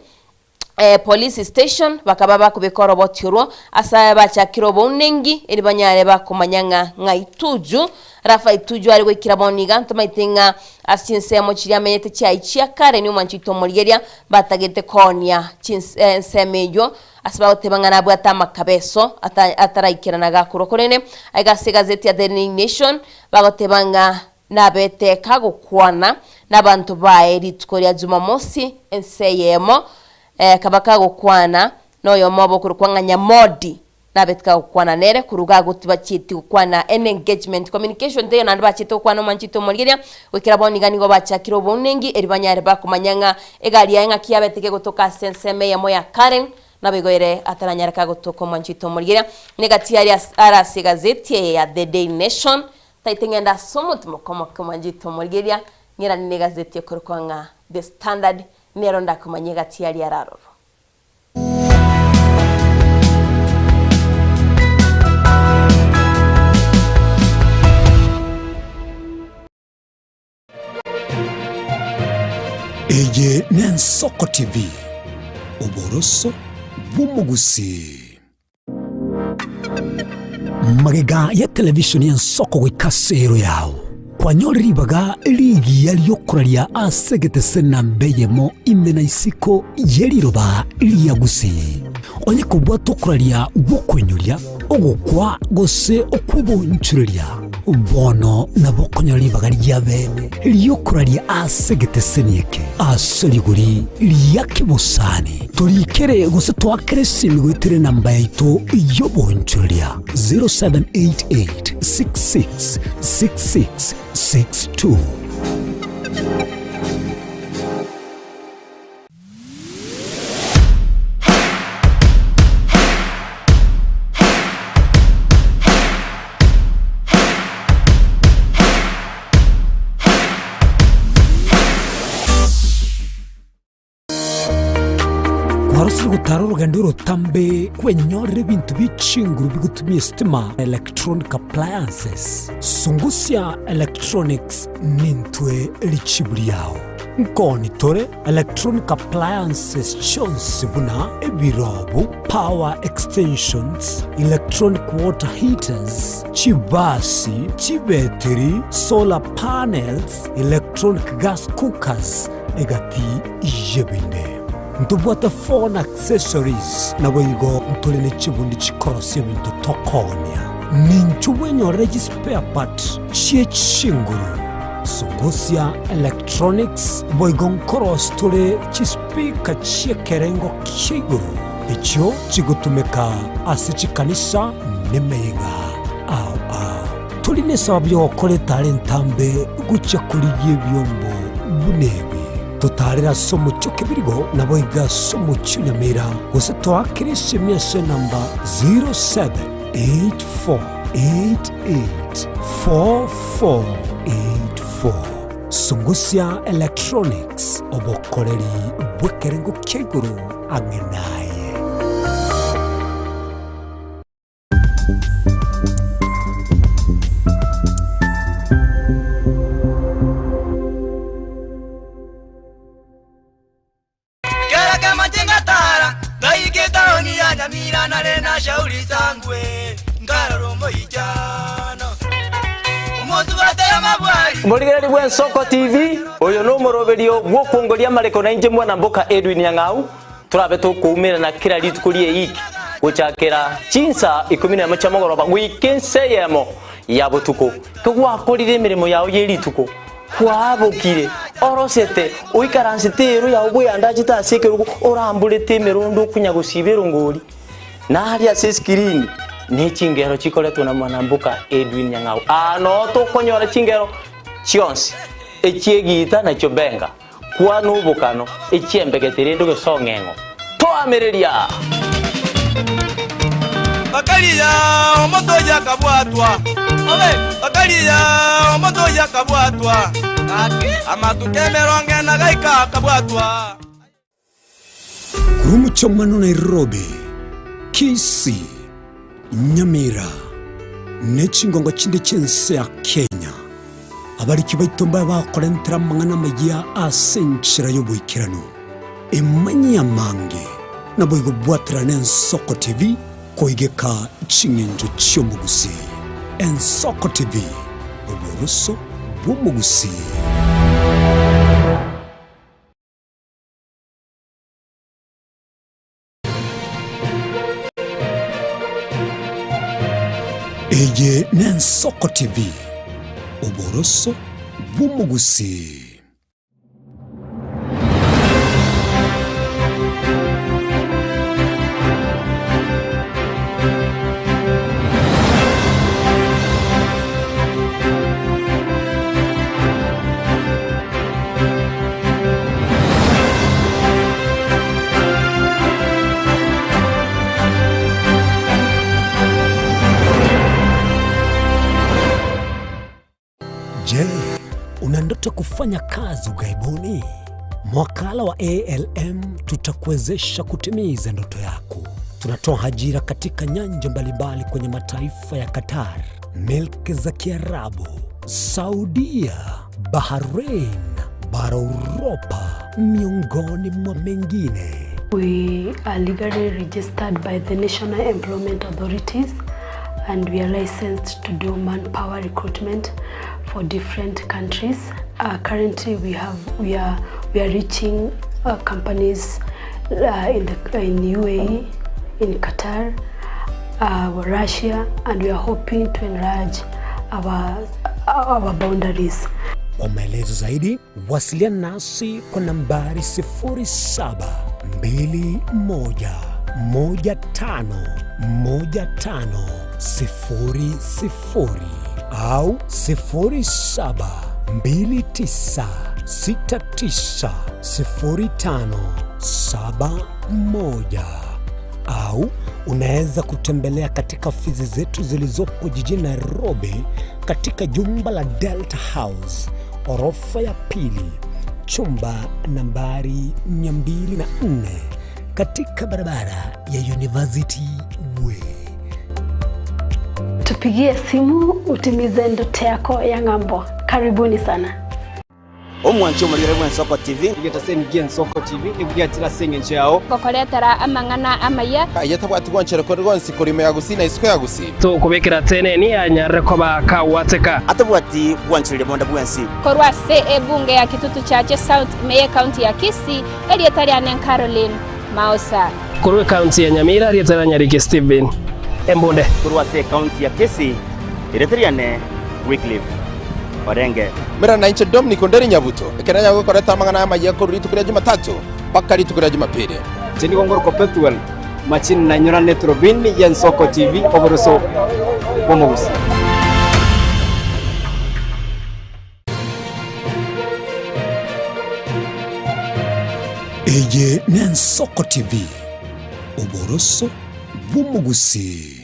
police station bakaba kubeka robotiro asa bachakiro bonengi eri banyare bakomanyanga ngaituju Rafa Ituju ari gwikira boniga ntomaitinga asinsemo kiri amenyete cya ichia Karen Omanchito Mulgeria batagete konia chinsemeyo asibawotebanga nabwo atamakabeso ataraikirana gakurokorene aigase gazeti ya The Nation bagotebanga nabete kagokwana nabantu bae ritkoria Juma Mosi enseyemo kabaka gukwana noyo mobo kurukwanga nyamodi nabetka gukwana nere kuruga gutiba chiti gukwana engagement communication day nandi bachite gukwana Omanchito Mulgeria wekira boniga nigo bachakiro bonengi eribanyare bakumanyanga egari ya ngaki yabeteke gutoka senseme yamo ya Karen nabigoire ataranyara kagotoka Omanchito Mulgeria negati yari arasi gazeti ya The Day Nation taitengenda somo tumokomo Omanchito Mulgeria ngira ni gazeti yo kurukwanga The Standard nero ndakumanyega tiyari yararoro Eye Nensoko TV Oboroso Bumugusi Magega ya television ya Nsoko gwikasero yao kwanyoribaga ligi yaliyokuralia asegete sena mbeyemo imena isiko yeliroba liyagusi onye kubwa tokuralia bokwenyulia ogokwa gose okwibonchuria bono nabokonyoribaga lyabene liyokuralia asegete senieke asoliguri liyakibusani tolikere gose twakere simigwitere namba yaito yobonchuria 0788666662 gutaro rugendo tambe kwenyore bintu bicinguru bigutumye stima electronic appliances sungusia electronics nintwe lichibuli yao nkoni tore electronic appliances chonsi buna ebirobu power extensions electronic water heaters chibasi chibetri solar panels electronic gas cookers egati ijebinde ntubwata phone accessories na boigo ntulene chibundi chikorosi bintu tokonia ninchuwenyo regi spare part chie chinguru Sungusia Electronics boigon cross tole chispika chie kerengo kiguru icho chigutumeka asichikanisa nemeiga tuline sababu yokole talentambe gucha kuliye byombo bunebi tutarira somo chokebirigo na boiga somo chunyamira gose twakirisi miese namba 0784884484 Sungusia Electronics obokoreri bwekerengo keguru angenaye shauri sangwe ngaroromo ijana umozu batera mabwari Murigari bwa Soko TV oyo no moroberio bwo kongoria mareko na inje mwana mboka Edwin Yang'au turabe tukumira na kira litukulie iki guchakira chinsa 10 chamogoroba wikenseyemo ya butuko kugwakorire mirimo yawo yerituko kwabukire orosete uikaransitero ya ubwe andaje tasekerugo orambulete merondo kunyagusibero ngori nari asiskirini ni chingero chikoletwa na mwanambuka Edwin Yang'au ano to konyora chingero chionsi echiegita na chobenga kwa nubukano echiembegetere ndo gesongengo to amereria bakaliya omoto yakabwatwa ole bakaliya omoto yakabwatwa amatukemeronge na gaika kabwatwa Kurumuchomano Nairobi Kisii, Nyamira, Nechingongo chinde chense ya Kenya. Abari kibaitomba bakorentera mangana magia asenchira yobuikirano. Emanya mange na boigo bwatira n'Ensoko TV koigeka chingenjo chyomugusi. Ensoko TV oboroso bw'omugusi. Eye n'Ensoko TV oboroso bw'omugusi. Je, una ndoto kufanya kazi ugaibuni? Mwakala wa ALM tutakuwezesha kutimiza ndoto yako. Tunatoa ajira katika nyanja mbalimbali kwenye mataifa ya Qatar, Milki za Kiarabu, Saudia, Bahrain, bara Europa, miongoni mwa mengine. We are legally registered by the National Employment Authorities and we are licensed to do manpower recruitment for different countries. Currently, we are reaching companies in UAE, in Qatar, Russia, and we are hoping to enlarge our boundaries. Kwa maelezo zaidi, wasiliana nasi kwa nambari 0721151500 au 0729690571 au unaweza kutembelea katika ofisi zetu zilizopo jijini Nairobi katika jumba la Delta House, orofa ya pili, chumba nambari 204 katika barabara ya University Way. Tupigie simu utimize ndoto yako ya ng'ambo. Karibuni sana. omwancho omulire bw'ensoko TV igetaseni gensoko TV ibwatira senge yao kokoretera amang'ana amaya ayatabwati gwanchero ko rwonsi kurime ya gusina isiko ya gusi to kubekera tene ni anyare ko bakawateka atabwati gwanchiro bonda bwensi korwa se ebunge ya kitutu chache South Meye County ya Kisii elietari anen Caroline Mausa korwe county ya Nyamira elietari Nyariki Steven Embonde korwa se county ya Kisii elietari ane Wycliffe Orenge mera na inche Dominic Onderi Nyabuto ekeranya gukoreta amang'ana amaya ko ritukira Jumatatu paka ritukira Jumapili cheni gongoro ko Petuel machini na nyora netrobin yensoko TV oboroso bomogus Eye Nensoko TV oboroso bumugusi.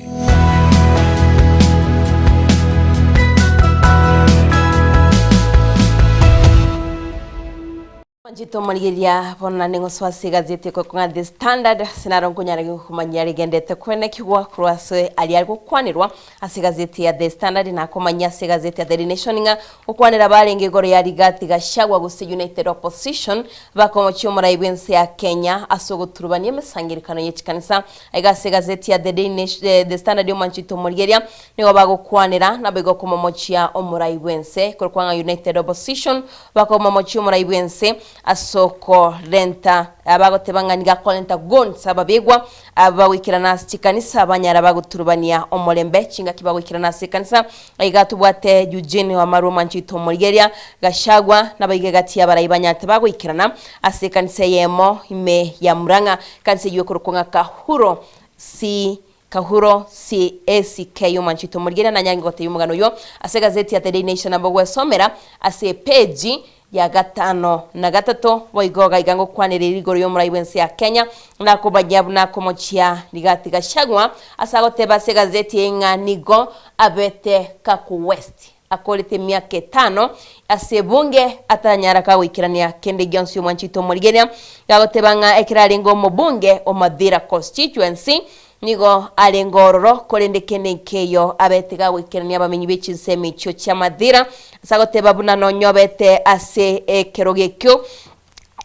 Manjito maligeria bona ningo swasi gazeti ko kunga The Standard sinarongo nyaragi kumanyari gendete kwene kigwa kurwase ali algo kwanirwa asigazeti ya The Standard na komanya sigazeti ya The Nation nga ukwanira balenge goro ya rigati gashagwa gusi United Opposition bakomo cyomura ibwense ya Kenya asogoturubanye mesangirikano yechikanisa aiga sigazeti ya The Standard yo manjito maligeria nigo bagokwanira nabego komomochia omura ibwense kurwanga United Opposition bakomo mochio omura ibwense asoko renta abagotebangania kolenta gonsa babegwa abawikirana sikanisa abanyara baguturubania omolembe chinga kibawikirana sikanisa aigatubwate Eugene wa Maruma nchito Moligeria gashagwa nabagegati abarayibanyate bagwikirana asikanisa yemo ime ya Muranga kanse yiwe kurukonga kahuro si ACK manchito Moligeria na nyangote yumugano yo ase gazeti ya The Nation abogwe somera ase page ya 5 na 3 boigoga igango kwanirira igoro yo muraibense ya Kenya na kubajabu na komochia ligati gashagwa asagote base gazeti yenga nigo abete kaku West akolete miaka 5 asebunge atanyara ka wikirania kende Johnson Mwanchito Moligeria gagotebanga ekiraringo mubunge o Madira constituency nigo alengororo kolendekene keyo abetega wikirania bamenyi bechinsemi cyo cya Madira sagoteba bunano nyobete ase ekerogekyo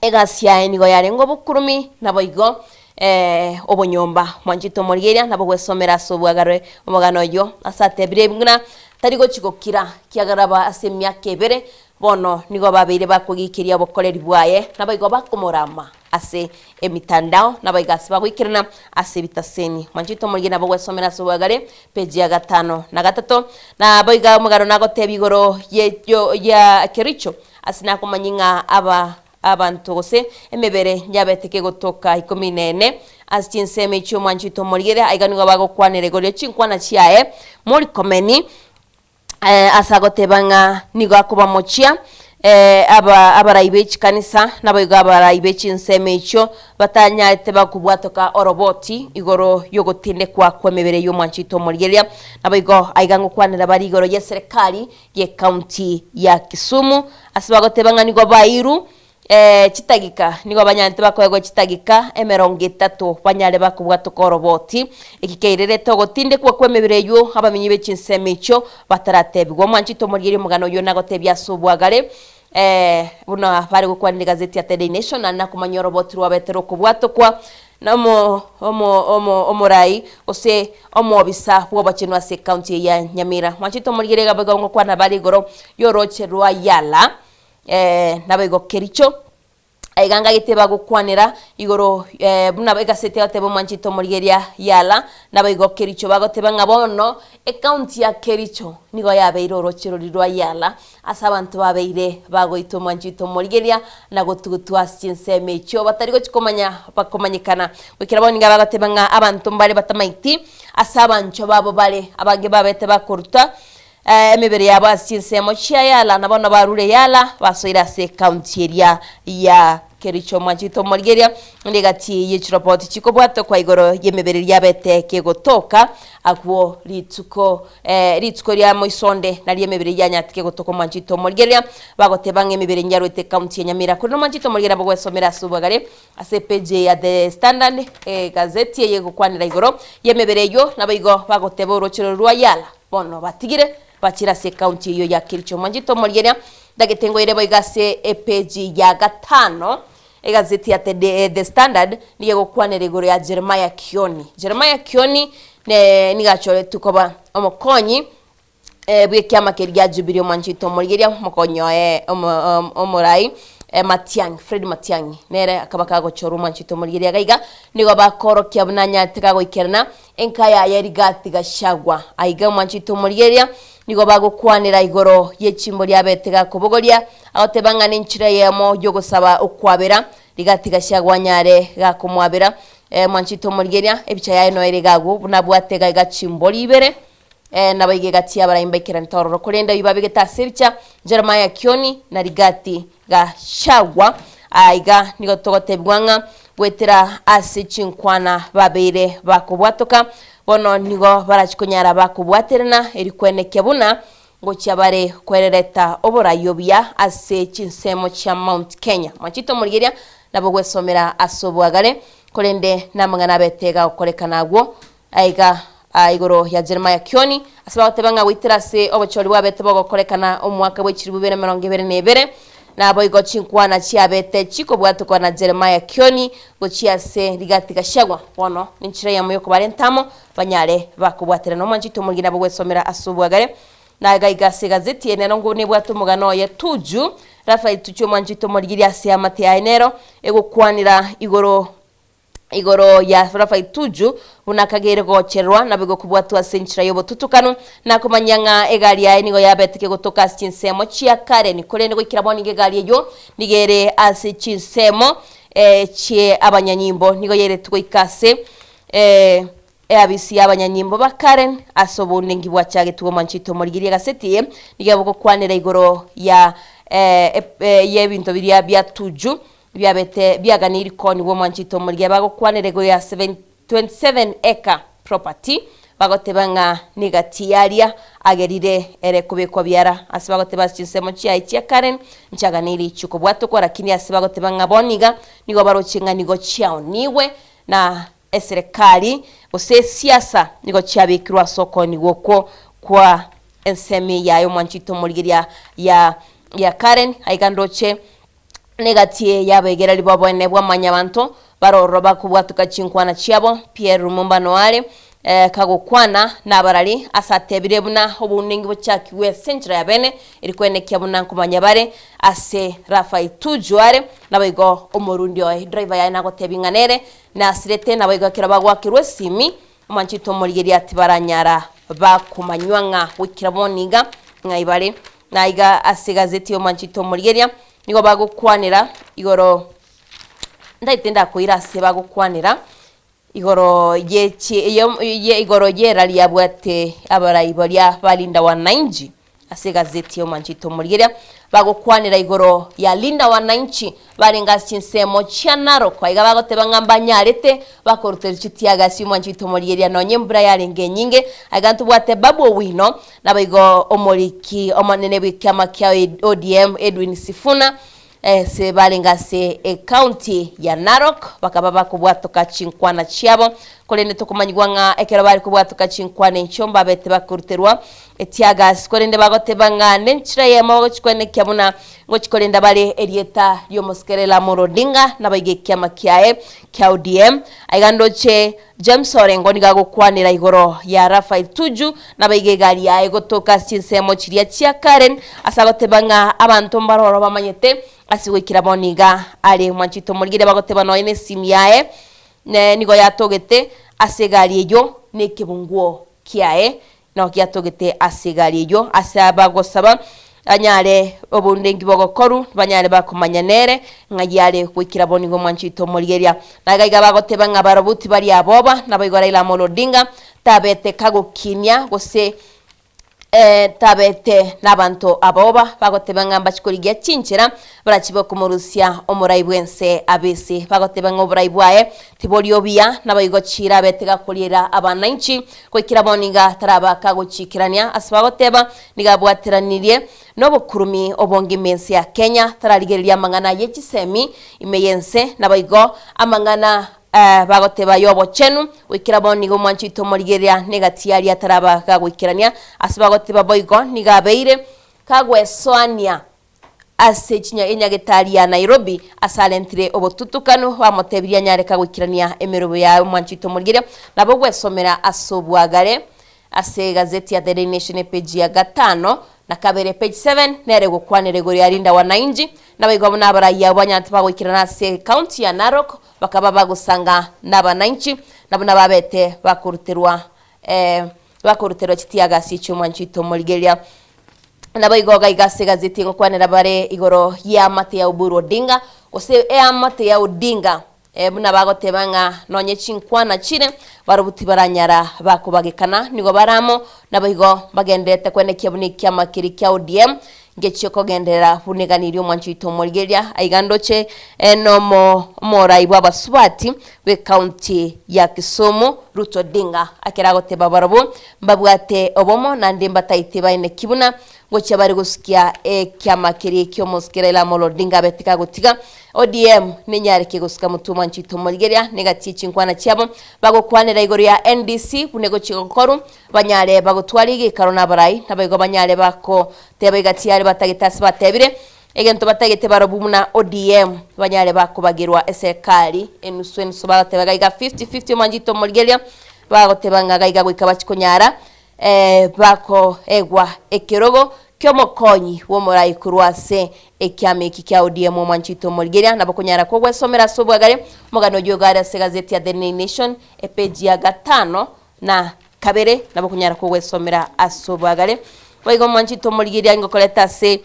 egasia nigo yarengo bukurumi naboigo obonyomba Mwanchito Moligeria nabo gwesomera sobwagare omugano yo asate birebunguna tarigo chigokira kiagaraba ase myaka ebere bono nigo babire bakugikiria bokoreri bwaye naboigo bakomorama ase emitandao nabaiga bagwikirana ase bitaseni Mwanchito Moligeria nabo gwesomera sobwagare page ya 5 na 3 na boiga omugano nagotebi igoro ya Kericho asina kumanyinga abantu gose emebere nyabeteke gotoka 14 asinseme cyo Mwanchito Moligeria aiganigo bagokwanire gore chinkwana chiae muri komeni asagotebanga nigo akuba mochia abaraibechi kanisa naboiga abaraibechi nseme cyo batanyate bakubwatoka oroboti igoro yogotinde kwa kwemebere yo Mwanchito Moligeria naboigo aigango kwanira bari igoro ya serikali ye county ya Kisumu asibagotebanga nigo bairu chitagika nigo banyante bakoyego chitagika emeronge 3 banyale bakubwatoka oroboti ikikeirere togotinde kwa kwemebere yo abamenyi bechinseme cyo bataratebwa Mwanchito Moligeria mugano yo nagotebya sobwagare buna bari gukwanira gazeti ya The Nation na kumanya roboti rwabetero kubwatokwa namo omorai ose omobisa bwobachenwa se county ya Nyamira Mwanchito Moligeria gabaga ngo kwana bari goro yoroche rwa yala nabego Kericho aiganga giteba gukwanira igoro buna bega sete atebo Mwanchito Moligeria yala nabego Kericho bagoteba ngabono county ya Kericho nigo yabeire orochero rirwa yala asabantu babeire bagoito Mwanchito Moligeria na gotugutwa sinseme cyo batari go chikomanya bakomanyikana wikira boninga bagoteba nga abantu mbale batamaiti asabancho babo bale abage babete bakoruta emebere yabo asinsemo chia yala nabona barure yala basoira se county area ya Kericho Mwanchito Moligeria ndigati yichirapoti chikobwato kwa igoro yemebere yabete kegotoka akwo rituko rya moisonde na yemebere yanyatike gotoko Mwanchito Moligeria bagotebanga emebere nyarwete county ya Nyamira kuri Mwanchito Moligeria bagwesomera subagare ase page ya The Standard gazeti ye gukwanira igoro yemebere yo nabigo bagoteba urochero rwa yala bono batigire bachira se county yo ya Kericho Mwanchito Moligeria na gitengo ire boigase page ya gatano egazeti ya The Standard niye gukwanira iguru ya Jeremiah Kioni ne nigachore tukoba omukonyi bw'ikyama kerya Jubilee Mwanchito Murigeria mukonyo omurai Fred Matiang'i nere akaba kagochora Mwanchito Murigeria gaiga nigo bakorokia bunanya tikago ikerna enkaya yerigati gashagwa aiga Mwanchito Murigeria nigo bagukwanira igoro yechimbo lya betega kubogoria agotebanga n'inchira yemo yo gusaba okwabera rigati gashagwa nyare gakumwabera Mwanchito Murigeria ebicha yayo no erigagu bunabwatega gachimbo libere nabaige gatia baraimbekera ntororo kurenda bibabe getasebicha Jeremiah Kioni na rigati gashagwa aiga nigo togotebwanga gwetera ase chinkwana babere bakubwatoka bono nigo barachikunyara bakubwaterana erikweneke buna ngo cyabare kwerereta oborayobya ase chinsemo cha Mount Kenya. Mwanchito Murigeria nabo gwesomera asobwagare kurende namangana betega ukorekanagwo aiga igoro ya Jeremiah Kioni asaba tebanga witirase obochori bwabete bogokorekana omwaka bw'ekiri 2022 nabo igo chinkwana chiabete chiko bwatuko na Jeremiah Kioni gochiase rigati gashagwa bono ninchire ya muyoko barentamo banyare bakubwatira no Mwanchito Murigeria bwesomera asubwagare na gaiga gazeti enero ngune bwatumugano ya tuju Rafael Tuju Mwanchito Murigeria ase amate ya enero egukwanira igoro ya Rafael Tuju unakagere gocherwa nabigo kubwatwa senchira yobo tutukano na kumanyanga egari ya nigo yabetike gutoka chinsemo chia Karen kurende gwikira boni gegari ejo nigere ase chinsemo chie abanyanyimbo nigo yere twikase abisi abanyanyimbo ba Karen asobone ngibwa cyage tugo Mwanchito Murigeria gasetiye nigabo kwanira igoro ya yebinto biriya bya Tuju byabete byaganira ikoni wo Mwanchito Murigeria bagokwanirego ya 27 acre property bagotebanga nigatiaria agerire ere kubekwa byara asibagoteba chinsemo chia Karen nchaganiri chuko bwatoko lakini asibagotebanga boniga nigo barochinga nigo chiao niwe na serikali ose siasa nigo chiabikirwa soko nigo kwa ensemi yayo Mwanchito Murigeria ya Karen aigandoche negatie yabegera libabone bwamanyabanto baroroba kubwatuka chinkwana chiabo Pierre Lumumba Noire kagokwana nabarali asatebire buna obunengi bochakiwe centre ya bene irikwenekya buna kumanyabare ase Rafael Tuju are nabigo omorundi oy driver ya nagotebinganere na asirete nabigo kirabagwakirwe simi Mwanchito Murigeria tibaranyara bakumanywanga wikiraboniga ngaibare naiga ase gazeti yo Mwanchito Murigeria nigo bagukwanira igoro ndaitenda kuira se bagukwanira igoro igoro yera lyabwate abarayiboria balinda wananchi ase gazeti yo Mwanchito Murigeria bagukwanira igoro ya linda wananchi barenga chinsemo cha Narok aiga bagotebanga mbanyarete bakorutera chitiaga si Mwanchito Murigeria nonye mbura yarenge nyinge agantu bwate babo wino nabigo omoriki omanene bikama kya ODM Edwin Sifuna se balenga se county ya Narok bakaba bakubwatoka chinkwana chiabo kolende tokumanyigwanga ekero bari kubwatoka chinkwana enchomba bete bakuruterwa etiagas kolende bagotebanga nenchira yemo chikwene kyabuna ngo chikolenda bale erieta yo moskerela morodinga nabage kyama kyae kya ODM aigandoche James Orengo nigagukwanira igoro ya Rafael Tuju nabage gari yae gotoka chinsemo chiria chia Karen asagotebanga abantu mbaroro bamanyete asiwekira boniga ale Mwanchito Murigeria bagoteba no ene simiae nigo yatogete asegari ejo nekebunguo kiae no kyatogete asegari ejo asabagosaba anyare obundengi bogokoru banyare bakumanyanere ngayare kwikira bonigo Mwanchito Murigeria nagaiga bagoteba ngabarobuti bari aboba nabayigora ila molodinga tabete kagokinya gose tabete nabanto aboba bagotebanga mbachikorigia chinchira barachibo kumurusya omuraibwense abese bagotebanga obraibwae tiboriobia nabayigochira betega kolira abananchi kwikira boniga taraba kagochikirania asbagoteba nigabwatiranirie nobukurumi obongi mense ya Kenya taraligeria mangana yechisemi imeyense nabayigo amangana bagoteba yobo chenu wikira bonigo Mwanchito Murigeria negatiari ataraba kagwikirania asibagoteba boigo nigabeire kagwesoania ase chinya enyagetari ya Nairobi asalentire obotutukano bamotebiria nyareka gwikirania emerobo ya Mwanchito Murigeria nabo gwesomera asobwagare ase gazeti ya The Daily Nation page ya 5 na kabere page 7 nere gukwanire gori arinda wananchi nabaigwa n'abarayi banyati bagwikirana ase county ya Narok bakaba bagusanga n'abananchi nabo nababete bakuruterwa kitiaga sicho Mwanchito Murigeria nabaigwa igase gazeti ngokwanira bare igoro ya mate ya Oburu Odinga ose mate ya Odinga buna bagotebanga nonye chinkwana chire barubuti baranyara bakubagikana nigo baramo nabaigwa bagendete kwenekia bunikia makiri kya ODM ngechiko gendera buniganirio Mwanchito Murigeria aigandoche enomo moraibwa basubati we county ya Kisumu Ruto Odinga akiragoteba barabo mbabwate obomo nandi mbataite baine kibuna gocha bari gusikia kyama kiri kyo muskirela Molodinga betika gutiga ODM ninyareke gusika mutu Mwanchito Murigeria negati chinkwana cyabo bagokwanira igoro ya NDC bunego chikokoru banyare bagotwarige karona barai nabago banyare bako tebegati yari batagitasi batebire egento batagite barobumuna ODM banyare bakubagirwa esekali enuswen sobatebaga 50-50 Mwanchito Murigeria bagotebanga gaiga gwikabachikonyara bako egwa ekirogo kyomokonyi wo morai kurwase ekyame kikya ODM Mwanchito Murigeria nabakonyara ko gwesomera sobwagare mugano yogara se gazeti ya The Nation page ya 5 na kabere nabakonyara ko gwesomera asobwagare baigo Mwanchito Murigeria ngokoleta se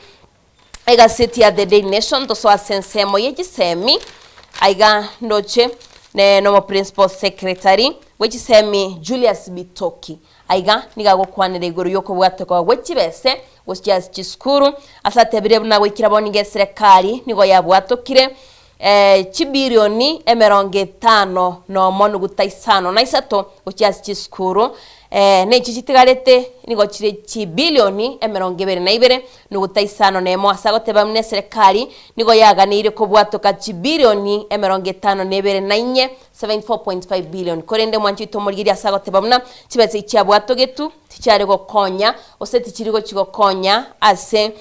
gazeti ya The Nation to so asensemo yegisemi aiga ndoche ne no principal secretary wechisemi Julius Bitoki aiga niga gukwanira igoro yoko bwatoko gwekibese goshyas chiskuru asatebire buna gwikiraboni geserekali nigo yabwatokire chibirioni 50 no monu gutaisano na isato goshyas chiskuru ne chichitigarete nigo chire chibilioni 22 no gutaisano nemo asagoteba mune serekali nigo yaganire ko bwatoka chibilioni 52 na 74.5 billion korende Mwanchito Murigeria asagoteba muna chibetse icyabwatogetu ticyari gokonya oseti kirigo kigokonya ase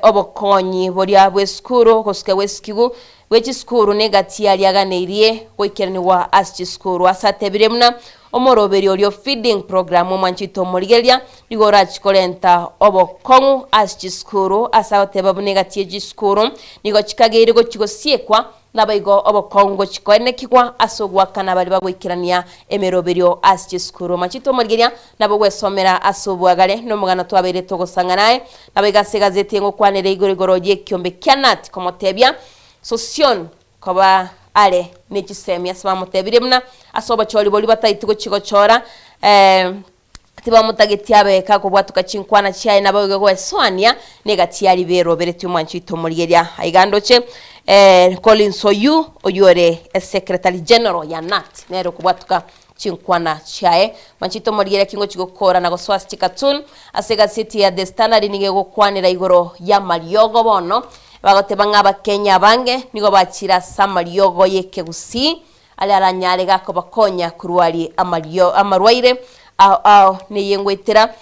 obokonyi boria bweskuru koske weskigu wechiskuru negati yali yaganeirie goikerani wa aschискuru asatebire muna omoroberi olio feeding program Mwanchito Murigeria ligora chikolenta obokongu aschискuru asateba bunegati yejiskuru nigo chikagere go chigosiekwa nabaigo obokongo chikoenekikwa asogwa kana bali bagwikirania emeroberio aschискuru Mwanchito Murigeria nabo gwesomera asobwagare no mugano twabere togosanga naye nabaiga segazeti ngo kwanere igorigoro je kyombe kyanat komotebya sosion koba ale nechisemi asaba mutebire muna asoba choli boli batayitigo chigochora tiba mutageti abeka ko bwatuka chinkwana cyaye nabagwe gweswania negati yali bero bereti Mwanchito Murigeria aigandoche Collins Oyu oyore secretary general ya NAT nero kubwatuka chinkwana cyaye Mwanchito Murigeria kingo chigokora na goswasi chikatun asega city ya The Standard nige gokwanira igoro ya Mariogo bono bagotebanga abakenya bange nigo bachira Samariogo yeke gusi ali aranyare gako bakonya kurwali amarwaire au ne yengwetera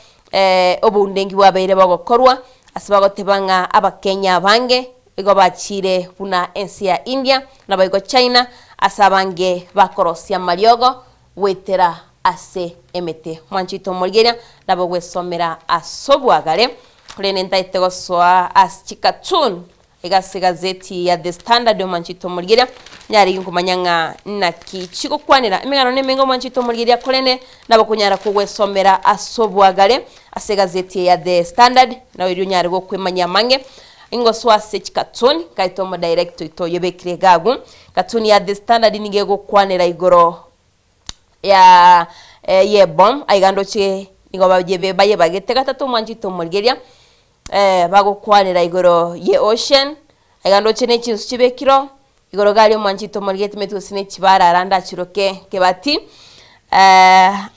obundengi wabeire bagokorwa asibagotebanga abakenya bange igo bachire buna ensi ya India na baigo China asabange bakorosia Mariogo wetera ase emete Mwanchito Murigeria nabo gwesomera asobwagare kurene ntaitego soa aschikatun igase gazeti ya The Standard Mwanchito Murigeria nyari nkumanyanga na kichiko kwanira emigano nemengo Mwanchito Murigeria kurene nabo kunyara kugwesomera asobwagare ase gazeti ya The Standard na wiryo nyari go kwemanya mange ingo swase chikatun kaitomo director ito yebekire gagu katuni ya The Standard nige go kwanira igoro ya yebom aigando che nigo babye baye bagete gatatu Mwanchito Murigeria bago kwanira igoro ye ocean aigando che nechinsu chibekiro igoro gali Mwanchito Murigeria metu sine chibara aranda chiroke kebati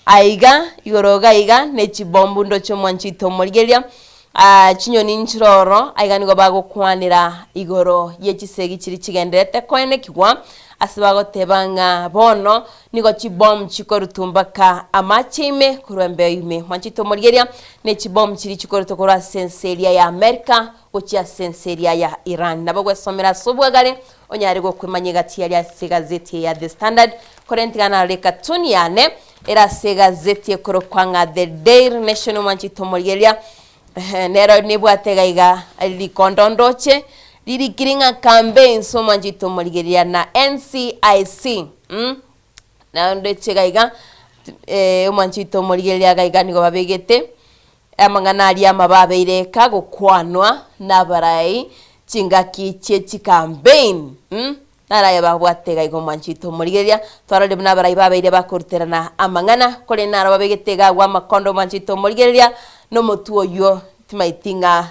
aiga igoro gaiga nechibombu ndo cho Mwanchito Murigeria chinyoni nchiroro aiga nigo bago kwanira igoro ye chisegi chiri chigenderete koene kigwa asibagotebanga bono nigo chibom chikorutumbaka amachime kurwembe yume mwanchito morigeria ne chibom chiri chikorutukura senseria ya Amerika gochia senseria ya Iran nabo gwesomera sobwagare onyari go kwemanyegati ya segazeti ya The Standard korentigana reka tuniane era segazeti korokwanga The Daily Nation mwanchito morigeria nero nibwategaiga likondondoche lirikiringa campaign so mwanjito morigeria na NCIC na ndeche gaiga mwanjito morigeria gaiga nigo babegete amangana ali amababeire kagokwanwa nabarai chingaki chechi campaign naraye babwate gaigo mwanjito morigeria twarale nabarai babeire bakurterana amangana kole naro babegete gagwa makondo mwanjito morigeria no mutuo yo timaitinga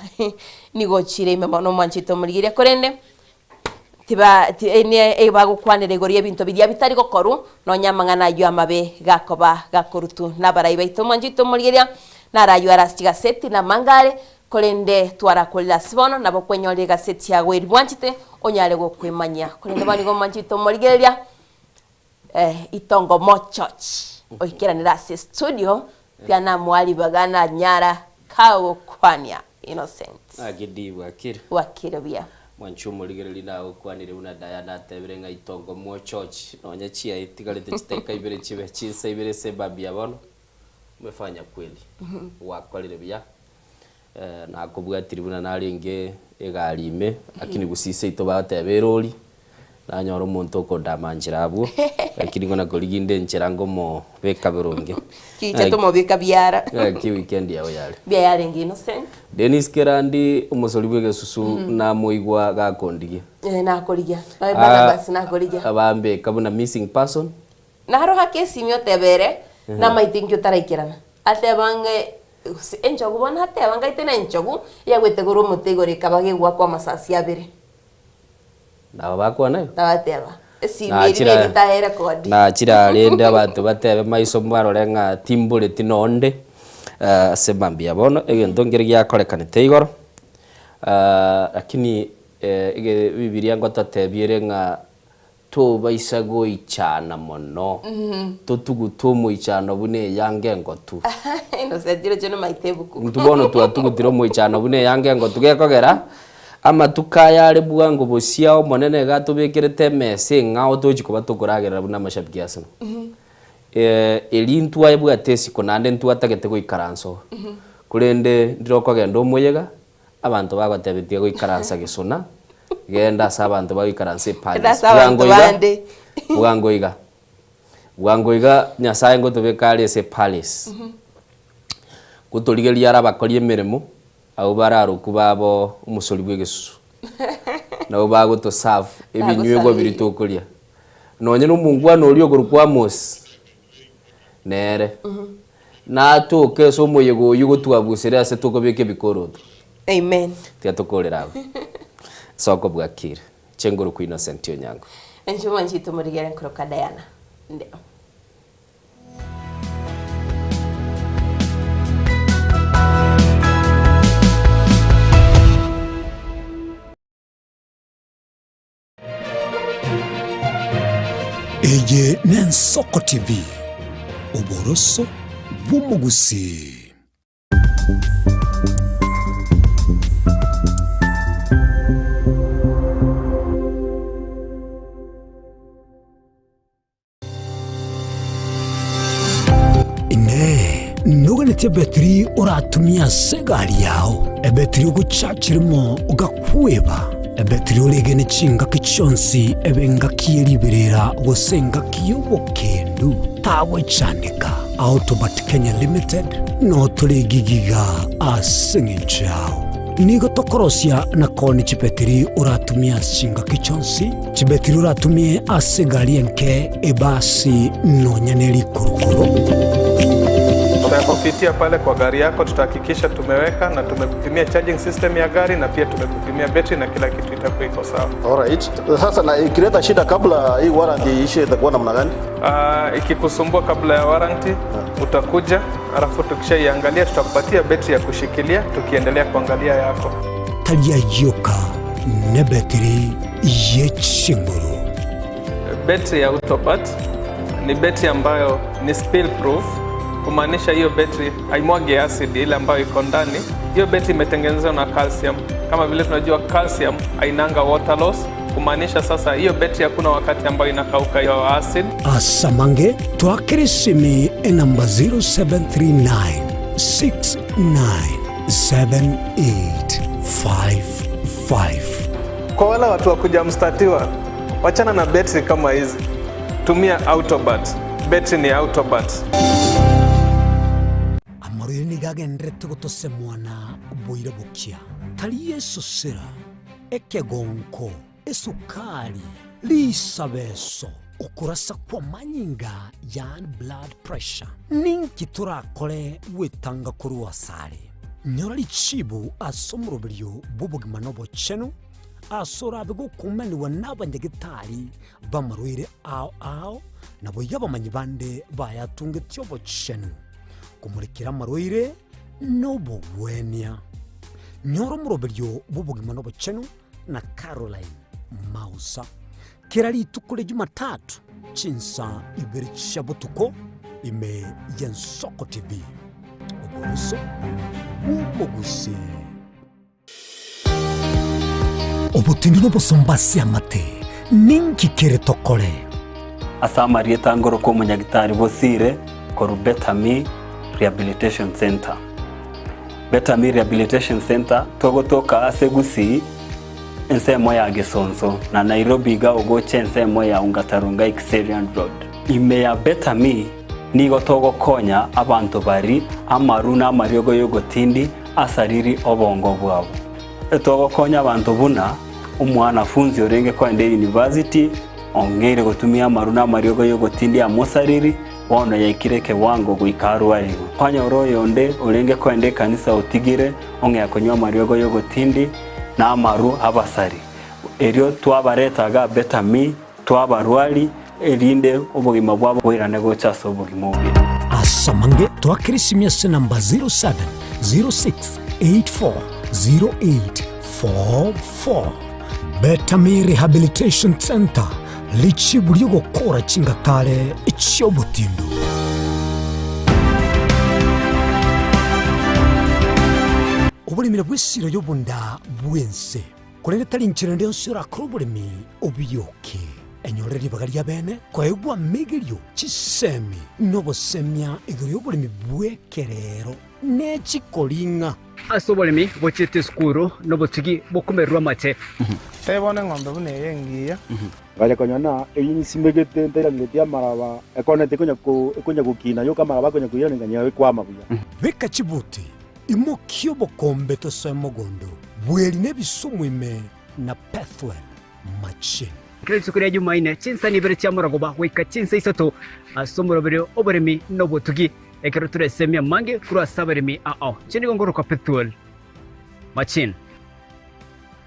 nigo chire memono mwanchito murigiria korende tiba ene bagukwanire gorie bintu bidia bitari gokoru no nyamangana yo amabe gakoba gakorutu nabarai baito mwanchito murigiria narayo arastiga seti na mangare korende twara kulila sibono nabo kwenyole gaseti ya weri mwanchite onyale go kwemanya korende bani go mwanchito murigiria itongo mochurch oikera ni rase studio piana mwali bagana nyara kawo kwanya Innocent agidi wakira bia mwanchu murigereli na ukwanire una Diana teberenga itongo mo church nonya chia itigalite chiteka ibere chibe chisa ibere seba bia bono umefanya kweli wakwalire bia na kubwatiri buna naringe egalime akini gusise ito bateberoli na nyoro muntu ko damanjira abo akini gona koliginde ncherango mo beka berunge kiche to mo beka biara ki weekend yawe yale biara ngi Innocent Dennis Kerandi umusoli bwege susu na moigwa gakondige na koligia bana basi na koligia abambe kabuna missing person na roha kesi myo tebere na maitingyo taraikirana ate bange enjogu bona ate banga itena enjogu yagwete guru mutegore kabage gwa kwa masasi abere na bakwa nayo tabateba simiri nitaera kodi na chira rende abantu batebe maiso mwarorenga timbule tinonde sebambia bono egento ngeri gyakorekanite igoro lakini ege bibilia ngotatebiere nga to baisago ichana mono totugu tomo ichana bune yange ngotu Innocent jono maitebuku ntubono twatugutiro mu ichana bune yange ngotu gekogera amatuka yare buango bosiao monene gatubekirete mese ngao toji kuba tukuragera buna mashabiki asana elintu ayebu atesi konande ntu atagete go ikaranso kurende ndiroko gendo moyega abantu bagotebetie go ikaransa gisuna genda sabantu ba ikaranse pali buangoiga nyasaye ngo tubekari ese palace kutoligeria arabakorie mirimo au bararu kubabo umusoli bwegesu na ubago to serve ebinywego biritukuria nonye no mungwana oli ogurukwa mos nere na to keso moyego yugo twabusere ase tukobeke bikoroto amen tia tukorera soko bwakira chenguru ku Innocent Onyango enjuma njito murigere nkoroka Diana ndio Eye Nensoko TV Oboroso Bumugusi Ine nuganete betri uratumia segari yao ebetri uguchachirimo ugakweba ebetri ulegene chinga kichonsi ebenga kieriberera gosenga kiyobokendu tawe chanika Autobat Kenya Limited no tulegigiga asingichao nigo tokorosia na koni chipetiri uratumia chinga kichonsi chipetiri uratumie asigari enke ebasi no nyaneli kurukuru. Tunapopitia pale kwa gari yako tutahakikisha tumeweka na tumekupimia charging system ya gari na pia tumekupimia battery na kila kitu itakuwa iko sawa. Alright. Sasa na ikileta shida kabla hii warranty ishe itakuwa namna gani? Ikikusumbua kabla ya warranty utakuja, alafu tukishaiangalia tutakupatia battery ya kushikilia tukiendelea kuangalia yako. Talia yoka ne battery ye chinguru. betri ya Autobat ni betri ambayo ni spill proof, kumaanisha hiyo betri haimwagi acid ile ambayo iko ndani. Hiyo betri imetengenezwa na calcium. Kama vile tunajua calcium hainanga water loss, kumaanisha sasa hiyo betri hakuna wakati ambayo inakauka hiyo acid. Asamange twakirisimi namba 0739 697855. Kwa wale watu wa kuja mstatiwa, wachana na betri kama hizi. Tumia Autobat. Betri ni Autobat. Amariri nigagendrete gutose mwana boire bukia. Tari Yesu sera ekegonko esukari lisabeso ukurasa kwa manyinga yani blood pressure ninki turakore wetanga kuri wasare nyorali chibu asomurobiryo bubugima nobo chenu asora bigo kumani wanabanyagitari bamarwire ao nabo yabamanyi bande bayatungetyo bo chenu kumurikira marwire nobo wenia nyoro murobiryo bubugima nobo chenu na Caroline Mausa kirali tukule Jumatatu chinsa ibiri chabutuko ime Yensoko TV oboroso umoguse obutindi no bosombasi amate ninki kere tokore asamari etangoro ko munyagitari bosire ko Betami Rehabilitation Center. Betami Rehabilitation Center togotoka asegusi ensemo ya Gesonso na Nairobi ga ogoche ensemo ya Ungatarunga Xerian Road. Ime ya Betami nigo togo konya abantu bari amaruna mariogo yogotindi asariri obongo bwabo. Etogo konya abantu buna umwanafunzi orenge kwende university ongere gutumia maruna mariogo yogotindi amosariri wono yaikireke wango guikaru aligo. Kwanya oroyo onde orenge kwende kanisa otigire onge yakonywa mariogo yogotindi na amaru abasari erio twabaretaga Betami twabarwali erinde obugima bwabo bwirane gochaso obugima obi asamange twakirisimya se namba 0706840844 Betami Rehabilitation Center lichiburyo gukora chingatare icyobutindo obulimira bwesiro yobunda bwense kurende tali nchirende onsira kroburimi obiyoke enyoreri bagaria bene kwaegwa migirio chisemi nobosemya igrio bulimi bwekerero nechikoringa asobolimi bochete skuru nobotugi bokumerwa mate tebone ng'ombe bune yengiya gaja konyana eyini simegete ndera ngetia maraba ekonete konya kukina yo kama maraba konya kuyana nganya kwama buya beka chibuti imokyo bokombe to semogondo bweli nebisumu ime na pathway machine Kristo kuri Jumaine chinsa ni bere cyamuragoba weka chinsa isato asomoro bere oboremi nobotugi ekero turesemya mange kuri asaberemi chini gongoro kwa pathway machine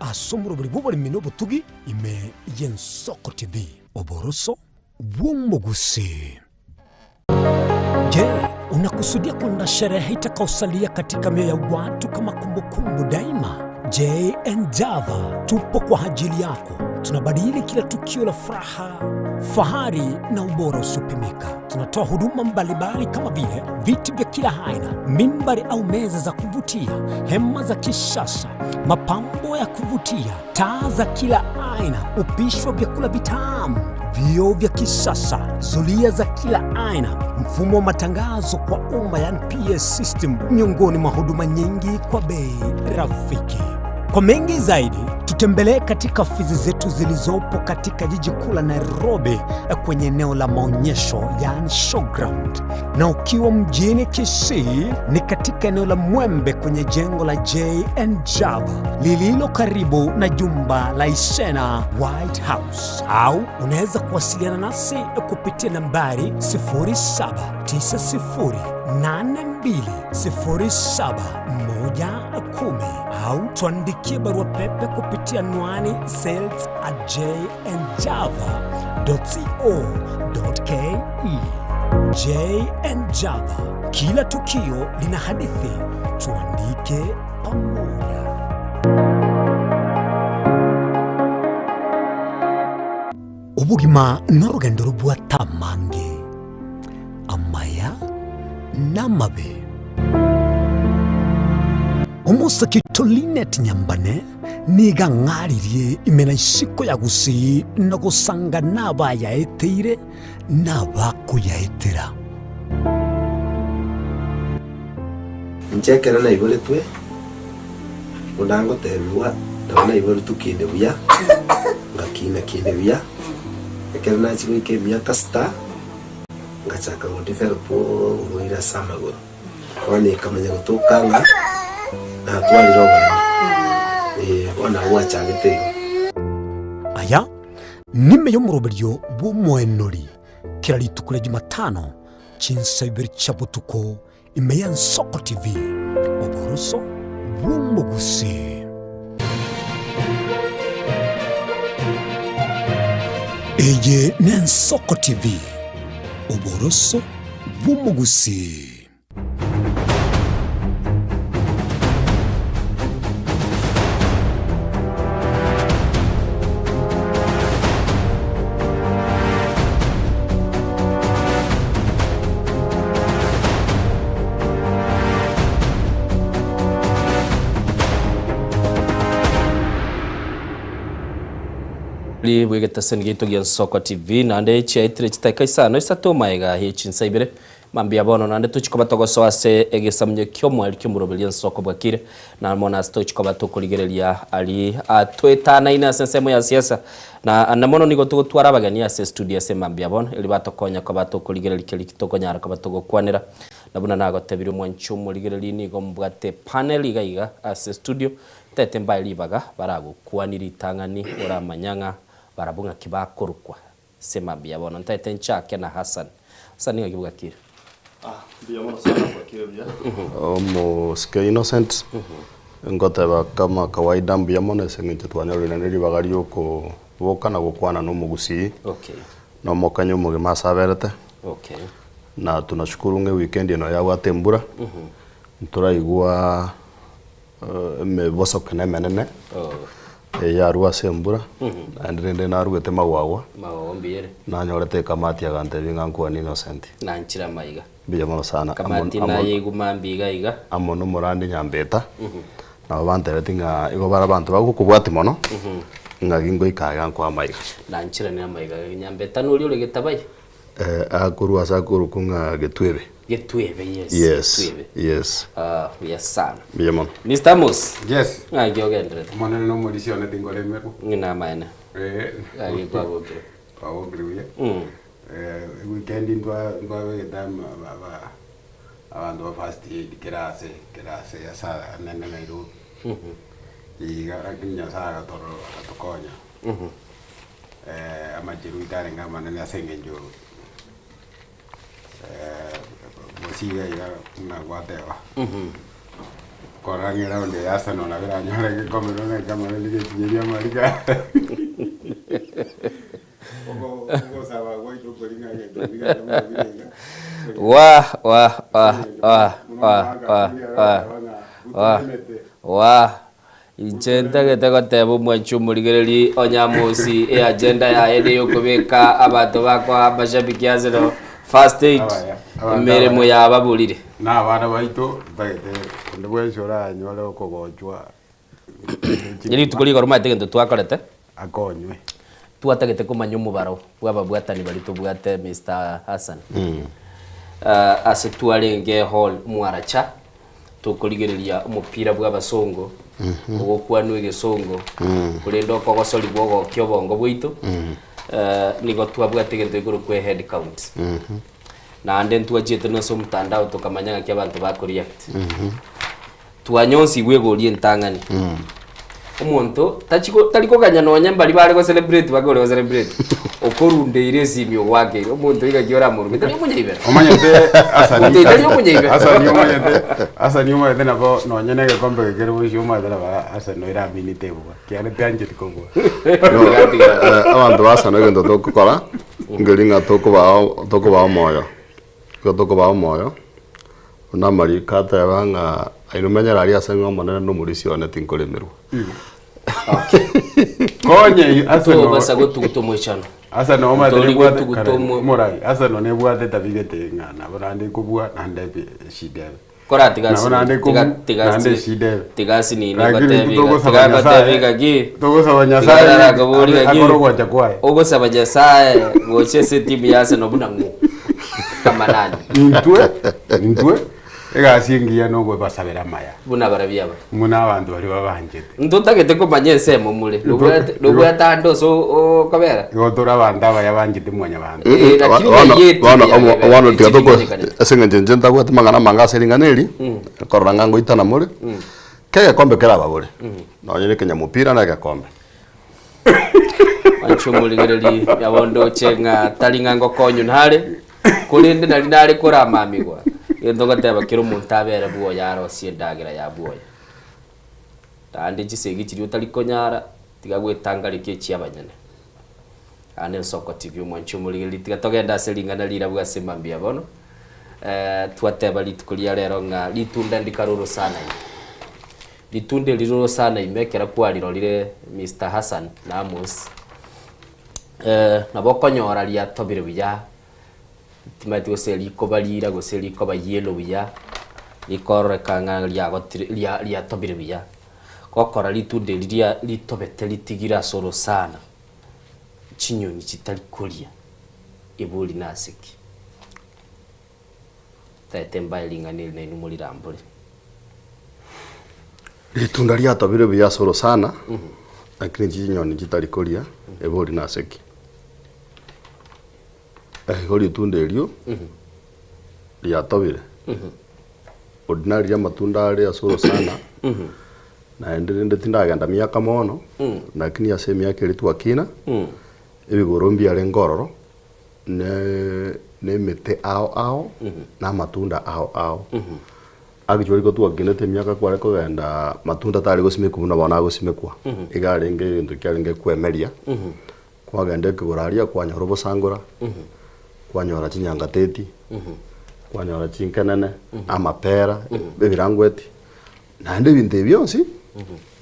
asomoro bere boboremi nobotugi ime Yensoko TV oboroso bwomoguse. Je, unakusudia kwenda sherehe itakaosalia katika mioyo ya watu kama kumbukumbu daima? J&J tupo kwa ajili yako. Tunabadili kila tukio la furaha, fahari na ubora usiopimika. Tunatoa huduma mbalimbali kama vile viti vya kila aina, mimbari au meza za kuvutia, hema za kisasa, mapambo ya kuvutia, taa za kila aina, upishi wa vyakula vitamu, vioo vya kisasa, zulia za kila aina, mfumo wa matangazo kwa umma yani PS system, miongoni mwa huduma nyingi kwa bei rafiki. Kwa mengi zaidi, tutembelee katika ofisi zetu zilizopo katika jiji kuu la Nairobi kwenye eneo la maonyesho yani showground. Na ukiwa mjini Kisii ni katika eneo la Mwembe kwenye jengo la J&J lililo karibu na jumba la Isena White House. Au unaweza kuwasiliana nasi kupitia nambari 0792071110 au tuandikie barua pepe kupitia anwani sales@jandjava.co.ke. J&J, kila tukio lina hadithi, tuandike pamoja. obugima n'orugendo rubwata amange amaya n'amabe omusakito Linet Nyambane niga ng'aririe imena isiko ya gusii no gusanga n'abayaeteire n'abakuyaetera nchekera na igore twe undango tebiwa ndabona igore tukinde buya ngakina kinde buya ekera na chiko ike buya kasta ngachaka ngo develop ngoira samagoro wani kamanya gutokanga na twali roba ona wacha gitego aya nime yo muroberyo bumwenori kira litukule Jumatano chinsa ibiri chabutuko imeya Nsoko TV oboroso bw'umuguse eye ne Nsoko TV oboroso bw'umuguse bwegeta senigito gya Nsoko TV nande chaitire chitaka isano isato maiga hichinsa ibere mambia bono nande tuchikoba togoso ase egesamye kyomwali kyomurobelya Nsoko bwakire na mona tuchikoba tokoligerelia ali atwetana ina sensemo ya siasa na anamono nigo tugotwara abagani ase studio ase mambia bono ili batokonya kwa batokoligerelia kitokonyara kwa batogokwanira nabuna nagotebire mwanchu murigereli nigo mbwate panel igaiga ase studio tete mbaili baga baragukwanira itangani oramanyanga barabunga kibakorukwa sema bia bona ntete nchake na Hassan Hassan ngakibuga kire bia mona sana kwa kire bia omo ske innocent ngoteba kama kawaida bia mona sengite twanero neri bagari yoko boka na gukwana no mugusi no mokanyo muge masaberete na tunashukuru nge weekend ino ya watembura turaigwa me boso kana menene ya ruwa sembura andrende na rugete magwagwa mbiyere na nyorete kamati agante binga kwa Innocent na nchira maiga biya mo sana kamati na yego mambiga iga amono morandi nyambeta na bante betinga igo bara bantu bagukubwati mono ngagingo ikaga kwa maiga na nchira ni maiga nyambeta nuri uri getabai akuru asakuru kunga getwebe yes yes yes sana biya mo Mr. Mus yes agiogendre mwana no modisione tingolemero ngina maana agi kwa griwe weekend ndwa wegedam abantu ba fast aid kerase ya sala nene nairu iga akinya sala toro atokonya amajiru itare ngama nene asengenjo mosiga ya una guatewa korangira onde ya sano na vera nyore que comero na cama le que tiñería marica ogo saba guay to coringa que diga wa Igenda getego tebo mwanchu murigereli onyamusi e agenda ya ene yokubeka abantu bakwa abashabiki azero first aid imirimo yababulire na bana baito bagete ndibweshora nyole okogojwa iri tukoliga rumate gento twakorete akonywe twatagete kumanya umubaro bwababwatani bari tubwate Mr. Hassan ase twarenge hall mwaracha tukoligerelia umupira bw'abasongo ugo kwanwe gesongo kulendo ko gosoli bwogo kyobongo bwitu nigo twabwate gento iguru kwe head count na ande twajete no so mtandao tukamanya kya abantu ba react twanyonsi gwegorie ntangani umuntu taliko kanya no nyamba bari go celebrate bagore go celebrate okorunde iresi myo wage umuntu igagiora mu rugo tari munyibera omanyete asani umanyete nabo no nyene ge kombe ge kero wisho umanyete ba asani ira minite bwa kyane tanje tikongo abantu basana gendo tokukora ngelinga toko ba moyo na mari kata yabanga airumenyera ari asenga monene no muri sione tinkolemerwa konye Arsenal basa gotuguto mwechano asa no ma tele bwa morai asa no ne bwa te tabigete ngana barande kubwa nande shidebe kora tigasi tigasi ni batebe gagi togo sabanya sai akoro kwa chakwae ogo sabanya sai ngoche se timu ya Arsenal bunangu kama nani ntwe ega singia no gwe basabera maya buna barabia muna abantu bari babanjete ntutagete ko banyese mu mule lugwe tando so kabera gotora banda baya banjete mwanya bantu wana tigatoko asenga njenta gwa tamangana manga seringaneri koranga ngo itana muri kege kombe kera babure no nyene kenya mupira na gakombe anchumuligereri yabondo chenga talinga ngo konyu ntare kulinde nari nari kuramamigwa yendo teba kiro muntabera buo yaro siendagira ya buoya tandi gisegi kiri utali konyara tigagwetangari kechi abanyane ane Soko TV mwanchumuligereri tigatogenda selingana lira bwa semambia bono twateba litukulia rero nga litunda ndikaruru sana litunde liruro sana imekera kwa lirolire Mr Hassan na Amos nabokonyora lya tobire biya timati goseli ko balira goseli ko bayelo biya likorre kanga lya tobire biya kokora litunde lya litobete litigira soro sana chinyoni chitali kulia ibuli nasiki tatemba ilinganile na inumuli rambule litunda lya tobire biya soro sana lakini chinyoni chitali kulia ibuli nasiki hori tunde elio lya tobire ordinary ya matunda ale asoro sana na endende tindagenda miaka mono lakini ase miaka elitu akina ebigorombi ale ngororo ne mete ao na matunda ao agijori ko tuagenete miaka kware ko genda matunda tari gosime na bona gosime kwa igarenge ndu kyarenge kwemeria kwa gende kuguraria kwa nyorobo sangora kwanyora chinyangateti kwanyora chinkanane amapera bebirangweti nande binte byonsi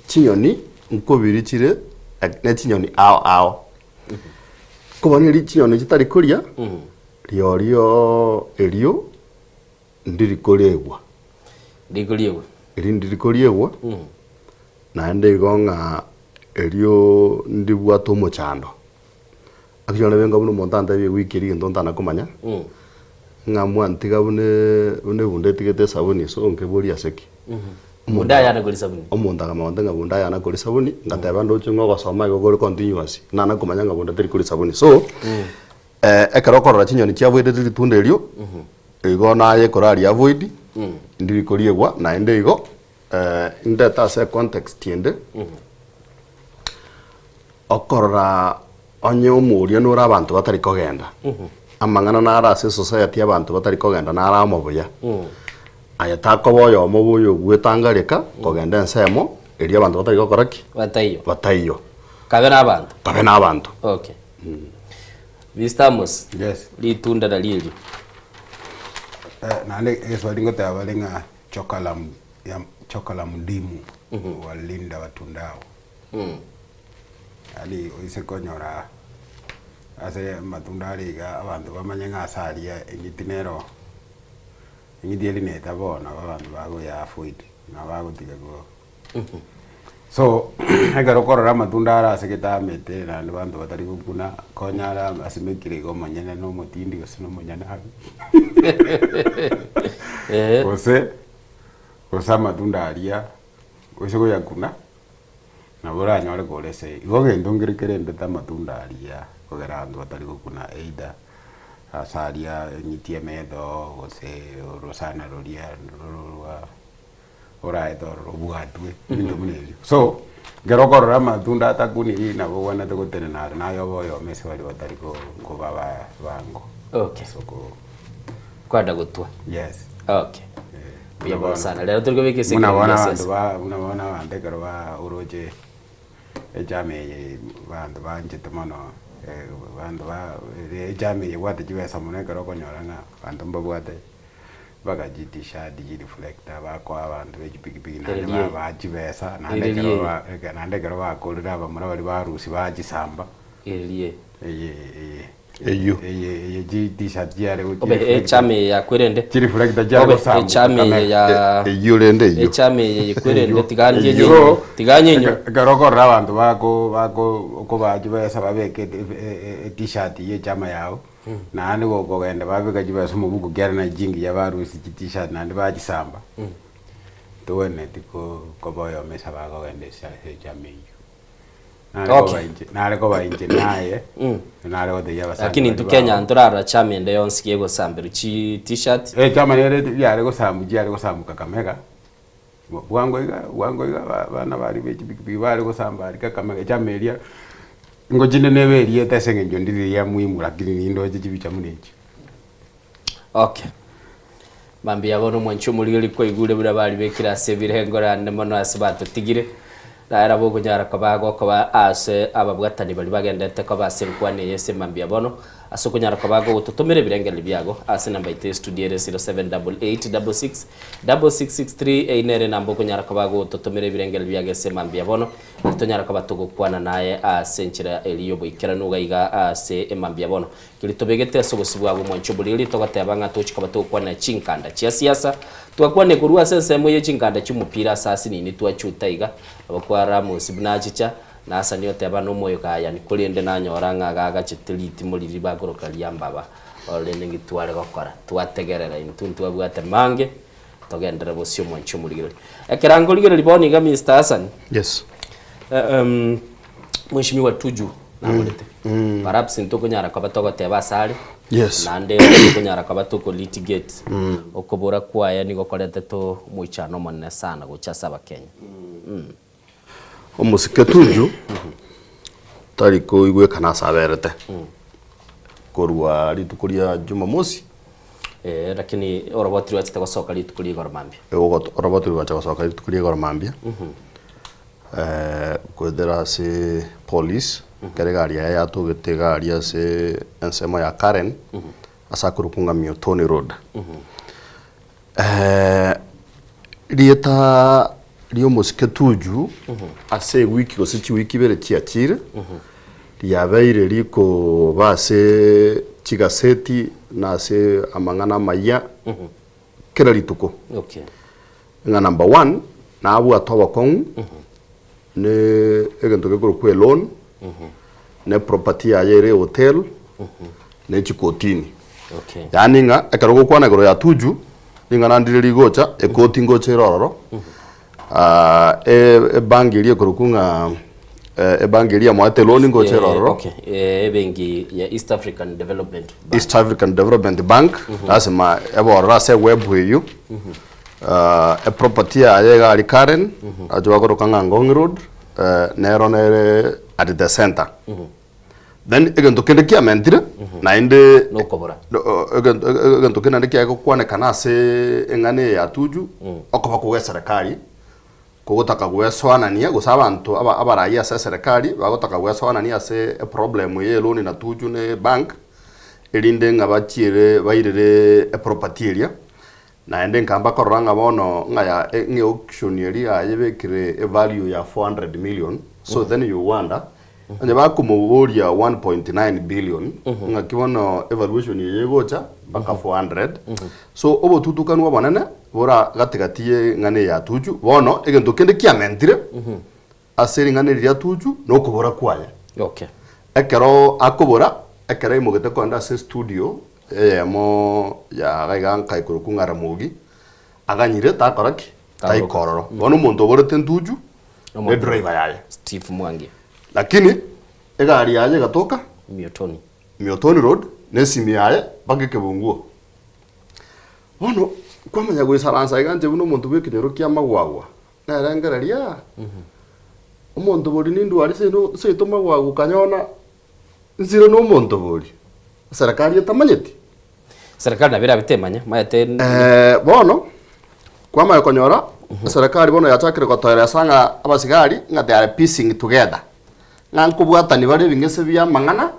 chinyoni nkobirichire ne chinyoni ao kubona ri chinyoni chitari kuria rio elio ndiri kolegwa ndiri kolegwa nande gonga elio ndibwa tomo chando akijona benga buno montanta bye wikiri ntontana kumanya ngamwa ntiga bune bunde tigete sabuni so nkebori aseki munda yana gori sabuni omonta kama wanda ngabunda yana gori sabuni ngateba ndo chungo gosoma igogori continuous nana kumanya ngabunda teri gori sabuni so ekero korora chinyoni chiavwede litunde elio igo naye korari avoid ndiri koriegwa na ende igo ndeta se context yende okorora onye umuria nura abantu batari kogenda amangana narase society abantu batari kogenda naramo buya aya takoboyo omobuyo gwetangarika kogenda ensemo eri abantu batari kokoraki batayo kabe n'abantu okay Vistamos yes litunda dalili nane eswali ngota abalenga chokala mdimu walinda watundao ali oise konyora ase matundari ga abantu bamanya asaria engitinero engidieli neta bona abantu bago ya food na bago tigago so agaro korora matundara ase ketamete na abantu batari gukuna konyara asimekire go manyana no mutindi gosino manyana ose matundaria ose go yakuna na bora nyore kolese igoge ndongirikere ndeta matunda aria kogera andu batari gukuna eida asaria nyitie medo gose rosana roria ora edo robuatwe bintu munezi so gerokora matunda atakuniri na bwana tegotene na yoboyo mese bali batari ko baba bango okay soko kwada gutwa yes okay biyabo sana lero turiko bikese unabona bande karwa uroje ejame bantu banje tomono bantu ba ejame yewate jiwe samune karo konyoranga bantu mbabwate baga t-shirt reflector bako abantu b'ekipikipiki Erie. nande bajibesa nande kero bakolera abamura bali barusi bagisamba Erie. eyo t-shirt yare Obe echame ya kwerende. reflector jare gusamba. Echame ya eyo rende eyo. Echame ya kwerende tiganye nyo. Garokora abantu bako uko bajibesa babeke t-shirt ye chama yao. Nandi gogenda babika jibesa mu bugu gyara na jingi ya barusi t-shirt nandi bagisamba. Tuwene tiko koboyo mesa bagogenda chama iyo. Nale ko bainje naye. Nale ko de yaba. Lakini ntu Kenya nturara chame nde yonsikie go sambira chi t-shirt. Chama yare yare go sambu Kakamega. Wango iga bana bari b'ekipikipiki bari gusamba ari Kakamega chameria. Ngo jine neberie tesenge njo ndiri ya muhimu lakini nindo chibicha munenje. Okay. Bambi yabono mwancho muri ko igure bura bari bekira sebire ngorane mono asibato tigire. Daira bogo nyara kabago kwa ase ababwatani bali bagendete ko baserukwane yese mambi yabono asoko nyara kabago ututumire birengele byago ase namba ite studio 0788666663 einere nambo ko nyara kabago ututumire birengele byago yese mambi yabono to nyara kabatugo kwana naye ase nchira eliyo boikera nuga iga ase mambi yabono kilitobegete asoko sibwago mwancho bulili to gatebanga tochika batugo kwana chinkanda chia siasa twakwane kurua sense moye chinkanda cy'umupira sasi nini twachuta iga abakwara musibnachicha nasa niyo teba no moyo kaya ni kulinde nanyora ngaga chitiliti muri bagoroka lyambaba olene ngitware gokora twategerera intuntu abwate mange togendera bosyo mwancho muri ekerango ligero liboni ga Mr. Hassan. Yes. Mheshimiwa Tuju namulete perhaps ntoko nyara kwa batoko teba sali. Yes. Nande kunyara kwa batoko litigate okobora kwaya ni gokorete to muichano monne sana guchasa bakenya. Omusike Tuju tariko igwe kana saberete korwa litukuria Jumamosi lakini orobotri watete gosoka litukuria Gor Mahia orobotri wacha gosoka litukuria Gor Mahia kwethera se police kare gari ya tugete gari ase ensemo ya Karen asakurukunga Miotoni Road rieta rio musike Tuju ase wiki gosichi wiki bere chiachire yabeire riko base chigaseti na se amangana maya kera rituko. Okay. Nga number 1 na abu atoba kong ne egento ke kwe loan ne property ya yere hotel ne chikotini. Okay. Yani nga ekarogo kwana goro ya Tuju ninga nandire gocha ekoti ngoche rororo bangi iliyo kurukunga bangi iliyo mwate loan ngoche rororo. Okay. Bengi ya East African Development Bank. East African Development Bank lazima ebo rase web hiyo property ya yega ali Karen ajwa kurukanga Ngong Road nero nere at the center. Then egento kende kia mentire na inde no kobora egento kende kia kwane kana se engane ya Tuju okoba kuwe serikali kugutaka gweswanania gusaba antu abaraia se serikali bagutaka gweswanania se problem ye loan na Tuju ne bank elinde ngabachire bairere property area na ende nkamba koranga bono ngaya nge auction area yebekire value ya 400 million so then you wonder anje bakumuburia 1.9 billion ngakibono evaluation yegocha baka 400 so obo tutukanwa banane bora gatigatiye ngane ya Tuju bono egento kende kiamentire aseri ngane ya Tuju no kubora kwaya. Okay. Ekero akobora ekero imugete konda se studio mo ya gaigan kai kurukunga ramugi aganyire takoraki taikororo bono muntu borete Tuju ne driver yaye Steve Mwangi lakini egari yaje gatoka Miotoni Road nesimi yaye bagike bunguo bono kwamanya gwisaransa iganje buno muntu bekinero kia magwagwa na rangereria umuntu bori nindu ari se to magwagwa kanyona nzira no muntu bori serikali yatamanyeti serikali nabira bitemanya mayete bono kwama yakonyora serikali bono yachakire gotoera sanga abasigari ngate are piecing together nankubwatani bari bingese bya mangana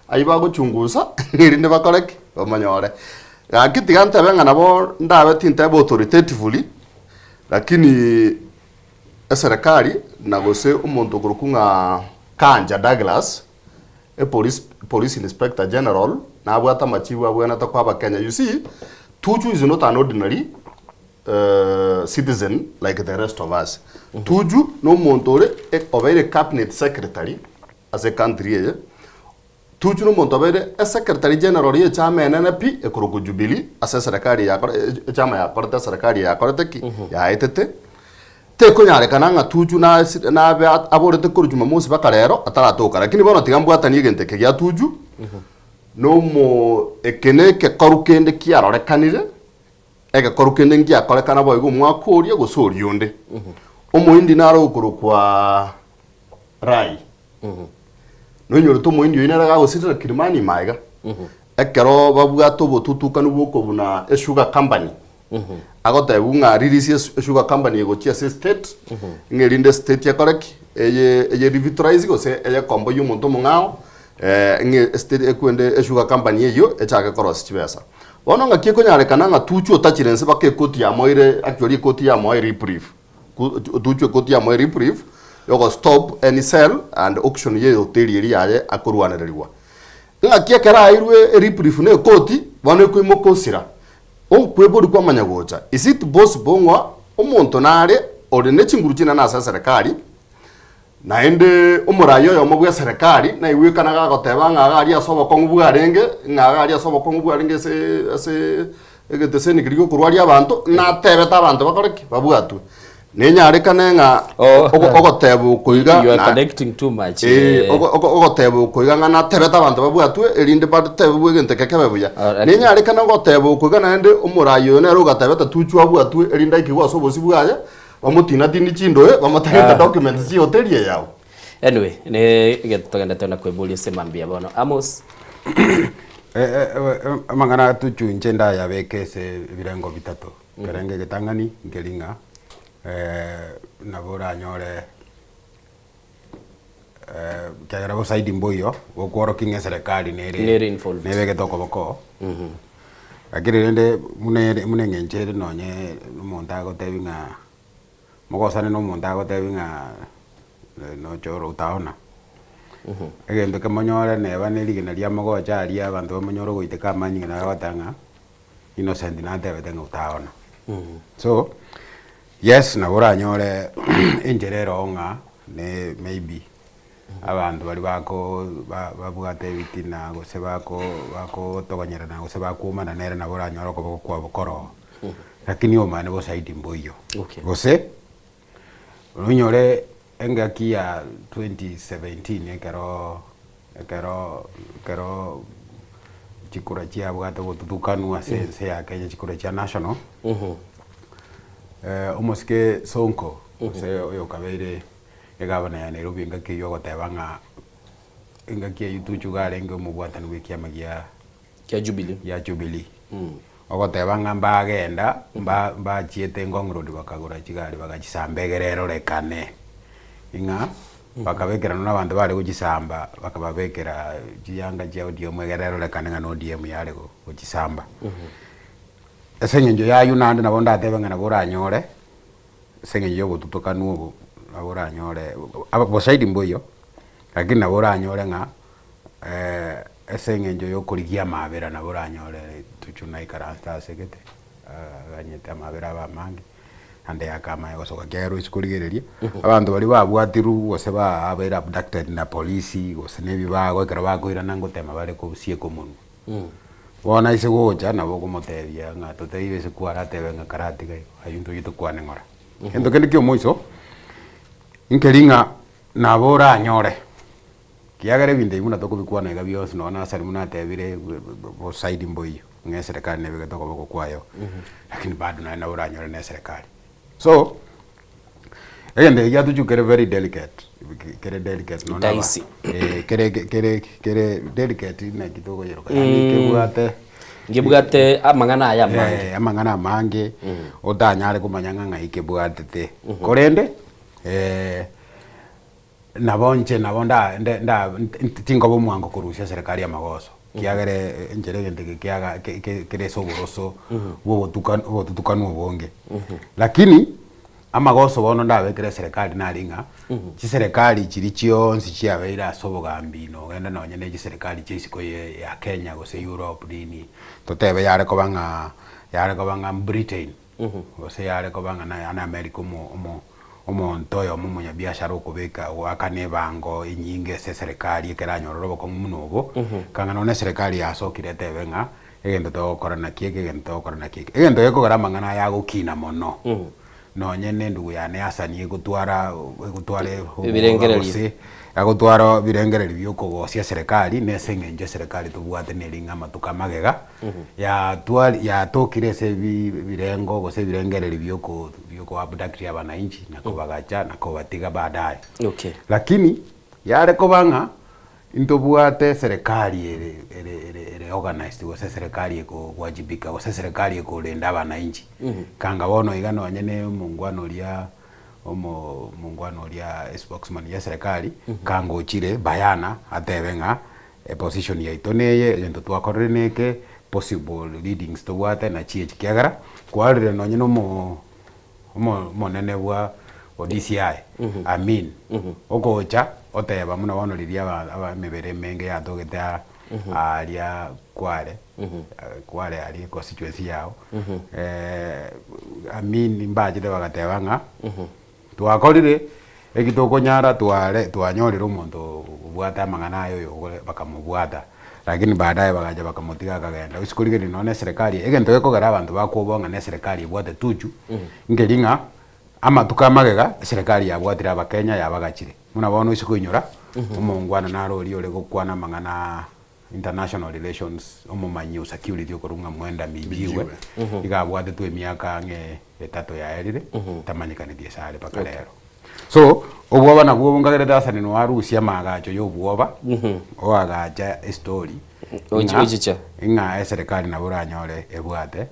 ayiba guchunguza irinde bakoreke bamanyore Gakiti gante benga nabo ndabe tintebe authoritatively lakini serikali nagose umuntu kurukunga Kanja Douglas police inspector general na abwata machibu abwana takwaba Kenya. You see, Tuju is not an ordinary citizen like the rest of us. Tuju no montore obere cabinet secretary as a country. Tuju no montore a secretary general ye chama NNP e kuruku Jubilee as a serikali ya chama ya korte serikali ya korte ki ya etete te ko nyare kananga Tuju na be abore te kuru Jumamosi bakarero ataratoka lakini bono tigambwata ni gente ke ya Tuju no mo ekene ke korukende kiarore kanire ega korukende ngia kore kana boy go mwakuria go sori yonde omuindi naro ukuru kwa rai no nyoro to muindi ina raga gusitira kirimani maiga ekero babuga to botutuka nubuko buna a sugar company agota bunga release sugar company go chia state ngerinde state ya koreki eye revitalize go se eye kombo yumuntu mungao nge state ekwende sugar company eyo echaka koros chibesa bono nga kieko nyare kananga Tuju otachirense bake koti ya moire actually koti ya moire reprieve Tuju koti ya moire reprieve yogo stop any sell and auction ye hotel yeri yaye akurwanirwa nga kiekera irwe reprieve ne koti bono kwimokosira kwebori kwa manyagocha is it boss bongwa omonto nare orine chinguru china na serikali naende umurayo yo mabwe serikali na iwe kana ga goteba nga gari asobo kongu bwarenge nga gari asobo kongu bwarenge se egete ni kirigo kurwari abantu na tebeta abantu bakoreki babwatu nenyare kana nga ogotebu kuiga you are connecting too much ogotebu kuiga nga na tebeta abantu babwatu erinde batebu egente kekebebuya nenyare kana ogotebu kuiga naende umurayo ne rugatebeta Tuju abwatu erinde ikigo asobo sibwaye bamutina tini chindoe bamatagenda documents ci hotelie yao anyway ne getogenda tena kwebulia semambia bono Amos amangana Tuju nchenda ya bekese birengo bitatu kerenge getangani ngelinga nabora nyore kagera bo side mboyo gokworo kinge serikali nere getoko boko akire rende mune ngenchere nonye monta gotebinga mogosane no monta gotebinga no choro utaona egende kamonyore neba nerigena ria mogocha aria abantu bamonyoro goiteka manyi na batanga innocent na tebetenga utaona so yes nabora nyore injerero nga ne maybe abantu bali bako babugate bitina gose bako togonyera na gose bakumana nere nabora nyoro ko kwa bokoro lakini omane bo side mboyo gose runyore engaki ya 2017 ekero chikura chia bwato gutukanwa sense ya Kenya chikura chia national omoske Sonko se yo kabeire egabana ya Nairobi ngaki yo gotebanga ngaki ya Tuju garenge mu bwatani wikia magia ya Jubilee ogotebanga mbagenda mba chiete ngongorodi bakagura chigari bagachisambegerero rekane inga bakabekera n'abantu bari kugisamba bakababekera jiyanga je audio mwegerero rekane ngano DM yale kugisamba esengenjo ya yunande nabo ndatebanga nabo ranyore sengenjo yo gututuka nubu nabo ranyore abo side mboyo lakini nabo ranyore nga esengenjo yo kurigia mabera nabo ranyore Tuju ikarasta segete ganyete mabera bamangi ande yakama yosoka kero iskurigereria abantu bali babwatiru gose ba abera abducted na police gose nebi bago ekero bakoira nango tema bale ko sie komunu wona ise goja nabo kumotebia nga toteibe se kwara tebe nga karate gai ayunto yito kwane ngora endo kende kyo moiso inkeringa nabora nyore kiagare binde imuna toko bikwana ga bios nona sari muna tebire bo side mboyo nge serikali nebe gatoko boko kwayo lakini bado na nabora nyore na serikali so egende ya Tuju kere very delicate no na kere delicate na kitoko yero kebugate ngibugate amangana aya amangana mange odanyare kumanyanga nga ikebugate te korende nabonche nabonda nda tingo bomwango kurusha serikali ya magoso kiagere njere gende kiaga kire soboroso wo tutukanu obonge lakini amagoso bono ndabekere serikali naringa chi serikali chiri chionsi chiabeira sobogambino genda nonye ne serikali chisiko ya Kenya gose Europe nini totebe yare kobanga Britain gose yare kobanga na America omontoyo munya biashara okubeka wakane bango inyinge se serikali ekeranyororo ko munobo kanga none serikali yasokire tebenga egendo to korana kieke egendo korana kieke egendo yeko garama ngana ya gukina mono nonye nendu yane asani egutwara ibirengereri agutwara birengereri byokogosia serikali nesengenje serikali tubwate neringa matuka magega ya tokire se birengo gose birengereri byoko abduct ya bananchi na kubagacha na kubatiga baadaye lakini yare kobanga intobwate serikali ere organized gose serikali eko wajibika gose serikali eko lenda bananchi kanga bono igano nyene mungwano lia spokesman ya serikali kango chire bayana atebenga position ya itoneye ento twakoreneke possible leadings tobwate na chie chikiagara kwarire nonye no monene bwa DCI amin okocha oteba muno bono liria aba mebere menge yatogeta aria kware ari constituency yao amin mbaje de bagatebanga twakorire ekitokonyara twanyorira omonto bwata mangana ayo bakamubwata lakini baadaye bagaja bakamotiga akagenda usikurigeri none serikali egento ekogera abantu bakobonga ne serikali bwate tuju ngeringa amatuka magega serikali yabwatira abakenya yabagachire muna bono isikuinyora omongwana narori ole gukwana mangana international relations omumanyi security okorunga mwenda mijiwe igabwate tu emiaka etato ya erire tamanyikanithie sare paka lero so obwoba nabwo ngagere dasani no arusia magacho yobwoba oagacha story ochicha inga serikali na buranyore ebwate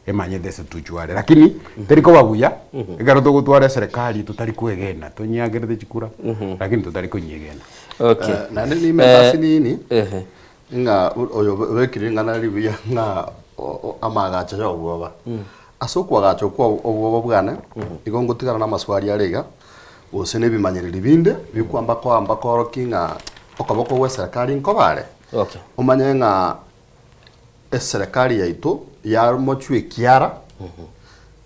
emanye dese tuchware lakini teriko babuya igaro to gutwara serikali tutari kwegena tunyagerete chikura lakini tutari kunyegena na ni metasi nini inga oyo wekiri ngana ribuya nga amagacha yobwoba asokwa gacho kwa obwoba bwana igongo tigana na maswali arega osene bimanyiriri binde bikwamba ko amba korokinga okaboko we serikali nkobare umanye nga serikali yaitu ya mochwe kiara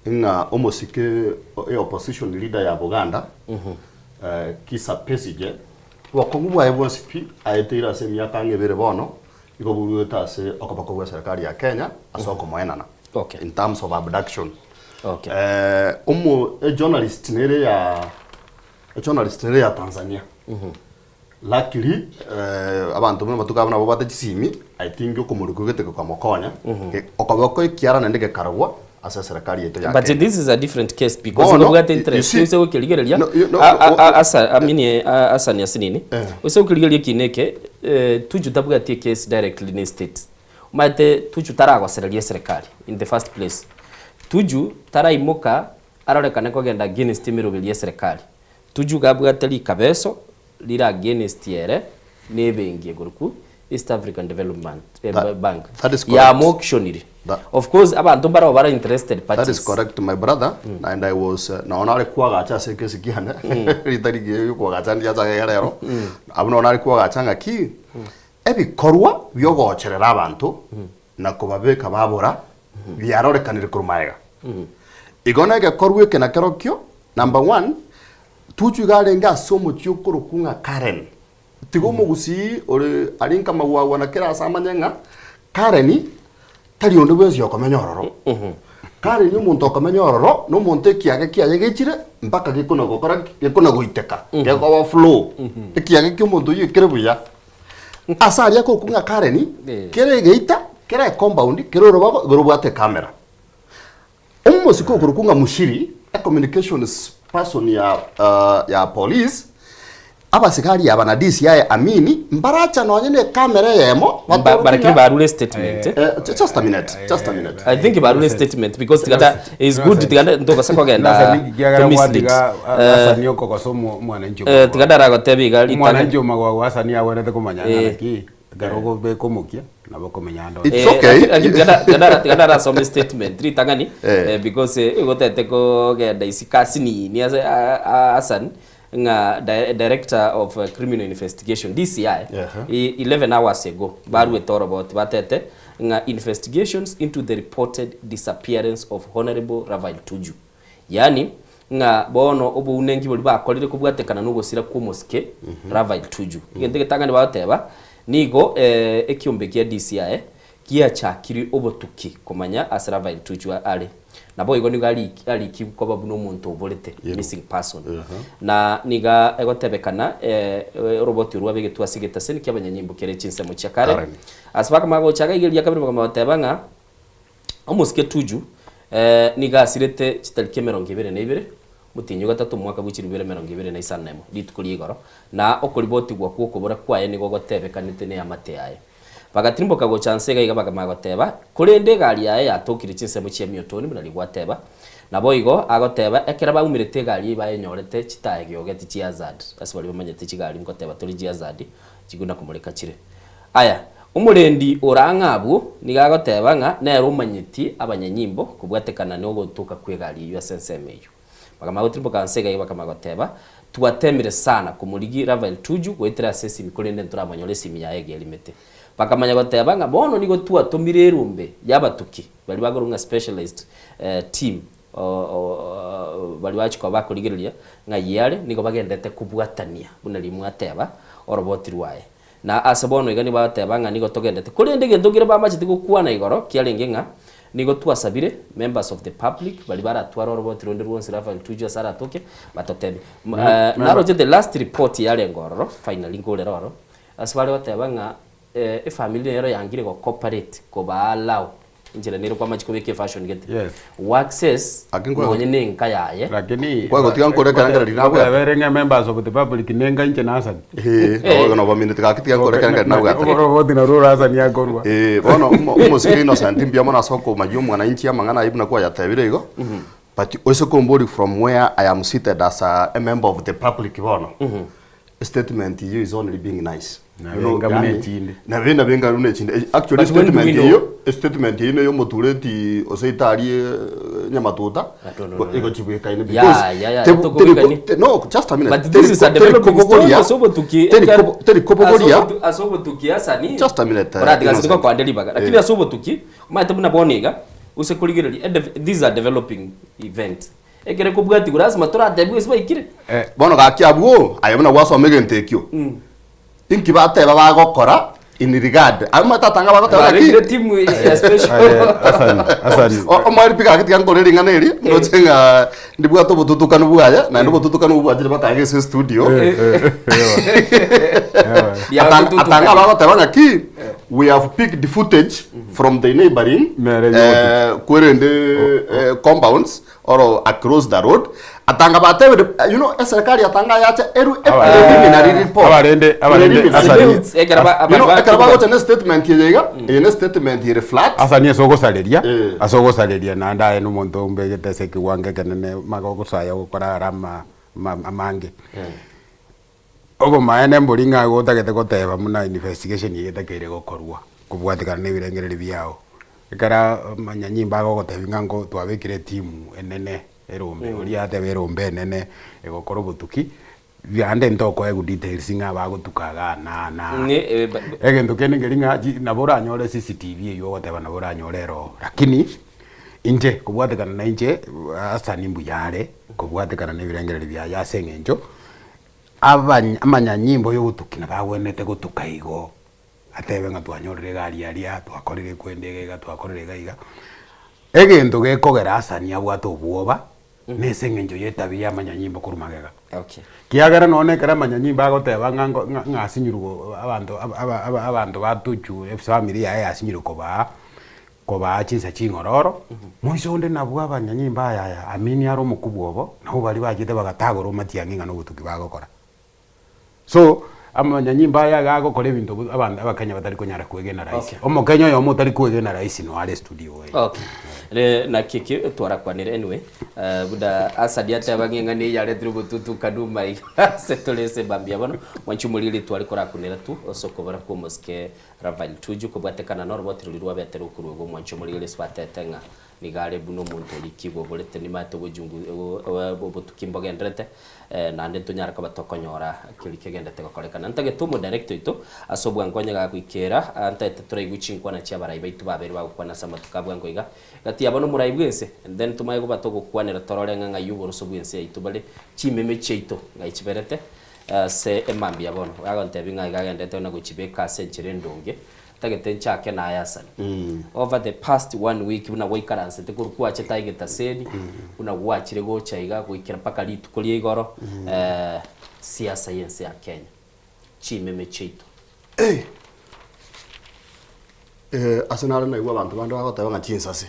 nga omosike opposition leader ya Buganda Kisa Pesije wakongubwa ebonsipi ayetira se myaka ngebere bono igoburuta se okaboko we serikali ya Kenya asoko moenana in terms of abduction journalist nere ya Tanzania luckily abantu bano batukabana bobate chisimi I think yokomurukugete kwa mokonya okaboko ikiara nendege karagwa asa serikali yetu ya but this is a different case because no got interest so ukiligerelia asa ni asinini so ukiligerelia kineke tuju tabugati case directly in state mate tuju taragwa serikali in the first place tuju taraimuka arorekane ko genda against imirubirie serikali tuju gabwateli kabeso lira against yere nebengie guruku East African Development Bank ya auctioniri of course abantu baro bara interested parties that is correct my brother and I was naona kwa gacha sekesi kihana ritarige kwa gacha ndia za rero abona kwa gacha ngaki ebikorwa byogocherera abantu na kubabeka babura byarorekanire kurumaega igona ge korwe kena kerokyo number 1 tuchugalenga somo cyukuru kunga Karen tigo mugusi ore arinka magwawa na kera samanyenga Karen tari onde bwezi yokomenyororo Karen umuntu okomenyororo no muntu kiage gechire mpaka gikona gukora gikona guiteka geko flow kiage kyumuntu yikire buya asaria ko kunga Karen kere geita kere compound kere robate camera umusiko kurukunga mushiri a communications person ya police abasikari ya bana DCI amini mbaracha nonyene kamera yemo barakiri barule statement just a minute I think barule statement because tigata is good tiganda ndoka sako genda to mislead asani okoko so mwana njo tiganda ragotebi gali mwana njo magwa asani awonete kumanyana ki garogo be komukia na bako menyando it's okay gada some statement ritangani because igotete ko genda isikasini ni Hassan nga director of criminal investigation DCI 11 hours ago baru etoro about batete nga investigations into the reported disappearance of Honorable Rafael Tuju yani nga bono obo unengi boli bakolire kubwatekana no gusira ku moske Rafael Tuju ngende getangani bateba nigo ekiombe kia DCI kia chakiri obotuki kumanya as Rafael Tuju ali nabo igo niga ali kikoba buno muntu obolete missing person na niga egotebekana robot ruwa begetu asigeta sen kia banyanyimbo kere chinse mu chakare asbaka mago chaga igelia kabiri bakamotebanga omuske Tuju niga asirete chitalike 22 mutinyo gatatu mwaka buchiri 2025 ditukuri igoro na okoriboti gwa kwokobora kwaye nigo gotebekanite ne amate yaye bagatimbo kago chance ga igabaga magoteba kurende gari yaye yatokire chinse mu chiemio toni munari gwateba nabo igo agoteba ekera baumirete gari baye nyorete chitaye gyogeti chiazad asibali bamanyete chigari ngoteba turi chiazad chiguna kumureka chire aya umurendi orangabo nigagoteba nga nero manyiti abanyanyimbo kubwatekana no gotuka kwegari USNSMU bagamagotimbo kansega yiba kamagoteba tuwatemire sana kumurigi Rafael Tuju gwetera sesi mikolende nturamanyole simi ya ege limete bakamanya goteba nga bono nigo tuwatumire rumbe yabatuki bali bagorunga specialized team bali bachiko bakurigiria nga yale nigo bagendete kubwatania bunali mwateba oroboti rwaye na asabono igani bateba nga nigo togendete kurende gendugire bamachiti gukwana igoro kialenge nga nigo tuasabire members of the public bali baratwara robot ronde rwonse Rafael Tuju sara toke batotebe naro je the last report yale ngororo finally ngole roro aswale bateba nga family yero yangire go corporate ko balaw injira nero kwa machiko beke fashion get access ngonye nenka yaye lakini kwa gotiga nkore kanga rinawe aberenga members of the public nenga inche nasan no ba minute ka kitiga nkore kanga rinawe robot na rura asan ya gorwa bono umo screen osante mbia mona soko majyo mwana inchi amangana ibuna kwa yatebire igo but also kombori from where I am seated as a member of the public bono statement you is only being nice na venda benga rune chinde actually statement hiyo yo motureti oseitari nyamatuta ego chibweka ine because no just a minute but this is a developing story asobo tuki asobo tuki asani just a minute brad gasiko kwa deliver lakini asobo tuki mate buna boniga usekuligirelia these are developing events egere kubwati gurasima turatebu isiba ikire bono gakiabuo ayabona wasomege ntekyo inki bateba bagokora in regard ama tatanga bagoteba ki team special asani o mari pika kiti ngore ringaneri ngocenga ndibwa to bututuka nubuaya na ndo bututuka nubuaya batage se studio atanga bagoteba ngaki we have picked the footage from the neighboring compounds or across the road atanga batebe you know serikali atanga yacha preliminary report abarende asani ekaraba gote statement yega ene statement reflect asani asogo saleria na ndaye no muntu mbegete seki wange kanene magogo saya gukora rama amange ogo maene mburinga gotagete goteba muna investigation yegetekere gokorwa kubwatikana ne birengereri byao ikara manyanyimba gogotebinga ngo twabekire timu enene erombe uri atebe erombe nene egokoro butuki byande ntoko egu details nga bagutukaga na egento keningeringa nabora nyore CCTV yo goteba nabora nyorero lakini inje kubwatikana na inje asani mbuyare kubwatikana ne birengereri bya yasengenjo amanyanyimbo yo gutukina bagwenete gutuka igo atebe nga twanyorere gari aria twakorire kwendegega twakorire gaiga egento gekogera asani abwato bwoba nesengenjo yetabia amanyanyimbo kurumagega kiagara none kara amanyanyimbo agoteba ngasinyurugo abantu batuchu family yae asinyuruko koba chinsa chingororo moisonde nabwa abanyanyimbo aya amini aro mukubwobo naho bali bagite bagatagoro matianginga no gutuki bagokora so amanyanyimba yago kore bintu abantu abakanya batari kunyara kwegena raisi omukenya yo mutari kwegena raisi no ale studio we na kiki twarakwanire anyway buda asadi atebang'eng'ani yare through tutu kadumai setolese bambia bono wanchumulili twari korakunira tu osokobara ko moske Rafael Tuju kubwatekana no rwotiri rwabete rukuru go mwanchumulili swatetenga nigare buno muntu likibo bolete ni mato bujungu bobutukimbo gendrete na nde tunyara kabatokonyora kirike gendete gokorekana ntage tumu director ito asobwa ngonya ga kwikera antete turaiguchinkwa na chiabarai baitu babere bagukwana sama tukabwa iga gati abono murai bwense and then tumaye gobatoko kwanera torore nganga yubo sobwense itu bale chimeme cheito ngaichiberete se emambi abono agonte binga igagendete na guchibeka senchire ndonge tagete nchake na ayasani over the past 1 week una waikaranse te kurukwa chetaigeta seni una gwachire gocha iga gwikira paka litu kuri igoro siasa yense ya Kenya chimeme cheito asenara na igwa bantu bando bagoteba nga chinsase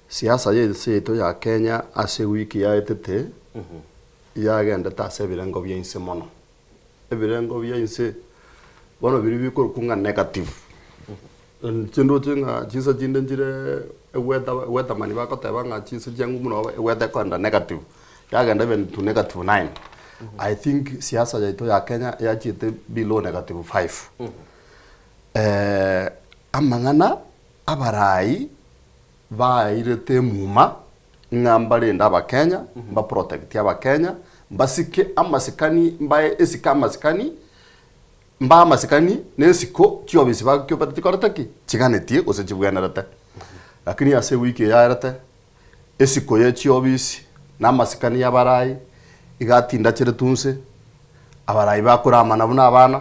siasa yense to ya Kenya ase wiki ya etete yagenda tase birengo byense mono ebirengo byense bono biri bikorkunga negative chindo chinga chisa chindenjire weta mani bakoteba nga chisa jangu muno weta konda negative yagenda ben to negative 9 I think siasa yaito ya Kenya yachite below negative 5 amangana abarai bairete muma ngambare ndaba Kenya ba protect ya Kenya basike amasikani mbaye esika amasikani mba amasikani nesiko chiobisi bakyo patikorataki chiganetie ose chibwana rata lakini ase wiki ya rata esiko ye chiobisi na amasikani ya barai igatinda chire tunse abarai bakuramana buna abana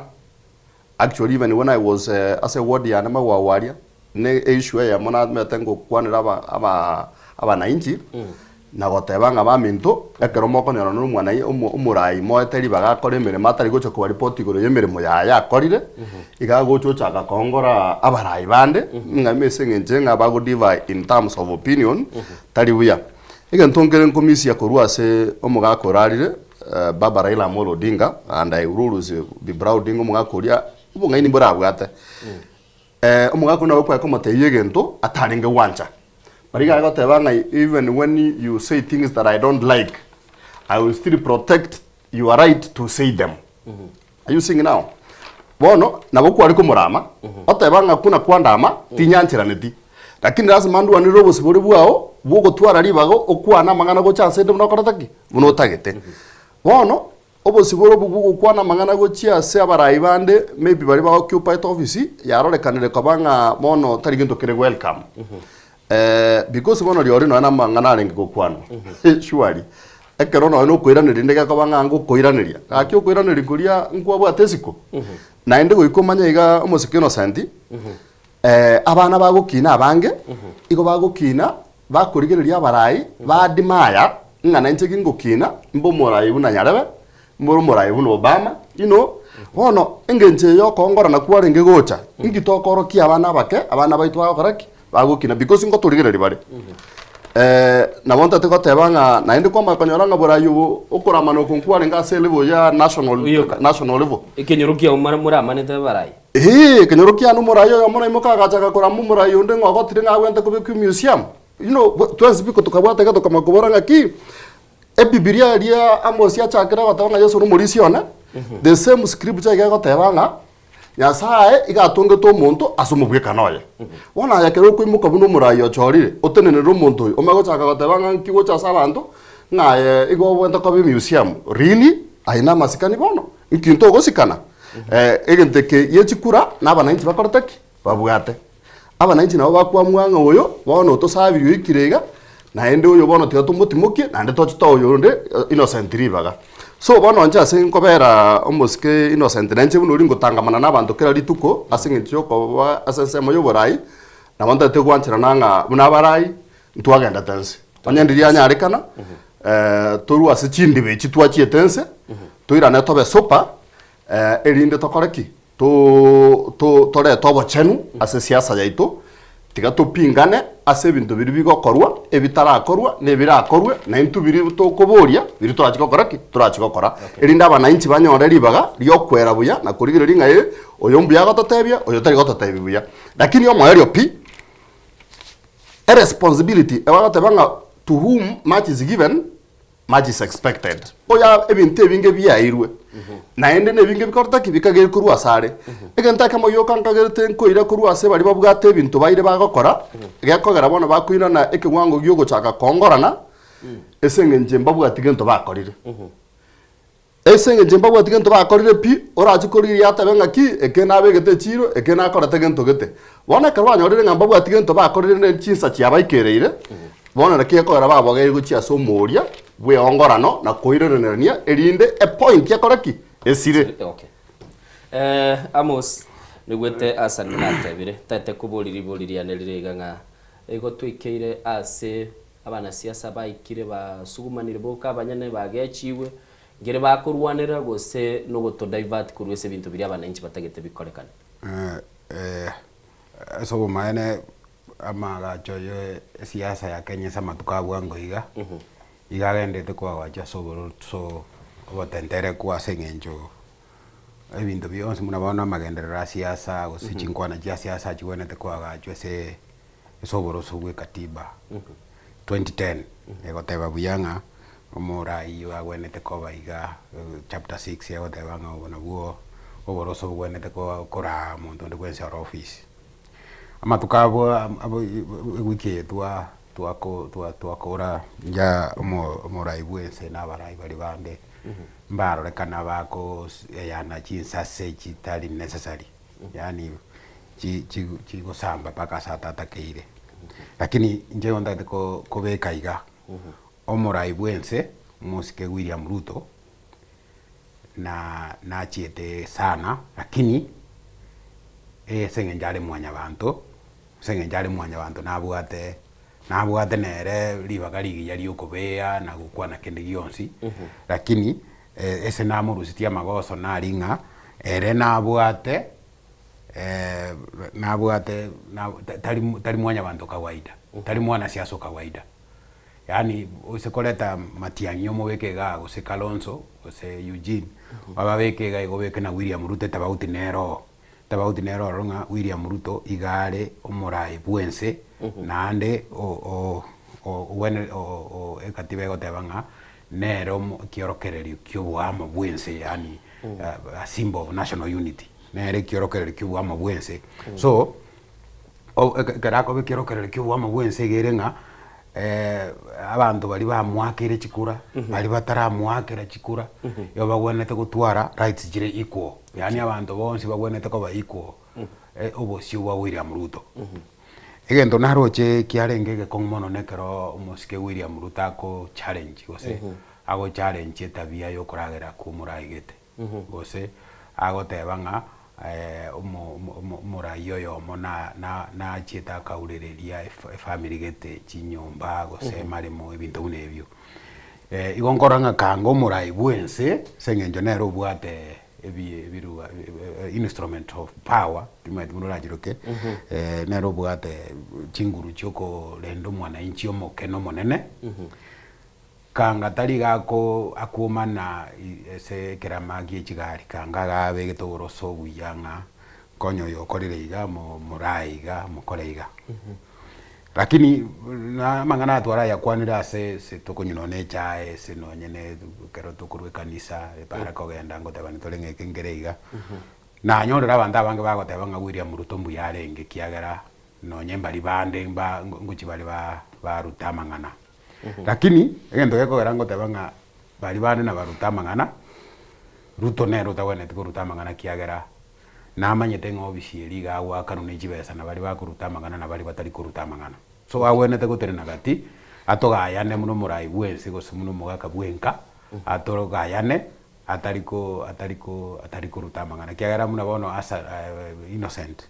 actually even when I was as a ward ya nama wawaria ne issue ya mona metengo kwanira aba 90 na gotebanga ba minto ekero moko nero no mwana umurai moeteri bagakora emere matari gocho kwa report igoro yemere moya yakorire igagochocha gakongora abarai bande ngamese ngenje ngabago diva in terms of opinion tari buya igantongere nkomisi yakorwa se omugakorarire Baba Raila Amolo Odinga and I rules be broading omugakoria ubungaini borabwate omugakona bakwa komate yegento ataringe wancha Mariga I got even when you say things that I don't like, I will still protect your right to say them. Are you singing now? Bono, na boku aliko murama, otebanga kuna kwandama, tinyanchira neti. Lakini lazima mandu anirobo sibori bwao, bogo twara ribago okwana mangana go chance ndum nakorataki. Muno tagete. Bono, obo siboro bugo kwana mangana go chia se abarai bande, maybe bari ba occupy office, yarore kanele kabanga mono tarigento kere welcome. Because bono riori no na mangana renge gokwano surely ekero no koiraniri ndega kabanga ngo koiraniria akyo koiraniri kuria nkwa bwa tesiko na inde goikomanya iga omusikino senti abana bagukina abange igo bagukina bakurigereria abarai badimaya ngana ncheki ngukina mbo morai buna nyarebe mbo morai buna Obama bono engenche yo kongora na kwa renge gocha ngitokoro ki abana bake abana baitu bakoraki bagukina because ngo turigere ribare na wonta te gotebanga na indi kwamba kanyoranga borayo ukuramano kunkware ngase level ya national level ikenyorukia muramane te barai kenyorukia no morayo yomona imoka gachaga kuramu morayo nde ngogotire ngawente kubiku museum twenzi biko tukabwate gato kama kuboranga ki Bibilia ria amosia chakira gotanga Yesu no morisiona the same scripture ga gotebanga Nyasaye igatunge to muntu asumubweka noye wona yakero kwimuka buno murayo chorire otenene ro muntu omago chaka gotebanga nkigo cha sabantu ngaye igo wenda ko bi museum really aina masikani bono nkinto gosikana egenteke yechikura nabana inchi bakoroteki babwate abana inchi nabo bakwa mwanga oyo bono to sabiyo ikirega na ende oyo bono tiga tumutimukie na ende tochito oyo nde innocent ribaga so bono nja sinkobera omuske innocent nanje buno ringo tangamana nabantu kera lituko asingicho ko asense moyo borai na wanda te gwanchira nanga buna barai ntwagenda tense onyandiria nyarekana toru asichindi bechi twachie tense toirane tobe sopa erinde tokoreki tore tobo chenu ase siasa yaito tiga tupingane ase bintu biri bigokorwa ebitarakorwa nebirakorwe na intu biri tokoboria biri turachikokoraki turachikokora erinda abana inchi banyore ribaga ryokwera buya na kurigireria ngaye oyo mbuya gototebia oyo tari gototebia buya lakini omo erio pi a responsibility ewagotebanga to whom much is given much is expected oya ebintu ebinge biyairwe naende nebinge bikorta kibikagere kurwa sare egenta kama yoka nkagerte nkoira kurwa se bari babwate ebintu baire bagokora gekogera bono bakwina na ekigwango gyogochaka kongorana esenge njemba bwatige nto bakorire esenge njemba bwatige nto bakorire pi oraje korire yatabenga ki ekena begete chiro ekena akorate gento gete bona karwanya orire ngamba bwatige nto bakorire ne chinsa chiabaikereire bona nakiyekogera babogere guchia somoria bwe ongorano na koirenerania erinde a point yakoraki esire okay Amos nigwete asa natebire tete kuburiribuliria neriganga ego twikeire ase abana siasa baikire basugumanire boka abanyane bagechiwe ngere bakurwanira gose no goto divert kurwese bintu biri abananchi batagete bikorekana eso maene amaga choyo siasa ya Kenya sama tukabwango iga igagendete kwa wacha so obatentere kwa sengenjo ebintu byonse munabona magenderera siasa gose chinkwana cha siasa chiwenete kwa gacho ese esoboro subwe katiba 2010 egoteba buyanga omurai wagwenete koba iga chapter 6 egotebanga obona buo oboroso bugwenete ko kora muntu ndikwense office ama tukabo wiki twakora ya omurai bwense nabarai bali bande mbarorekana bako yana chinsase chitali necessary yani chigosamba paka satata keire lakini nje ondate ko beka iga omurai bwense musike William Ruto na chiete sana lakini sengenjale mwanya bantu nabwate nere libakali yali okobea na gukwana kende gionsi lakini ese namurusitia magoso naringa ere nabwate tali mwanya bantu kawaida tali mwana siasa kawaida yani usekoleta matiangyo mobekega gose Kalonzo gose Eugene babekega igobeke na William Ruto tabauti nero ronga William Ruto igare omurai bwense nande ekatibe gotebanga nero kiorokererio kyobwamo bwense yani a symbol of national unity nere kiorokererio kyobwamo bwense so karako be kiorokererio kyobwamo bwense gerenga abantu bali bamwakire chikura bali bataramwakira chikura yo bagwenete gutwara rights jire equal yani abantu bonse bagwenete ko ba equal obosio wa William Ruto egento naroche kiarengege kongmono nekero musike William Ruto ako challenge gose ago challenge tabia yo kuragera kumuraigete gose ago tebanga murai yoyo mona na chita kaurereria family gete chinyomba gose marimo ebintu nebyo igongoranga kango murai bwense sengenjo nero bwate ebiru instrument of power timati munolajiroke nero bwate chinguru choko lendo mwana inchi omokeno monene kanga tali gako akumana ese keramagi ekigari kanga gabe getogoroso buyanga konyo yokorire iga muraiga mukoreiga lakini na mangana atwara yakwanira se tokonyino ne chae se no nyene kero tokurwe kanisa para kogenda ngotebani tolenge kengereiga na nyorera abantu abange bagotebanga William Ruto mbuyarenge kiagera no nyemba libande mba nguchi bali ba rutamangana lakini egento gekogera ngotebanga bali bande na barutamangana Ruto nero tawene tikurutamangana kiagera namanyete ng'obisi eliga awa kanune chibesa na bali bakurutamangana na bali batali kurutamangana so awenete guterena gati atogayane muno murai bwense gose muno mugaka bwenka atorogayane atariko rutamangana kiagera muno bono asa innocent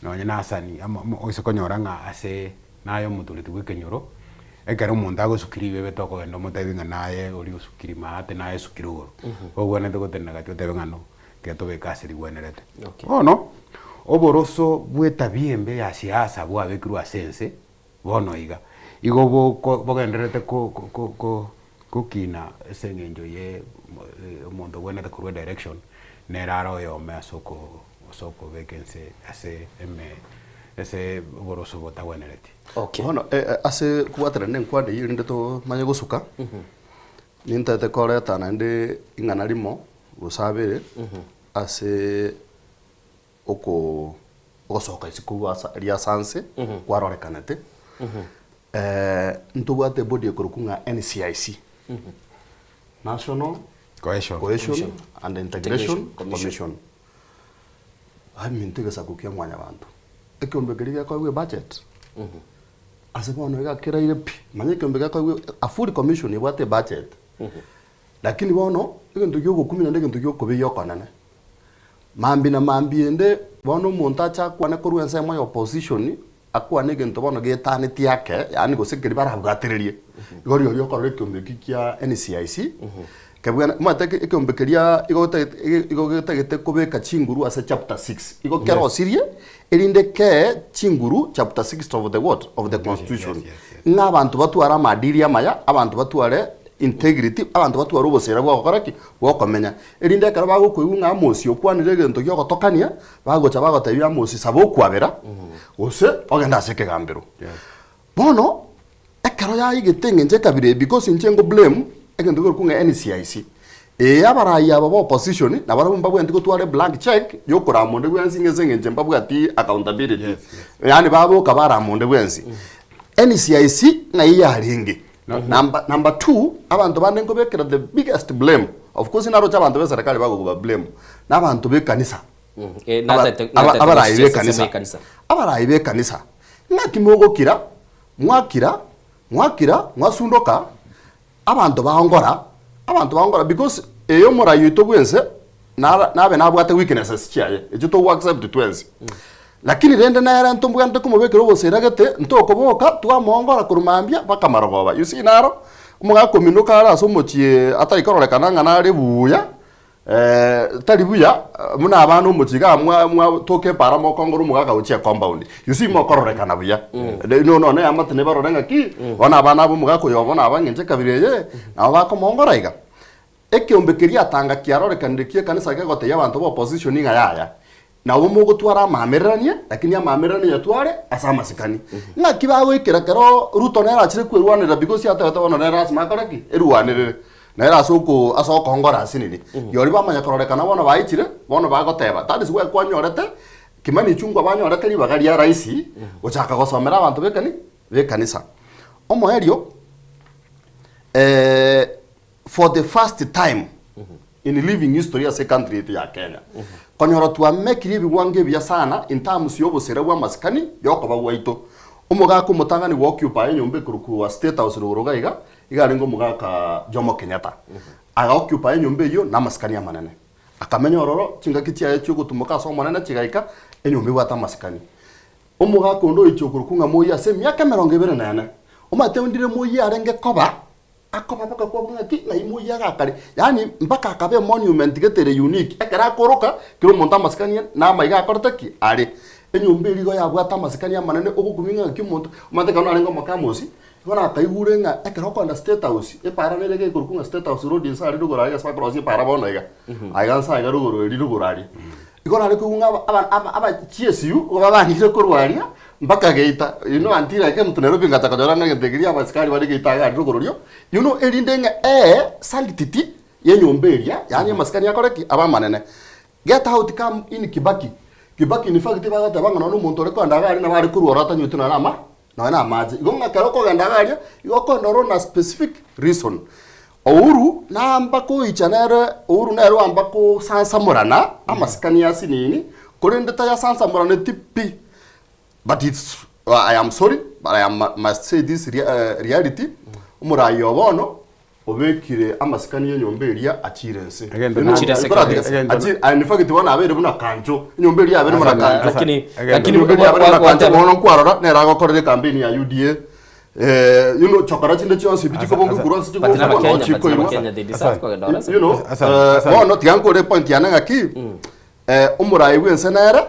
no nyina asani oise konyoranga ase nayo mutuliti gwekenyoro ekero omonto agosukiriwe betoko genda omotebinga naye ori osukiri maate naye sukirugoro ogwenete guterena gati otebe ng'ano ketobekasiri gwenerete bono oboroso bwetabia ya siasa bwabekirwa sense bono iga igo bogenderete kukina esengenjo ye omonto gwenete kurwa direction neraro yome asoko vacancy ase ese boroso botagwenereti. Okay. Bono ase kuatera nenkwande yirinde to manye gusuka. Nintete koreta nande ingana limo gusabire ase oko gosoka isiku ria sanse kwarorekanate. Ntubwate body ekorukunga NCIC. National Cohesion and Integration Commission. Mintega kukia mwanya bantu. Ekyombekeria kwa budget. Asebono igakira ile pi. Manye kyombeka kwa a full commission ibwate budget. Lakini bono ikintu kyo gukumina ndege kyo kubiyo kanane. Mambi ende bono montacha kwa na koru ense mo opposition akwa nege ntobono getaniti yake yani gusikiri barabwatererie. Igori yo korore kyombeki kya NCIC. Kabwana matake ikombekeria igogete kubeka chinguru ase chapter 6 igokero sirie erinde ke chinguru chapter 6 of the what of the constitution n'abantu batwara madiri amaya abantu batware integrity abantu batwara ubosera bwa koraki bwo komenya erinde kara bago kuigunga amosi okwanire gento gyo gotokania bagocha bagotebya amosi sabo kwabera ose ogenda seke gambero bono ekero ya igitenge nje kabire because njengo blame egento gokunga NCIC abarai aba opposition na barabumba bwende gutware blank check yokora monde bwenzi ngeze nje mbabwa ati accountability yani babo kabara monde bwenzi NCIC na yaringi number 2 abantu bande ngobekera the biggest blame of course inaro cy'abantu bese rakali bago kuba blame n'abantu be kanisa abarai be kanisa nakimogokira mwakira mwasundoka abantu bangora because eyo morayo itobwense nabe nabwate weaknesses chiaye ejito accept twenzi lakini rende na yara ntombuga ntakumubekero bosera gete ntoko boka twamongora kurumambia bakamarogoba you see naro umuga kominuka ara somochie ataikorolekana ngana ari buya tari buya muna abantu muchiga mwa toke para mokongoro umuga kauchia compound you see mokorolekana buya no ne amatene barorenga ki wana abana bo muga koyobona abangenje kabireye nabo bakomongora iga ekyombekeria tanga kiarorekanirikie kanisa gegote y'abantu bo opposition inga yaya na umu gutwara mamererania lakini ya mamererania yatware asama sikani na kibago ikira kero Ruto nera chire kwerwanira because yata bono nera asma karaki erwanire nera asoko ngora asinini yori bamanya kororekana bono baichire bono bagoteba that is why kwanyorete kimani chungwa banyorete ri bagari ya raisi gochaka gosomera abantu be kanisa omoherio for the first time in living history as a country ya Kenya konyoro twamekire bigwange bya sana in terms y'obusere bwa maskani yokoba waito umugaka umutangani wa occupy nyombe kuruku wa state house ruruga igaringo mugaka Jomo Kenyatta aga occupy nyombe yo na maskani ya manene akamenya ororo chingaki cya cyo gutumuka so manene chigaika enyombe wata maskani umugaka ndo icho kurukunga moya se myaka 28 umate ndire moya arenge koba akoba baka kwa ngati na imoya gakare yani mpaka akabe monument getere unique ekara koroka kiro monta maskania na maiga korotaki ari enyumbe rigo ya bwata maskania manene okukuminga kimonto umate kana arenga makamosi bona kaigure nga ekara ko na state house e para nere ke kurukunga state house road insari rugora ya spa cross para bono iga aigansa iga rugoro rugorari igora ari kuunga aba CSU baba nire korwaria mpaka geita antira ke mtu Nairobi ngatakadora na ngetegiria abasikari bari geita ga rugororio erindenga sanctity yenyomberia yani maskani yakoreki aba manene get out come in Kibaki in fact bagata bangana no muntu reko ndagari na bari kurorata nyutu na nama na maji igonga karoko gandagaria igoko ndoro na specific reason Ouru na ambako ichanere ouru na ero ambako sansamurana amaskani yasinini kurendeta ya sansamurana tipi. But I am sorry, but must say this reality. Umurayo bono obekire amaskani yenyomberia achirense. In fact tubona abere buna kanjo nyomberia abere mura kanjo. Lakini wate bono kwarora nera gokorere campaign ya UDA. Chokara chinde chonse bitiko bongo kuronse chiko bono chiko bono tianko re point yana ngaki umurayi wense nera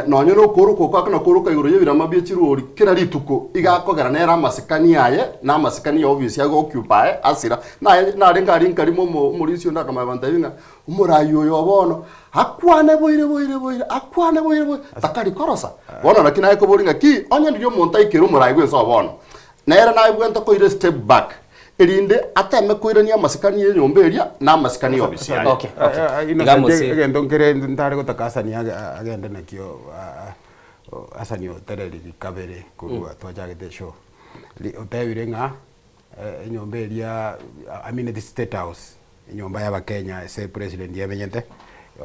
nonyo no kuruko kwa kana kuruka iguru yibirama byekiruri kira rituko igakogera nera amasikani yaye na amasikani obvious yago occupy asira na renga rimo murisio ndakama banda binga umurayo yo bono akwane boire akwane takari korosa bono lakini ayiko boringa ki onye ndio monta ikero umurayo gweso bono nera na ibwenta ko ire step back elinde ateme koirania amasikani yenyomberia na amasikani obvious yaye okay igendo ngere ndare gutakasani agende nakio asanio tereri kabere kurwa twajagete show utebire nga inyomberia Amenity State House inyomba ya Kenya se president yemenyete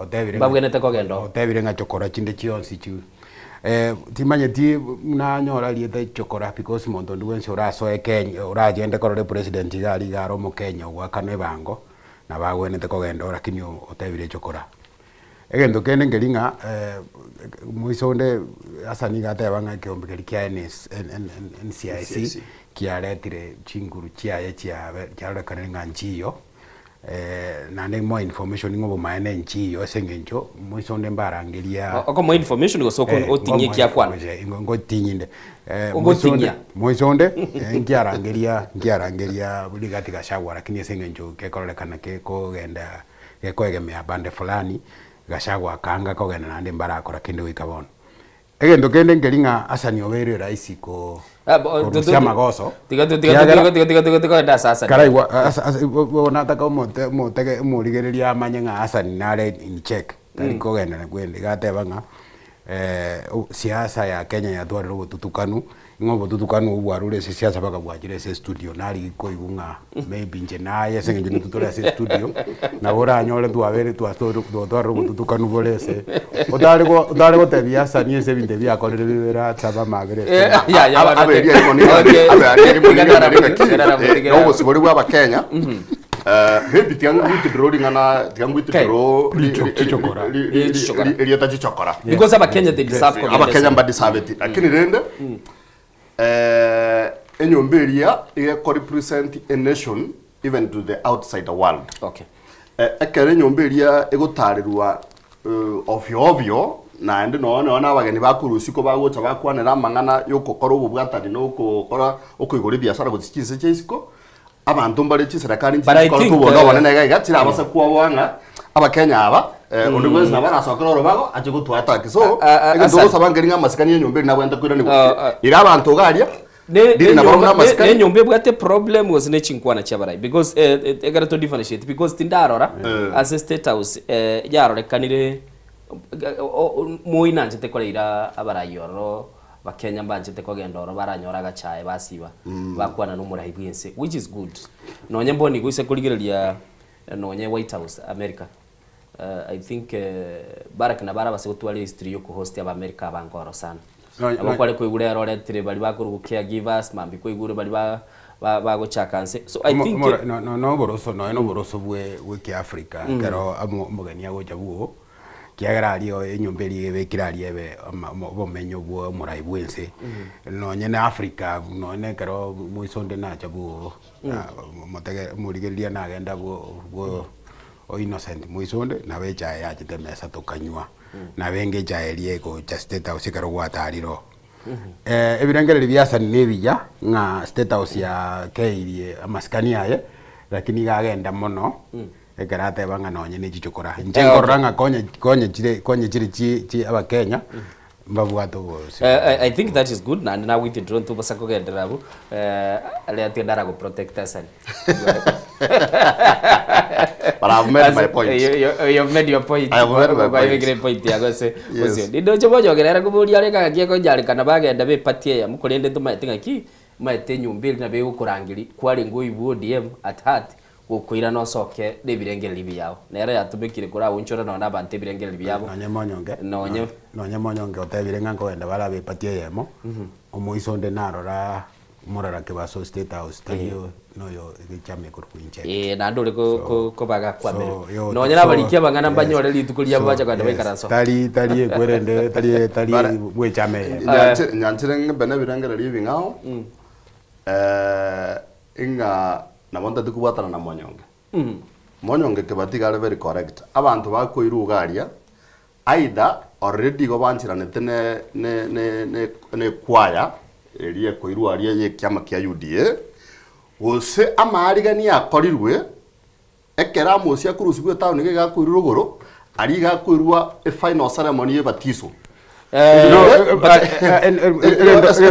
utebire babwenete kogendo utebire nga chokora chinde chionsi chu timanyeti na nyora liete chokora because mondo nduwense uraso Kenya uragende korore president gari garo mu Kenya gwakane bango na bagwenete kogendo lakini utebire chokora egendo kene ngeringa muisonde asani gata banga kiombekeri kia NCIC kiaretire chinguru chiaye chiara kanenga nchiyo na ne more information ngobo maene nchiyo sengencho muisonde mbarangeria oko more information go soko otinye kia kwana ngo tinyinde muisonde ngiarangeria buli gatika shagwa lakini sengencho kekorelekana ko genda gekoegemea bande fulani gashagwa kanga kogena nande mbarakora kinde wikabono egendo kende ngeringa asani obere raisi ko sia magoso tiga da sasa karaigwa nataka motege murigereria amanyenga asani nare in check tari kogena na kwende gatebanga siasa ya Kenya ya twari rututukanu ngobo tutukanu ubwarure siasa baka bwagire se studio nari ko igunga maybe nje naye senge nje tutora se studio na bora anyole twabere twatoro rututukanu bolese odare go tebia sani ese binde bya ko ribera tsaba magere ya aberi ari moni aberi moni no bosibori bwa Kenya maybe tiangu withdrawing ngana tiangu withdraw chichokora elieta chichokora because aba Kenya they deserve ko aba Kenya mbadi sabeti lakini rende enyomberia ye ko represent a nation even to the outside the world okay ekere nyomberia egotarirwa ovyo na ende no abageni bakurusi ko bagocha bakwanera mangana yokokora ububwatani no kokora okuyigora biashara gutsikise cyisiko abantu mbare cy'iserakari cy'ikora tubona banene gaiga tira abasa kuwa bwanga abakenya aba undi gwezi nabara asokora robago aje gutwatake so egendo sabangeri ngamasikani yenyomberi nabwenda kwira ni ira abantu garia ne nyombe bwate problem was ne chinkwana chabarai because egara to differentiate because tindarora as a state house yarore kanire muina njete koreira abarayoro bakenya mbanjete kogendoro baranyora gachaye basiba bakwana n'umurahi bwinse which is good nonye mboni gwise kurigereria nonye White House America I think Barack na bara base gutwara history yo ku host aba America bangoro sana abakwale ko igure yaroretire bali bakurugukia givers mambi ko igure bali bagochakanse so I think no boroso bwe ki Africa kero mugenia goja buo kiagarario enyomberi ebekirari ebe bomenyo bwo murai bwense no nyene Africa no ne kero muisonde na chabu motege murigeria na agenda bwo o innocent muisonde na becha ya chitemesa tokanywa na benge chaerie ko cha state house kero gwatariro ebirengere biasa nebija nga state house ya keirie amaskani yaye lakini gagenda mono ekarate banga nonye ne chichokora njenkoranga konye chiri aba Kenya mbabwato bose I think that is good and now with the drone to basako genderabu ale atendara go protect us but I've made my point you've made your point I have made my point great point ya gose gose ndindo chobojo gerera kuburia reka gieko jari kana bagenda be patie ya mukorende tumatinga ki maete nyumbiri na be gukurangiri kwari ngo ibu DM at heart gukwira no soke de birengeri biyao nera yatubikire kura unchora no nabante birengeri biyabo nonye monyonge otebirenga ngo enda bala be patie yemo omoisonde narora morara ke baso state house tayo noyo gichame kurkuinche na ndore ko baga kwamere nonye nabalikia bangana mbanyore litukulia bacha kwa ndabekaraso tali ekwerende tali bwechame nyanchirenge bene birengeri bingao inga na wanda dukubwatana na monyonge monyonge ke batigale very correct abantu bakoirugaria either already go banchiranete ne kwaya erie koirwa arie ye kiama kia UDA ose amarigani akorirwe ekera musia kurusibwe town ge gakwirwa ruguru ari gakwirwa a final ceremony ebatiso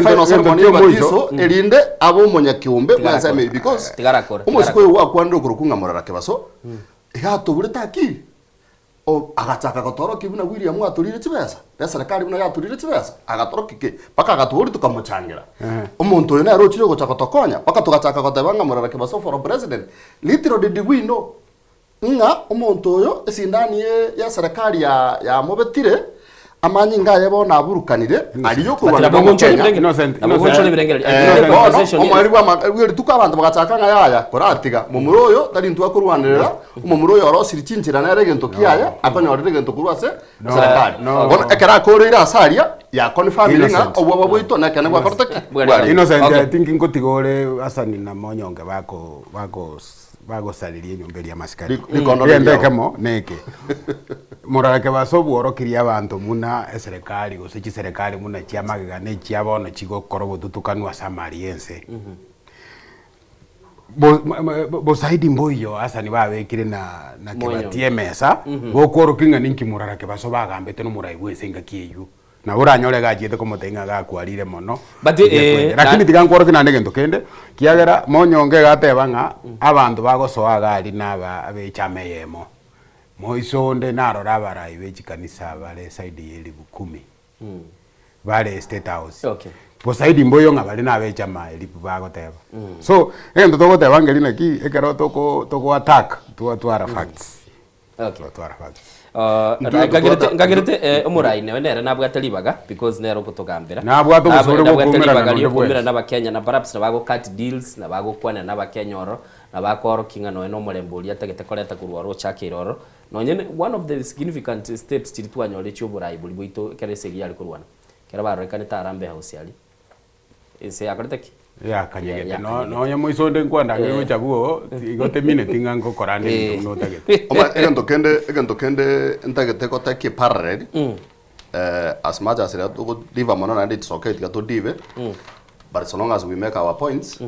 final ceremony ebatiso erinde abo munyakiumbe mwaseme because umusiko wakwandira kurukunga morara kebaso igatubure taki o agachaka gotoro kibuna William aturire chibesa na serikali buna yaturire chibesa agatoro kike paka agaturi tukamuchangira umuntu yena rochire gochaka tokonya paka tugachaka gotebanga morara kebaso for president litiro did we know nga umuntu yo esindani ya serikali ya mobetire amanyi ngaye bona aburukanire ariyo kurwana n'Kenya innocent omwari wa tukabantu bagachaka nga yaya koratiga mumuro yo tari ntu akurwanirira umumuro yo rosiri cinjira na regento kiyaya akonyorire regento kurwase serikali bona ekera korira asaria ya confirming nga obwo babwito na kana gwakorotaki innocent I think ngotigore asani na monyonge bago salirie nyombeli ya maskari ndekemo neke morake basobu orokiria abantu muna serikali gosechi serikali muna chiamaga ne chiabona chigo korobo tutukanwa samariense bo saidi mboyo asani babekire na kebatie mesa bokorokinga ninki morake basoba agambete no muraigwese ngakiyu na uranyore gajete komotenga gakwarire mono lakini tigankoro kinande gento kende kiagera monyonge gatebanga abantu bagosoa gari naba abechame yemo moisonde narora barai bechikanisa bare side yeli 10 bare state house po side mboyo nga bari nabechama elipu bagoteba so endo togoteba ngelina ki ekero toko attack twara facts twara facts ngagirite umuraine wenera nabwatalibaga because nero kutogambira nabwatalibaga n'abakenya na perhaps nabago cut deals nabago kwana n'abakenyoro nabakoro kinga no eno murembuli atagete koreta kurwaro chakiroro nonye one of the significant steps tiritwanyore cyo burayi buli bwito kerese yali kurwana kera barekane tarambe house yali ese akorteki ya kanyegete no ya moisonde nkwanda ngiwe chabuo igote minute ngango korane no tagete egento kende ntagete ko take parallel as much as it to diva mono and it's okay to dive but so long as we make our points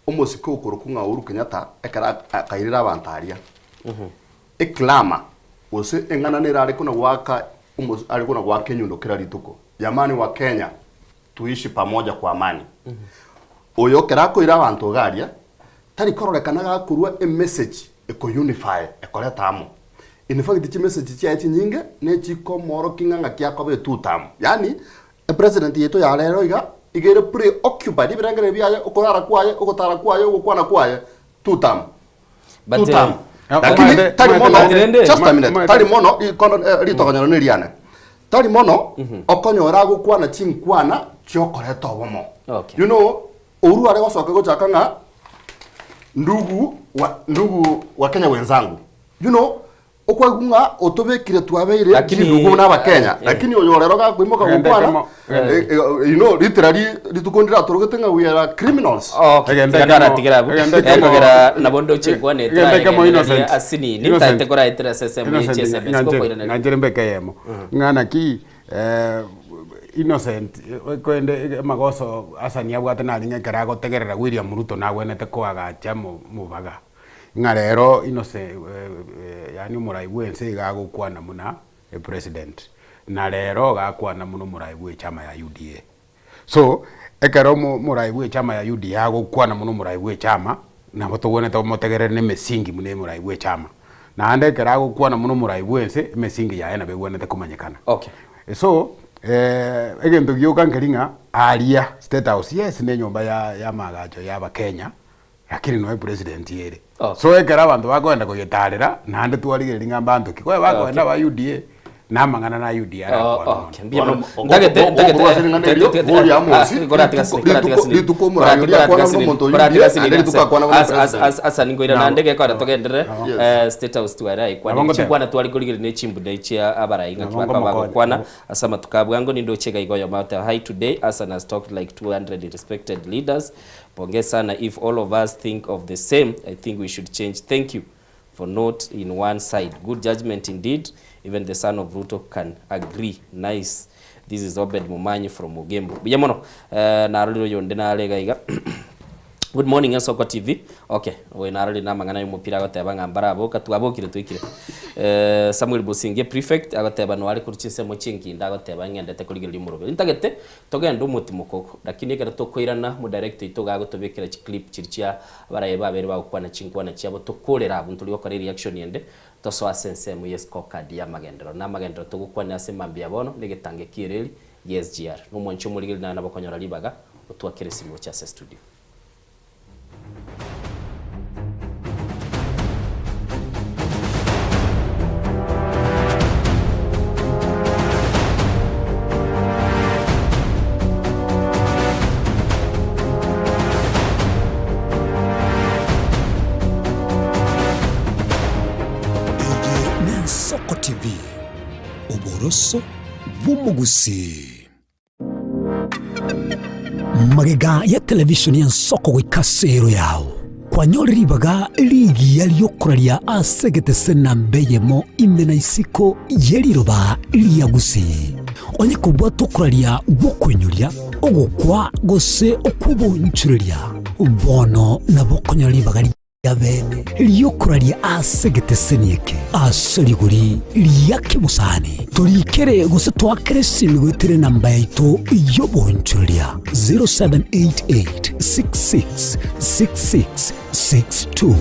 umusiko kurukunga Uhuru Kenyatta ekara kairira abantaria eklama ose engana nera ari kuna waka ari kuna waka nyundo kira rituko jamani wa Kenya tuishi pamoja kwa amani oyo kera ko ira abantu garia tari kororekanaga kurwa a message eko unify ekoleta amo in fact the message chia nyinge ne chiko moro kinga kya kobe tutam yani a president yeto ya lero igere preoccupied ibirangere biaye okora kwaye okwana kwaye tutam tutam lakini tari mono just a minute tari mono ikono ritokanyoro ne riana tari mono okonyora gukwana chinkwana chokoreta obomo you know Uhuru ari gosoka gochaka nga ndugu wa Kenya wenzangu you know okwagunga otobekire twabeire ndugu n'aba Kenya lakini oyorero ga kwimoka gukwana you know literally litukondira turugete nga we are criminals egenda tigerabu egera nabondo chekwane tra asini ni tate kora etra sesemo chsms ko koira na jerembeke yemo ngana ki innocent kwende magoso asania bwate nalinga karago tegerera William Ruto nawene kwaga chamo mubaga ngarero innocent yani muraibwense gagukwana muna president na rero gakwana muno muraibwe chama ya UDA so ekero muraibwe chama ya UDA gukwana muno muraibwe chama na botogone to motegerere ne mesingi mune muraibwe chama na ande kerago kwana muno muraibwense mesingi ya ena begwane te kumanyekana so egento gyoka ngeringa aria state house yes ne nyomba ya magacho ya Bakenya lakini no president yere so ekera abantu bakwenda kugitarira nande twarigire ringa bantu kikwe bakwenda ba UDA namangana na UDA asa ningoira na ndege kwa togendere state house twara ikwana chikwana twali kuligire ne chimbude chia abarai ngakwa bagokwana asa matukabwango nindo cheka igoyo mata high today asa has talked like 200 respected leaders pongeza sana if all of us think of the same I think we should change. Thank you for not in one side. Good judgment indeed. Even the son of Ruto can agree. Nice. This is Obed Mumanyi from Mugembo. Bijamono, naruliro yonde na alega iga. Good morning, Soko TV. Okay, we narali na mangana y'umupira agateba ngambara aboka twabokire twikire. Samuel Businge prefect agateba no ari kurutse mu cinki ndagateba ngendete kuri gili murobe. Intagete togenda umuti mukoko. Lakini kada tokoirana mu director itogago tobekera clip kircia baraye babere bakwana cinkwana cyabo tokorera abuntu liyo kare reaction yende. Toso asense mu yes card ya magendero. Na magendero togukwana asemambi yabono legetange kireli YesGR. Numoncho muri gili na nabakonyora libaga utwakere simo cha studio. Soko TV Oboroso bw'umugusi magega ya televishoni ya Soko wikasero yao kwa nyoribaga ligi yaliyokoralia asegete senambeyemo imena isiko yeliroba liyagusi onye kubwa tokoralia bokwenyulia ogokwa gose okubonchuria bono nabokonyoribaga yabene liyokuralia asegete senieke asaliguri liyake musani tulikere gose twakere simigwetere namba yaito yobonchuria 0788666662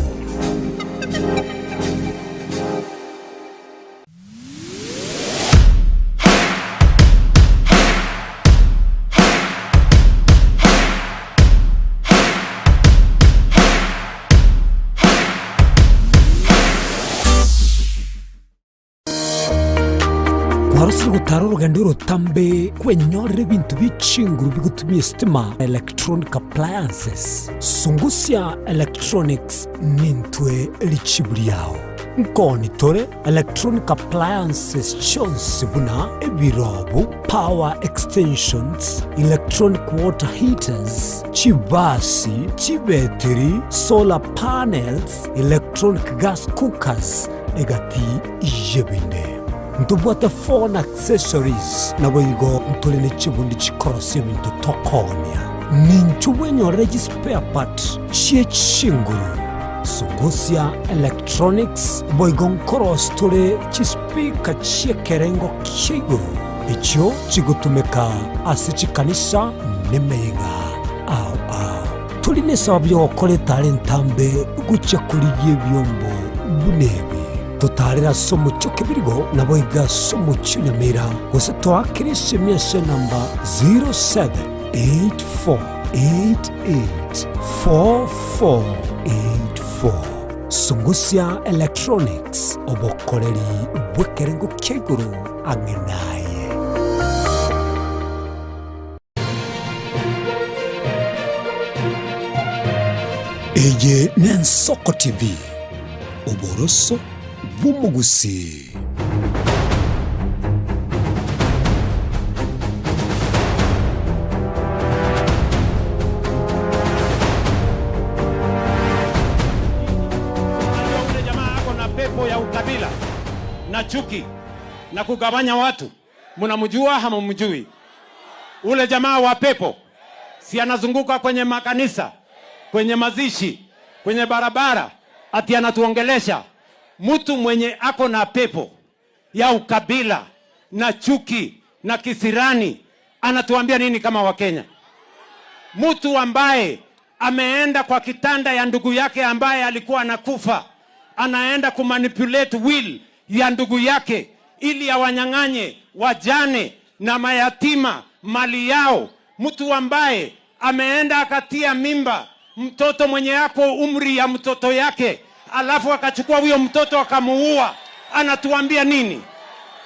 Warasi gutaro rugendo tambe kwenyorere bintu bicinguru bigutumye stima electronic appliances sungusia electronics nintwe lichibuliao nkoni tore electronic appliances chonsi buna ebirobu power extensions electronic water heaters chibasi chibeteri solar panels electronic gas cookers egati ijebinde Ntubuata phone accessories na boigo ntulene chibundi chikorosi bintu tokonia ninchuwe nyoreji spare part chie chinguru Sugusia electronics boigo nkoros tule chispika chie kerengo kiguru ichio chigutumeka asichikanisha nemeiga au tuline sabyo wakole talentambe gucha kuligie vyombo bunebi tutarira somo chokebirigo naboiga somo chunyamira gose twakirisi miese namba 0784884484 Sungusia Electronics obokoreri bwekerengo keguru angenaye Eye Nensoko TV Oboroso bw'umugusi Ule jamaa ako na pepo ya ukabila na chuki na kugawanya watu. Mnamjua ama mjui? Ule jamaa wa pepo si anazunguka kwenye makanisa, kwenye mazishi, kwenye barabara ati anatuongelesha. Mtu mwenye ako na pepo ya ukabila na chuki na kisirani anatuambia nini kama Wakenya? Mtu ambaye ameenda kwa kitanda ya ndugu yake ambaye alikuwa anakufa, anaenda kumanipulate will ya ndugu yake ili awanyang'anye wajane na mayatima mali yao. Mtu ambaye ameenda akatia mimba mtoto mwenye yako umri ya mtoto yake, alafu akachukua huyo mtoto akamuua, anatuambia nini?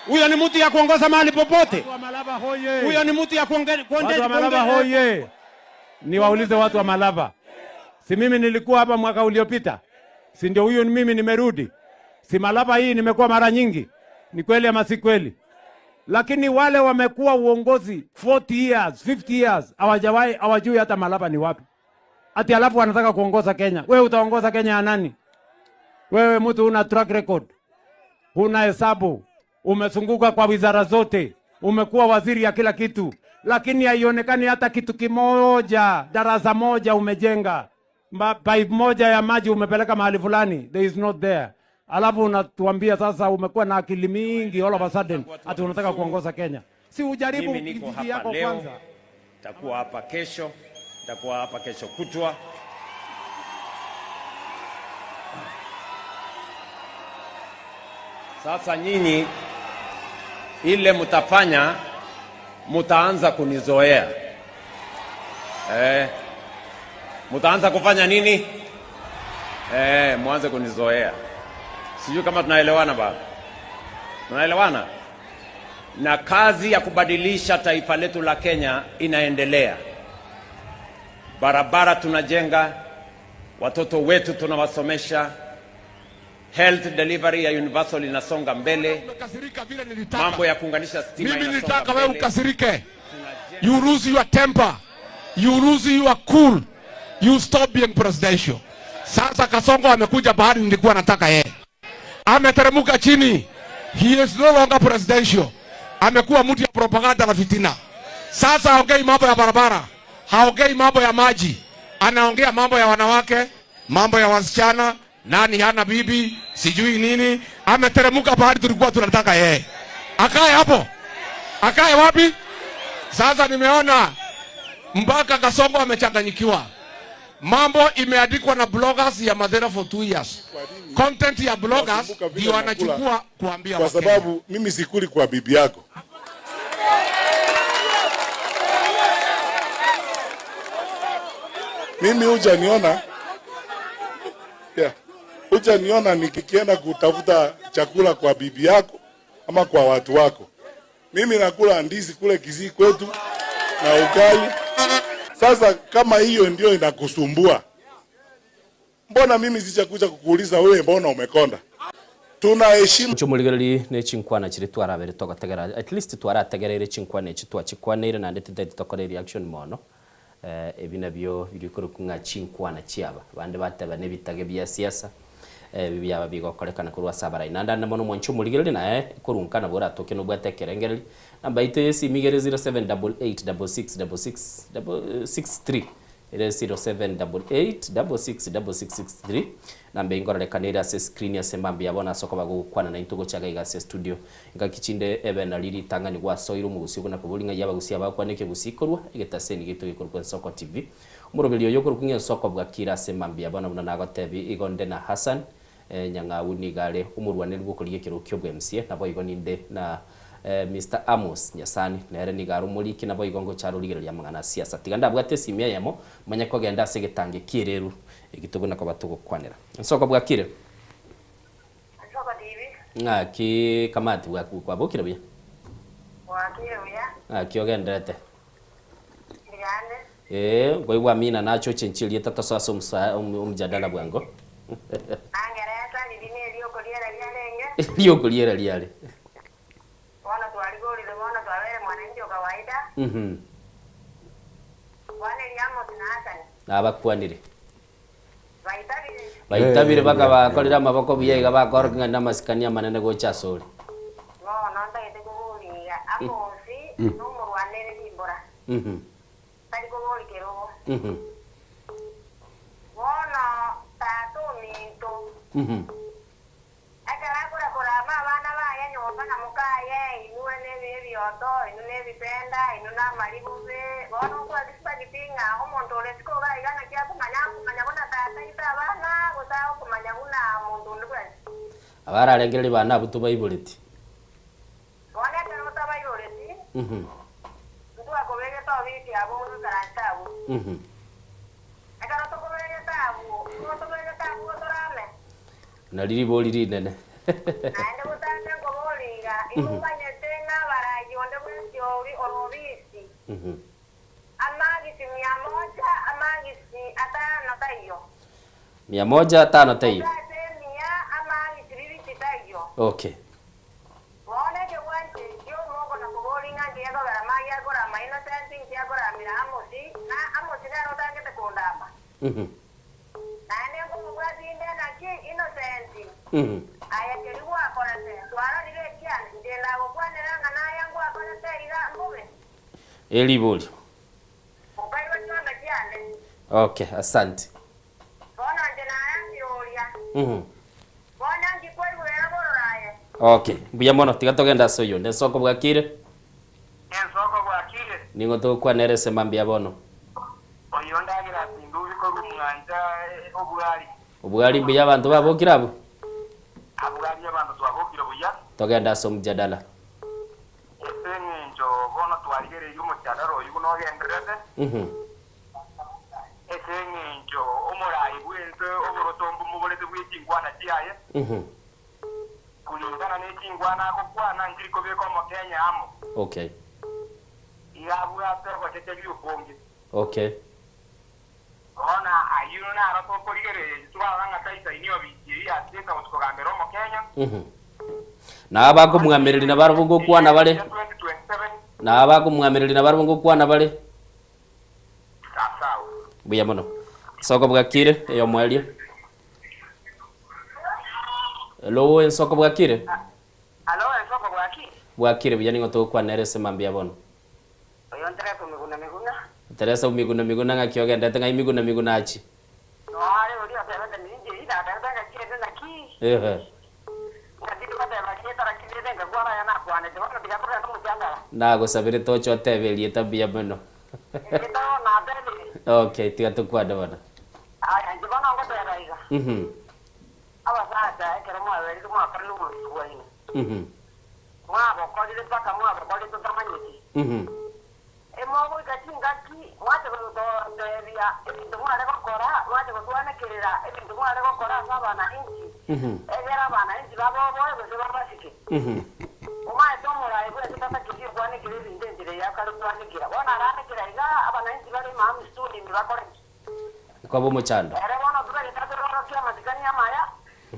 Huyo ni mtu ya kuongoza mahali popote? Huyo ni mtu ya kuongoza Malaba hoye. Ni waulize watu wa Malaba. Si mimi nilikuwa hapa mwaka uliopita? Si ndio huyo ni mimi nimerudi? Si Malaba hii nimekuwa mara nyingi? Ni kweli ama si kweli? Lakini wale wamekuwa uongozi 40 years, 50 years, hawajui hata Malaba ni wapi. Ati alafu wanataka kuongoza Kenya. Wewe utaongoza Kenya ya nani? Wewe mtu una track record, una hesabu, umezunguka kwa wizara zote, umekuwa waziri ya kila kitu, lakini haionekani hata kitu kimoja, darasa moja umejenga, pipe moja ya maji umepeleka mahali fulani, there is not there. Alafu unatuambia sasa umekuwa na akili mingi all of a sudden ati unataka kuongoza Kenya. Si ujaribu mimi niko kijiji hapa yako leo, kwanza. takuwa hapa kesho, takuwa hapa kesho kutwa. Sasa nyinyi ile mtafanya, mtaanza kunizoea. Mtaanza kufanya nini? Mwanze kunizoea. Sijui kama tunaelewana baba. Tunaelewana? Na kazi ya kubadilisha taifa letu la Kenya inaendelea. Barabara tunajenga, watoto wetu tunawasomesha, health delivery ya universal inasonga mbele, mambo ya kuunganisha stima mimi inasonga nitaka mbele. wewe ukasirike. You lose your temper. You lose your cool. You stop being presidential. Sasa Kasongo amekuja bahari nilikuwa nataka yeye. Ameteremuka chini. He is no longer presidential. Amekuwa mtu ya propaganda na fitina. Sasa haongei mambo ya barabara, haongei mambo ya maji, anaongea mambo ya wanawake, mambo ya wasichana, nani hana bibi, sijui nini. Ameteremuka bahari tulikuwa tunataka yeye. Akae hapo. Akae wapi? Sasa nimeona mpaka Kasongo amechanganyikiwa. Mambo imeandikwa na bloggers ya Mathera for 2 years. Content ya bloggers ndio wanachukua kuambia kwa Wakenya. sababu mimi sikuli kwa bibi yako. Mimi hujaniona, hujaniona nikienda kutafuta chakula kwa bibi yako ama kwa watu wako. Mimi nakula ndizi kule Kisii kwetu na ugali. Sasa kama hiyo ndio inakusumbua, mbona mimi sijakuja kukuuliza wewe mbona umekonda? Tunaheshimu chumuligereri ne chinkwana chiri twarabere togategera at least twarategerere chinkwana chitwa chikwanire na ndete tokore reaction mono ebi nabyo birikoro kunga chinkwana chiaba bande bataba nebitage bya siasa byaba bigokorekana kurwa sabara inanda na mono moncho muligereri na kurunkana bora toke no bwatekerengereri namba ite simigere 0788666663 ile 0788666663 namba ingororekanira se screen ya sembambi yabona soko bagukwana na intugo chaga igase studio ngakichinde ebena liri tangani gwa soiru mugusi kuna kubulinga yaba gusi abakwaneke gusikorwa igetaseni gitu gikorwa soko TV umurobelio yoko rukunya soko bwakira sembambi yabona buna nagotebi igonde na Hassan nyanga unigale umurwanira gukuriye kirukyo bwa MCA nabo igoninde na Mr. Amos Nyasani nere ni garu muliki nabo igongo charo ligero ya mangana siasa tiganda bwate simia yamo manya ko genda segetange kireru igituguna ko batugo kwanera nsoko bwakire nsoko TV ki kamati kwa bukira bya wakire uya kiogendete ngane goigwa mina nacho chenchili tata sasa umjadala bwango angereta ni dini iliyokuliera lialenge iliyokuliera liale wana twaligoli wana twawele mwananchi wa kawaida wana yamo tunasani abakwanire baitabire baitabire baka bakolera maboko biyega bakorga na masikania manene go chasori no nonda yete kubuliga amosi no murwanere limbora tari kubuli kero wana tatu minto akara kora mabana baya nyoba na mukaye inuwe nebi ebyoto inune bipenda inuna malibube wana kwa disipagipinga omonto lesiko baigana kya kumanya bona tata itabana gutao kumanya kuna muntu ndukwe abararengeri bana butu bayibuliti wana kana tabayoleti ndu akobege to biti abo karantabu akara to kobege tabu to kobege tabu torame na liri boli rinene ande gutanga ngobolinga imumanye tena baraji onde bwesiori orobisi amagisi 100 amagisi atano tayo 105 tayo amagisi bibisi tayo okay wone ke wanje yo mogo na kubolinga ndiye ko gara maya gora maina sensing ya gora mira amosi na amosi na rotanga te kondamba ane ko mugadi na ki innocent aya keri gwakorete twara rire kiane ndenda gukwanira ngana yangu akorete ira mbume Elibuli. ukairwa chonda kiane Okay, asante. bona ndena yandiroria bona ndikwegwera bororaye Okay, buya mono tiga togenda soyo nde soko bwakire. ensoko gwakire Ningo to kwanere semambia bono. oyo ndagira sindu biko rumwanja obwari Ubwali buya abantu babokirabo. abwari abantu twabokira buya Togenda so mjadala. esenjo bona twarigere yumo cyadaro yuno genderete esenjo omorayi bwenze oborotombo mubolete bwikingwana tiaye kulingana n'ekingwana akokwana ngiriko beko mu Kenya amo Okay. yabwa terwa tete byukonge Okay. ona ayuno na arato korigere twabanga kaita inyo bigiye ateka utkogambero mu Kenya Na abako mwamereri na barabungo kwana bale. Na abako mwamereri na barabungo kwana bale. sawa Buya mono. Soko bwakire eyo mwelio. Hello ensoko bwakire. alo ensoko bwaki Bwakire buya ningo to kwanere semambia bono. oyo ntere kumiguna Teresa umiguna ngakiyogenda tenga imiguna achi. no ale uri atebete ninje ida atebete kete na ki ngati bateba kete ra kete ngakwana yana kwane tebona bigakora no mutanga Nago sabire tocho tebelie tabia bono. ito na bele Okay, tiga tukwada bono. aya njibona ngo beraiga abasata ekere mwa beri mwa parlu mwa suwaini mwabo kodile paka mwabo kodile tutamanyiki emogo gachingaki mwate ko deria ebintu mwale kokora mwate ko twanekerera ebintu mwale kokora sabana inchi egera bana inchi babo boye bose babashike umaye tomora ebure tutata kiri kwanekerera indendere yakalo twanekera bona aranekera iga abana inchi bari mamu studi mbakore Kwa bomo chando. ere bona tubere tatoro kia matikani ya maya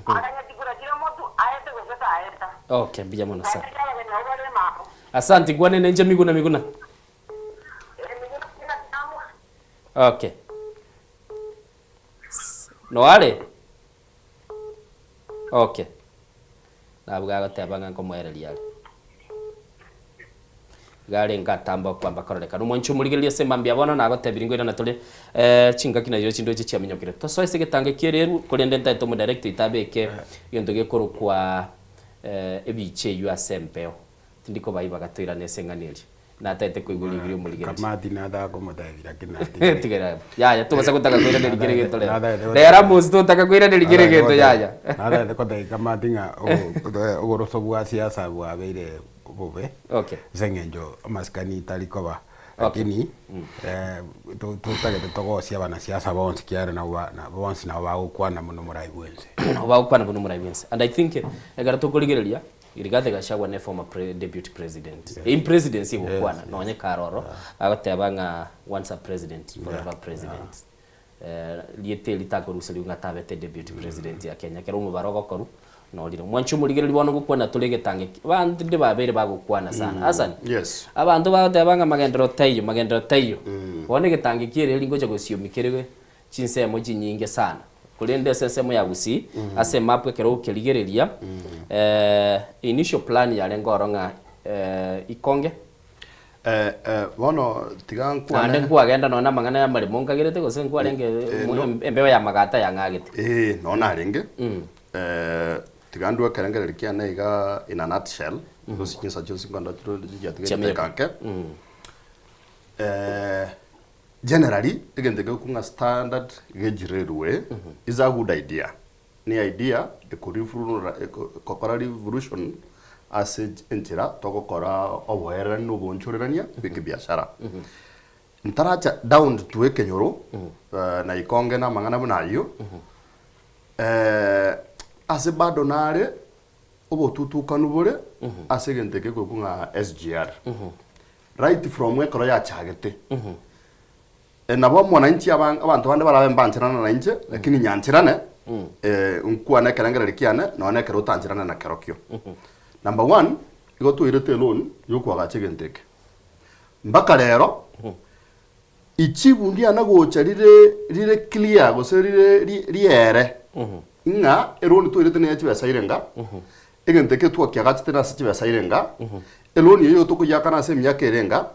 akanya tikura kila motu aete kuseta aeta Okay, bija mono sana. kaya kwenye ubale mako Asante gwane nenje miguna. Okay. No ale. Okay. Nabwa gatebanga nkomwereri yale. Gale ngatamba kwamba koreka numonchu muligelie semambia bona nagotebiringo ina natole chinga kina yo chindo chichi amenyokire to so isige tange kiereru kulende ntaito mu direct itabeke yendo gekoro kwa ebiche yu asempeo tindiko bayiba gatwira nesenganiri natete kuiguri igiri muligelie kamati nada komotavira kinati tigera ya tubasa kutaka kwira neligere geto le dera muzi tutaka kwira neligere geto ya nada ko dai kamati nga ogoroso bwa siasa bwa beire bobe okay zengenjo maskani talikoba lakini tutagete togocia bana siasa bonsi kiara na bonsi na bagukwana muno muraibwense bagukwana muno muraibwense and I think egara tukurigereria Rigathi Gachagua ne former deputy president in presidency gukwana nonye karoro agatebanga once a president forever president liete litako ruseli ngatabete deputy president ya Kenya kero mu barogo koru no liro mwanchu muligereri bono gukwana tulege tange bantu ndi babere bagukwana sana asan yes abantu bagatebanga magendero tayo bone getange kire lingo cyo gusiumikirwe chinsemo chinyinge sana kulende sensemo ya gusi ase mapwe kero keligereria initial plan ya lengoronga ikonge bono tigankwa ande kwa genda nona mangana ya marimo ngagirete gose kwa renge embewa ya magata ya ngagete nona renge tigandwa karangereri kiana iga in a nutshell gusinyisa cyo singanda tro yatige kanke generally egende kunga standard gejirerwe is a good idea ni idea kokora revolution as entira tokokora obwera no bonchorerania biki biashara ntaracha down to ekenyoro na ikonge na mangana bunayo ase bado nare obotutukanu bore ase genteke kunga SGR right from ekoro ya chagete nabo mwananchi abantu bande barabe mbanchirana na inje lakini nyanchirane unkwana karangereri kiane none kero tanchirana na kerokyo number 1 igo tuirete loan yokwa gachegenteke mbaka rero ichibundi anagocha rire clear gose rire riere nga eroni to irete ne chibesa irenga egente ke twa kya gachite na chibesa irenga eloni yo to kuyaka na se myaka irenga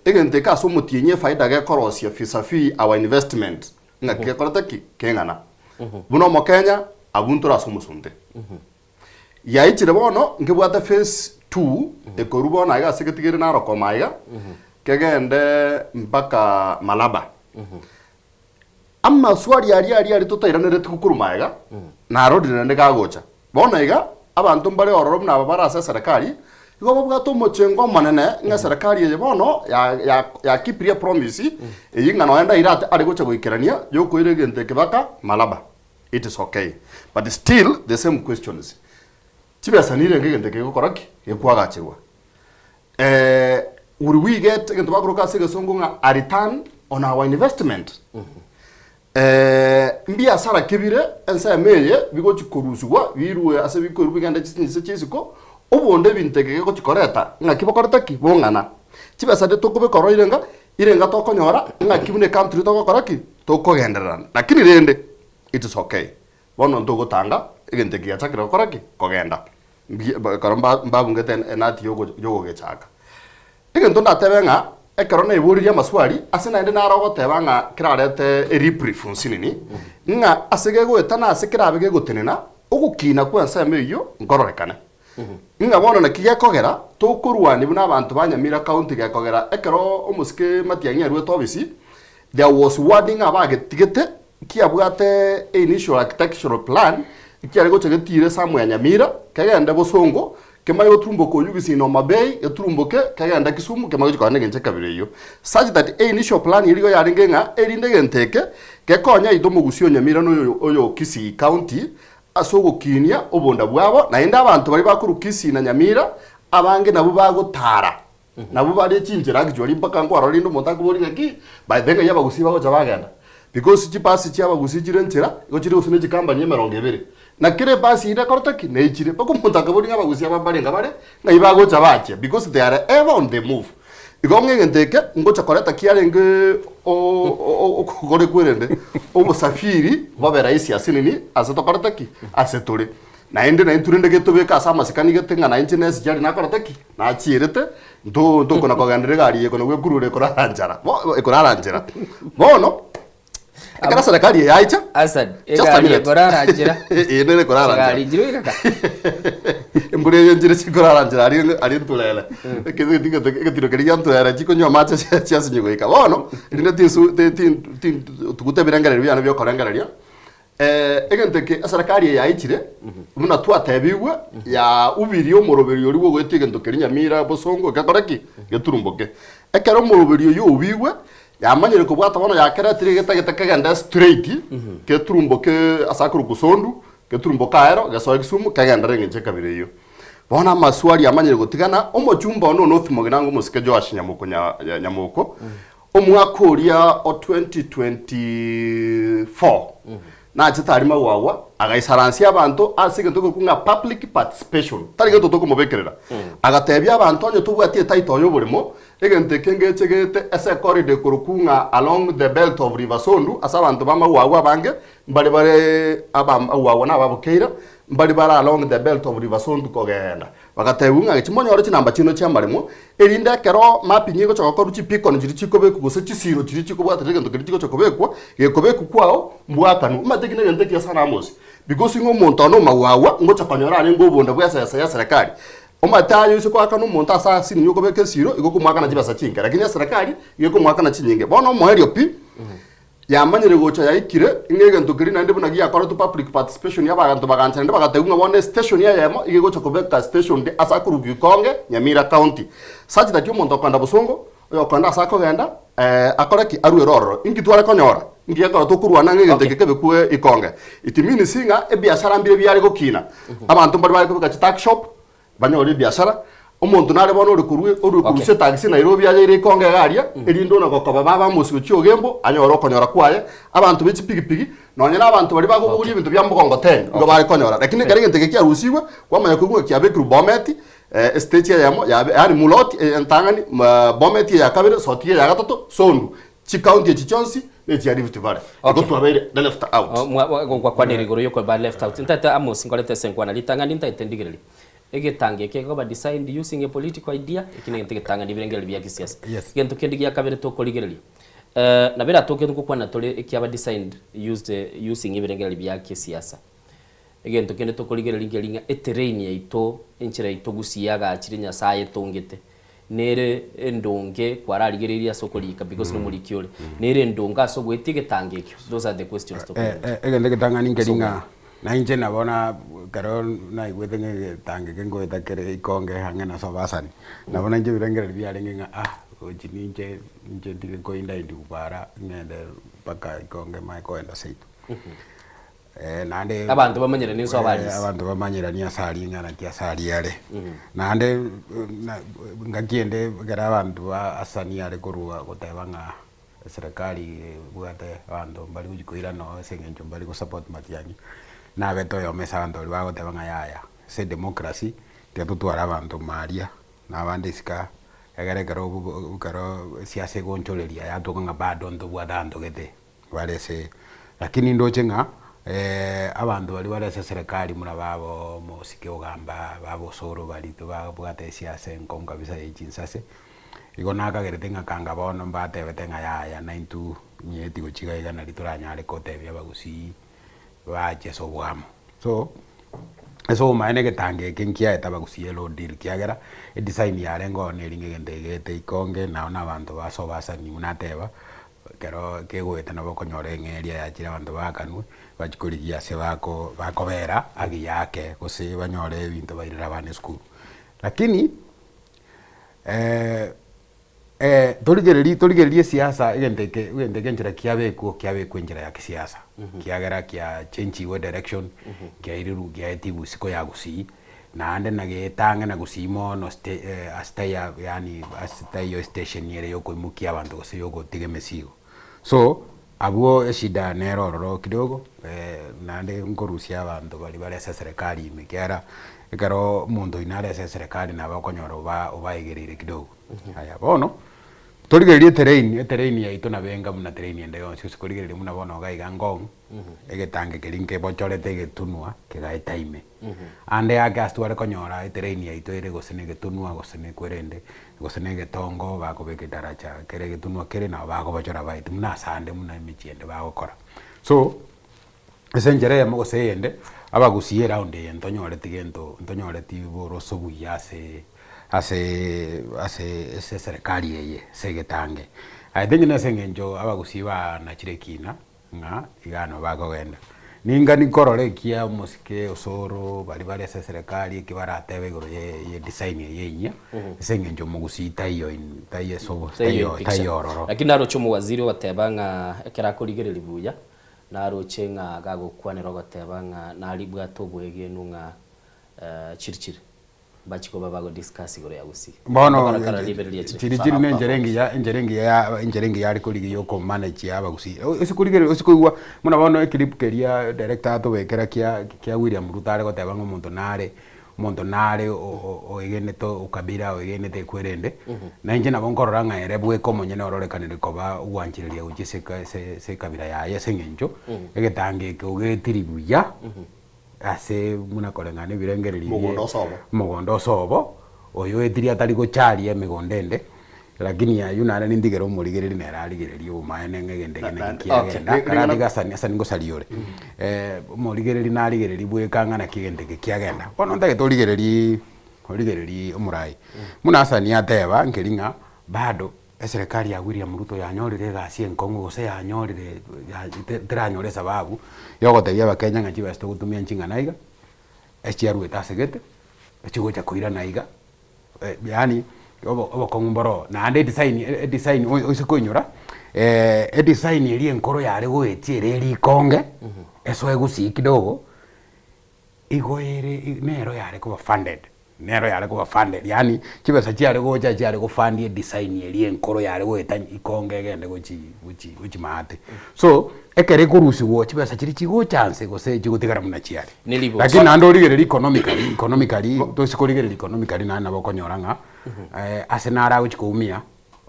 egente ka so mutinye faida ge korosia fisafi our investment nga ke korata ki kengana buno mo Kenya abuntura so musunde ya ichire bono ngebwata phase 2 ekorubo na ga seketigere na rokomaiga kegende mpaka Malaba amma swali ari tutairanere tukurumaega na rodine ne gagocha bona iga abantu mbare ororo na babara asa serikali igo babwa to mochengo manene nga serikali ye bono ya kipria promise yinga no enda irate ari gocha goikerania yoko iregente kebaka Malaba. It is okay, but still the same questions chibesa nire ngegente ke gokoraki yekwagachirwa will we get ngento bakoroka segesongo nga a return on our investment mbia sara kebire ensa meye bigo chikorusuwa birue ase bikoru biganda chinse chisiko obonde bintege ko chikoreta nga kibokoreta ki bongana chibesa de tokobe koroirenga irenga tokonyora nga kibune country tokokoraki tokogenderana lakini rende it is okay bono ndogo tanga egente kia chakira koraki kogenda karamba mbabungete enati yogo gechaka egento ndatebenga ekarona iburiria maswali asena ende narogo tebanga kirarete rebrief nsinini nga asege gwetana asekira abege gutenena ugukina kwensa meyo ngororekane nga bono na kiye kogera tokurwani buna abantu banyamira county ge kogera ekero omusike matianya rwe tobisi there was wording abagetigete kiabwate initial architectural plan kiari gocha getire samwe nyamira kagenda bosongo kemayo turumbo ko yugisi no mabei eturumboke kagenda Kisumu kemayo kwa nege ncheka bireyo such that initial plan irigo yaringenga erinde genteke kekonya idomo gusio nyamira no oyo Kisii county asogo kinia obonda bwabo na enda abantu bari bakuru Kisii na nyamira abange nabo bagotara nabo bari chinjira gijori mpaka ngo arolindo montago bori ngaki by then yabagusiba go jabagenda because chipasi chiaba gusijire ntira gochire usune chikamba nye 20 na kire basi ida korotaki ne ichire bako muntaka bori ngaba gusiaba bari ngabare ngaiba gocha bache because they are ever on the move igonge ndeke ngocha koreta kiarenge o gore kwerende o musafiri babera isi asinini aseto korotaki asetore na ende na inturende getobeka sama sikani getenga na engineers jari na korotaki na achirete ndo kona kogandire gari yeko no gwegurure koraranjara ekoraranjera bono akara serikali yaicha Asad egari koraranjira ene koraranjira gari jiro ikaka mbure yenjire sikoraranjira ari ntulele keze tinga tiro keriya ntulele chikonyo macha chasi nyugo ika bono rinde tin tukute birangara bya nabyo korangararia egente ke serikali yaichire muna twatebigwe ya ubirio moroberio riwo gwetiga ndokerinya mira bosongo gakoraki geturumboke ekero moroberio yo ubigwe yamanyire ko bwata bono yakera tiri geta straight ke turumbo ke asakuru kusondu ke turumbo kaero gasoya Kisumu kagenda renge kabireyo bona maswali yamanyire gutigana omochumba ono north moginango musike Joash Nyamuko omwakoria o 2024 na chitari mawawa agaisaransia abantu asige ntoko kunga public participation tarige totoko mobekerera agatebya abantu onye tubwatie title yo burimo egente kengechegete ese corridor kurukunga along the belt of River Sondu asa abantu bamawawa bange mbali bare abawawa na babukeira mbali bara along the belt of River Sondu kogenda bagatebunga chimonyoro chinamba chino chamarimo erinde kero mapinyigo choko ruchi pikon jiri chikobe kugose chisiro jiri chikobwata tegento kiri chiko chokobekwa yekobeku kwao mbwakanu mategine gente kiasana amosi because ngo montano mawawa ngo chapanyora ari ngo bonda bwa ya serikali omatayo siko akano monta sa sini nyoko beke siro igoko mwaka na chibasa chinga lakini serikali igoko mwaka na chinyinge bono moherio pi yamanyire gocha yaikire ingege ntokiri na ndibuna giya kora to public participation yabagantu bagantsende bagategunga one station ya yemo igego chokobeka station de asakuru gikonge Nyamira county such that yo monto kwanda busongo yo kwanda asako genda akoreki aruwe roro ingitwara konyora ngiye kora to kurwana ngege ntekeke kwe ikonge itimini singa e biashara mbire byari gokina abantu mbari bari kubika tax shop banyori biashara omuntu nare bono uri taxi Nairobi yaje ikonge garia erindo na gokoba baba musiko cyogembo anyoro konyora kwaye abantu bichi pigipigi nonyera abantu bari baguburi ibintu bya mbugongo 10 ngo bari konyora lakini kare ngenteke kya rusiwe kwamanya kugunga kya bekru bometi stage yamo yani muloti entangani bometi ya kabiri sotie ya gatatu sondu chi county chichonsi ne tia Rift Valley iko twabere the left out kwa kwaniri guru yoko ba left out ntata amos ngolete senkwana litangani ntaitendigirili egetange kego ba designed using a political idea ikine ntegitanga nibirengera bya kisiasa gento kendigia kabere to koligerili na bera toke tukukwana tole ikiaba designed using ibirengera bya kisiasa egento kende to koligerili ngelinga eterrain yaito enchira ito gusiyaga akirinya saye tongete nere endonge kwararigeriria sokolika because no mulikiole nere endonga so gwetigetange ekyo those are the questions to egende getangani ngelinga na inje nabona karo na igwete ngetange kengoeta kere ikonge hangena sobasani nabona inje birengera byarenga ojini inje ndige koinda ndi ubara ngende paka ikonge maikoenda seitu nande abantu bamanyira nizo abali abantu bamanyira ni asali ngana ki asali yale nande ngakiende gara abantu ba asani yale kuruga gotebanga serikali bwate abantu bali kujikoira no sengenjo bali ko support matiangi na beto yo mesa abantu bali gotebanga yaya se democracy te tutwara abantu maria na bandisika egere karo siasa goncholeria ya tokanga bado ndo bwadando gete wale se lakini ndochenga abantu bali barese serikali muna babo musike ugamba babo soro bali to babwate siasa enkom kabisa yinsase igona kageretenga kanga bono mbate betenga ya 92 nyeti gochiga igana lituranya ale kote bya bagusi baje so bwamo so eso maene getange kenkia etabagusi elo deal kiagera e design ya rengo ne lingende gete ikonge naona abantu baso basa ni munateba kero kegwete nabo konyore ngeria ya chira abantu bakanwe bachikurigia se bakobera agi yake kose banyore bintu bairira bane school lakini toligererie siasa igendeke njira kiabekwo njira ya kisiasa kiagera kia change we direction kia iriru kia etibu siko ya gusi na ande na getange na gusimo no astaya yani astayo station yere yoko imukia abantu gose yoko tige mesigo so abuo eshida nerororo kidogo nande nkorusia abantu bali barese serikali imekiara ikaro mundo inarese serikali na bakonyoro obaigirire kidogo haya bono toligererie terrain ya ito na benga muna terrain ende yonse sikoligererie muna bono gaiga ngong egetange kelinke bochorete getunwa kegae time ande agastuare konyora terrain ya ito ere gosene getunwa gosene kwerende gosene getongo bakobeke daracha kere getunwa kere na bakobochora baitu muna sande muna michiende bagokora so esenjere ya mogose ende abagusiye round ye ntonyore tigento ntonyore tiboro sobuya ase serikali yeye segetange adenye na sengenjo abagusiba na chirekina nga igano bagogenda ninga nikorore kia musike osoro bali ase serikali kibaratebe goro ye design yenya sengenjo mugusita iyo taye sobo tayo ororo lakini aro chomo waziri watebanga ekera kurigereri buya naro chenga gago kwanero gotebanga nari bwato bwege nunga chirichiri bachiko babago discuss gore yagusi bono chirichiri ne njerengi ya rikoligi yoko manage abagusi usikurigere usikuigwa muna bono equilibre keria director atobekera kia William Rutare gotebanga omonto nare o egeneto ukabira o egenete kwerende na inje nabo nkororanga ere bweko monyene ororekanire koba ugwanchiriria ugiseka se kabira ya yesengenjo egetange ke ugetiribuya ase muna korengane birengererie mugondo sobo oyo etiri atari gochari emigondende lakini ya yunana nindigero murigereri nerarigererie umaene ngegendegene kiagenda kandi gasani asani ngosaliore murigereri narigererie bwekanga na kigendege kiagenda bono ndage torigererie umurai muna asani ateba nkelinga bado serikali ya William Ruto yanyorire gasi enkongo gose yanyorire tiranyore sababu yogotegia bakenya ngachiba sto gutumia nchinga naiga echiaru etasegete echigocha koira naiga yani obo kongumboro na ande design osikunyura design eri enkoro yare goetiere eri konge eso egusi kidogo igoere nero yare kuba funded yani kibesa cyare gocha cyare go fundie design eri enkoro yare goeta ikonge gende gochi mate so ekere kurusi wo kibesa kiri kigo chance gose kigutigara muna cyare lakini ando rigere economically to sikorigere economically na nabo konyoranga asenara uchikuumia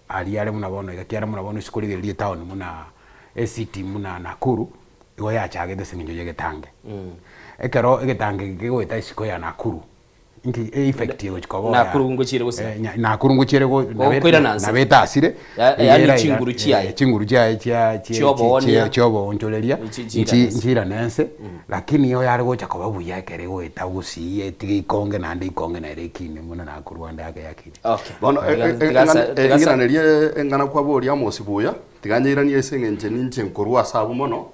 ali yale muna bono igakiara muna bono sikorigere town muna city muna Nakuru igo yachagete singinjo yegetange ekero egetange gigwita isiko ya Nakuru inki effect yo chikobo Nakuru ngochire gose Nakuru ngochire go na beta asire yani chinguru chiaye chobo onjoleria njira nense lakini yo yari gocha koba buya kere go etagusiye tigi konge na ndi konge na rekine muna Nakuru anda yake yakini bono engana kwa bori amosibuya tiganyiranie sengenje ninje nkorwa sabu mono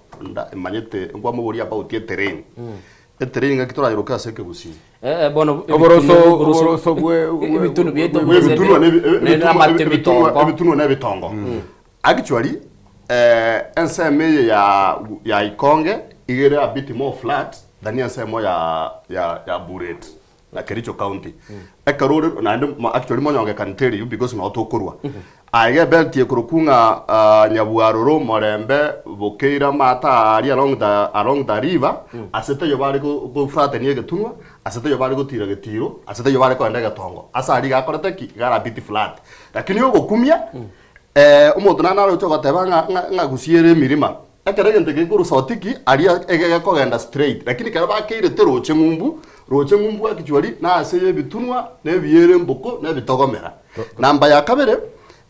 manyete ngwa muburi about terrain terrain ngakitora iroka seke gusi bono oboroso ibitunu byeto ebitunu na bitongo actually enseme ya ikonge igere a bit more flat than enseme ya Buret na Kericho County ekarore na actually monyo can tell you because na otokorwa aige belt ye kurukunga Nyabuaroro Morembe Bokeira Mata ari along the river asete yo bari go frate ni getunwa asete yo bari go tira getiro asete yo bari ko enda gatongo asa ari gakorete ki gara bit flat lakini yo gokumia umuntu nana ro choko tebanga ngagusiere mirima akere gente ke kuru sotiki ari ege ko genda straight lakini kara bakire teroche ngumbu akichwali na aseye bitunwa ne biere mboko ne bitogomera namba ya kabere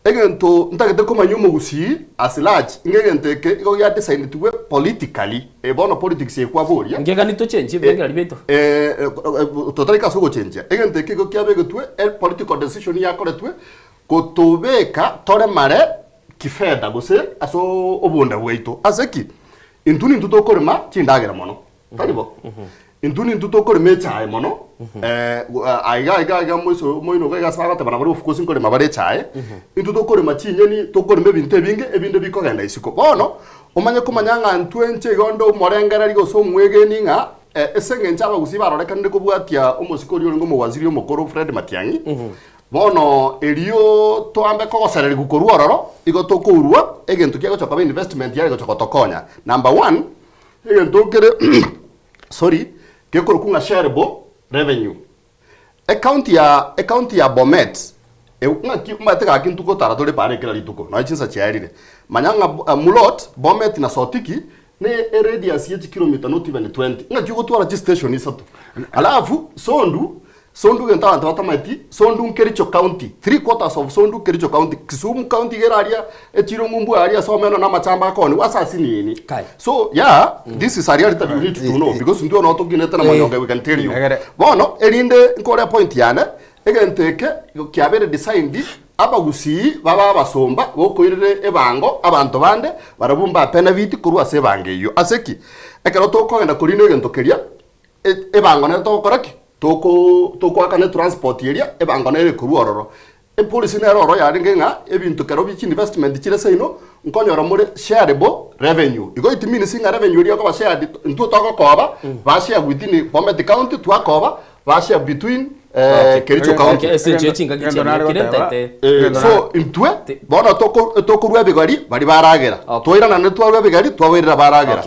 egento ntagete komanyumo gusi as large ngegente ke igo ya design tuwe politically bono politics ye kwa boria ngegani to change benga libeto totally kaso go change egente ke go kiabe tuwe political decision ya kore tuwe kotobeka tore mare kifeda gose aso obunda weito aseki intuni ntutokorema chindagera mono kalibo intuni ntutokore mechae mono aiga moino ga saga te bana bari of course nkore mabare chae intutokore machinyeni tokore mebinte binge ebinde bikogenda isiko bono omanye komanyanga ntwenche gondo morengera rigo so mwegeni nga esenge nchaba gusiba rorekanire kubwatia omosikori ngo muwaziri omukoro Fred Matiang'i bono elio toambe kogosereri gukorwa roro igo tokurwa egento kiago choka investment yari gochoko tokonya number 1 egento kere sorry kekoro kunga shareable revenue account ya Bomet ngaki mateka kintuko taratore pare kila lituko no chinsa chiarire manyanga mulot Bomet na sotiki ne radius ya kilometer not even 20 ngaki go twara station isatu alafu Sondu genta antatamati Sondu Kericho County 3/4 of Sondu Kericho County Kisumu County geraria echiro ngumbu area someno na machamba koni wasasini nini so yeah this is a reality that you need to know because ndio not gineta na manyonga we can tell you bono elinde nkore point yana egenteke kiabere design di abagusi baba basomba bokoirire ebango abantu bande barabumba penaviti kurwa sebange yo aseki ekero tokogenda kurino gentokeria ebango na tokoraki toko akane transport area ebangana ere kuruororo police na roro ya ringenga ebintu kero bichi investment chire seino nkonyora muri shareable revenue igo it means singa revenue iri ko ba share ntu toko koba ba share within Bomet County to akoba ba share between Kericho County so intwe bona toko rwebigari bari baragera toira na netwa rwebigari twawirira baragera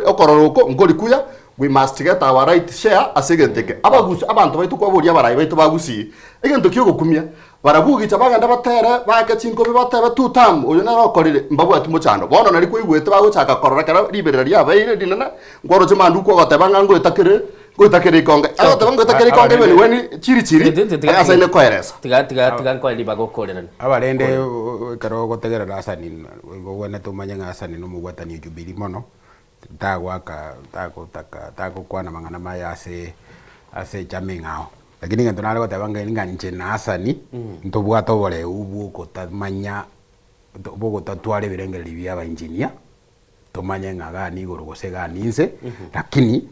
okororoko ngori kuya we must get our right share asegenteke abagusi abantu baitu kwa boria barayi baitu bagusi egento kiyo kumia barabugi tabaganda batera bakachinko bibatera tutam uyo narokorire mbabu ati muchando bono nari kuigwete baguchaka korora kara liberera ya baire dinana ngoro chimandu ko gatebanga ngo itakere ikonge tabanga itakere ikonge bene weni chiri asa ine koeresa tiga ko liba gokorera abarende karo gotegerera asani gogwene tumanya asani no mugwatani Jubilee mono tako kwana mangana maya ase chamingao lakini ngento nalo tabanga nganche na asani ntobwato bole ubu kotamanya bogo tatwale birengeli bya ba engineer tomanya ngaga ni gorogosega ninse lakini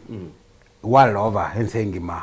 wall over ensengima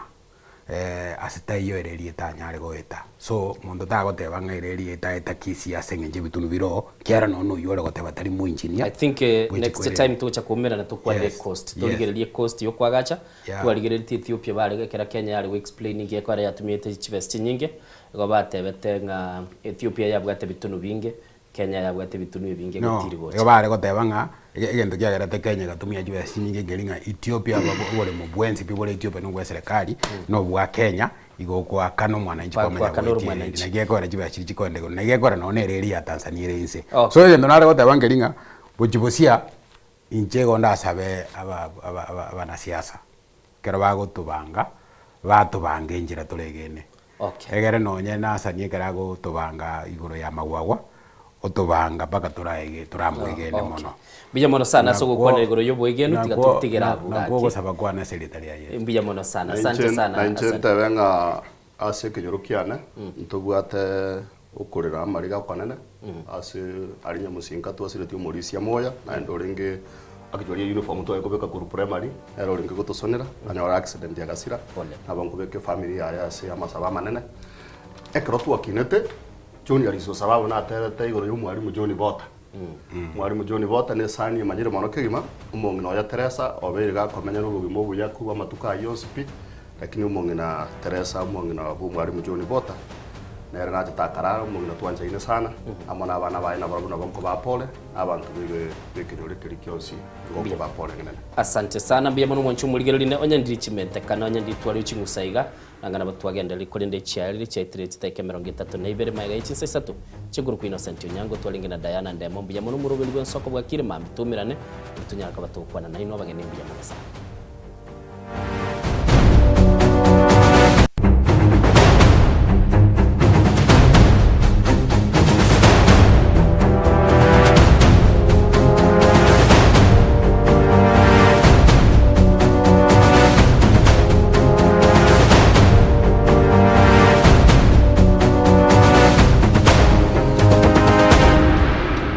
asita iyo ererie tanyare goeta so mondo tago tebanga ererie eta kisi asenge bitunu biro kiara no yore goteba tari mu engineer I think next time tucha kumera na tukwale cost toligererie cost yo kwagacha twaligererie Ethiopia bale kera Kenya yari explaining ye kwara yatumite chivest nyinge go batebete nga Ethiopia yabwate bitunu binge Kenya yabwate bitunu binge gutiri gocha yo bale gotebanga egento kiagera te Kenya gatumia chivest nyinge gelinga Ethiopia bole mu bwenzi bibole Ethiopia no gwa serikali no bwa Kenya igo kwa kano mwananchi kwa mwananchi nagekora chiba chirikonde nagekora no nereri ya Tanzania irense so yendo nare gota bangelinga buchibusia inche gonda sabe abanasiasa kero bagotubanga batubanga injira turegene egere nonye nasanie kerago tubanga iguru ya magwagwa otubanga paka turamwegene mono mbiya mono sana so gukwana iguru yo bwegene utiga tutigera bugati nako gusaba kwana secretary aye mbiya mono sana asante sana asante benga ase kinyorukiane ntubwate ukurira amariga kwanene ase arinya musinga twasireti umurisia moya na ndoringe akijwaria uniform to ekobeka kuru primary ero ringe gutosonera anyora accident ya gasira abantu beke family ya ase amasaba manene ekro twakinete John yariso sababu na tere igoro y'umwarimu John Bota mwarimu John Bota ne sani manyire mono kigima umongi no ya Teresa oberiga komenya no bugimo buya kuba matuka yospi lakini umongi na Teresa umongi na mwarimu John Bota nere na tatakara umongi na twanja ine sana amona abana baina barabuna bonko bapole abantu bikirore kirikyosi bonko bapole ngene asante sana mbiye mono mwanchu muligerine onye ndirichimente kana onye nditwari uchingusaiga nangana batwagenda likolinde chiali chaitrete take 32 maiga ichinse satu chiguru ku Innocent Onyango twalinge na Diana Ndemo mbiye mono murubiri bwensoko bwa kirima mitumirane tunyaka batukwana na ino bagene mbiye mono sana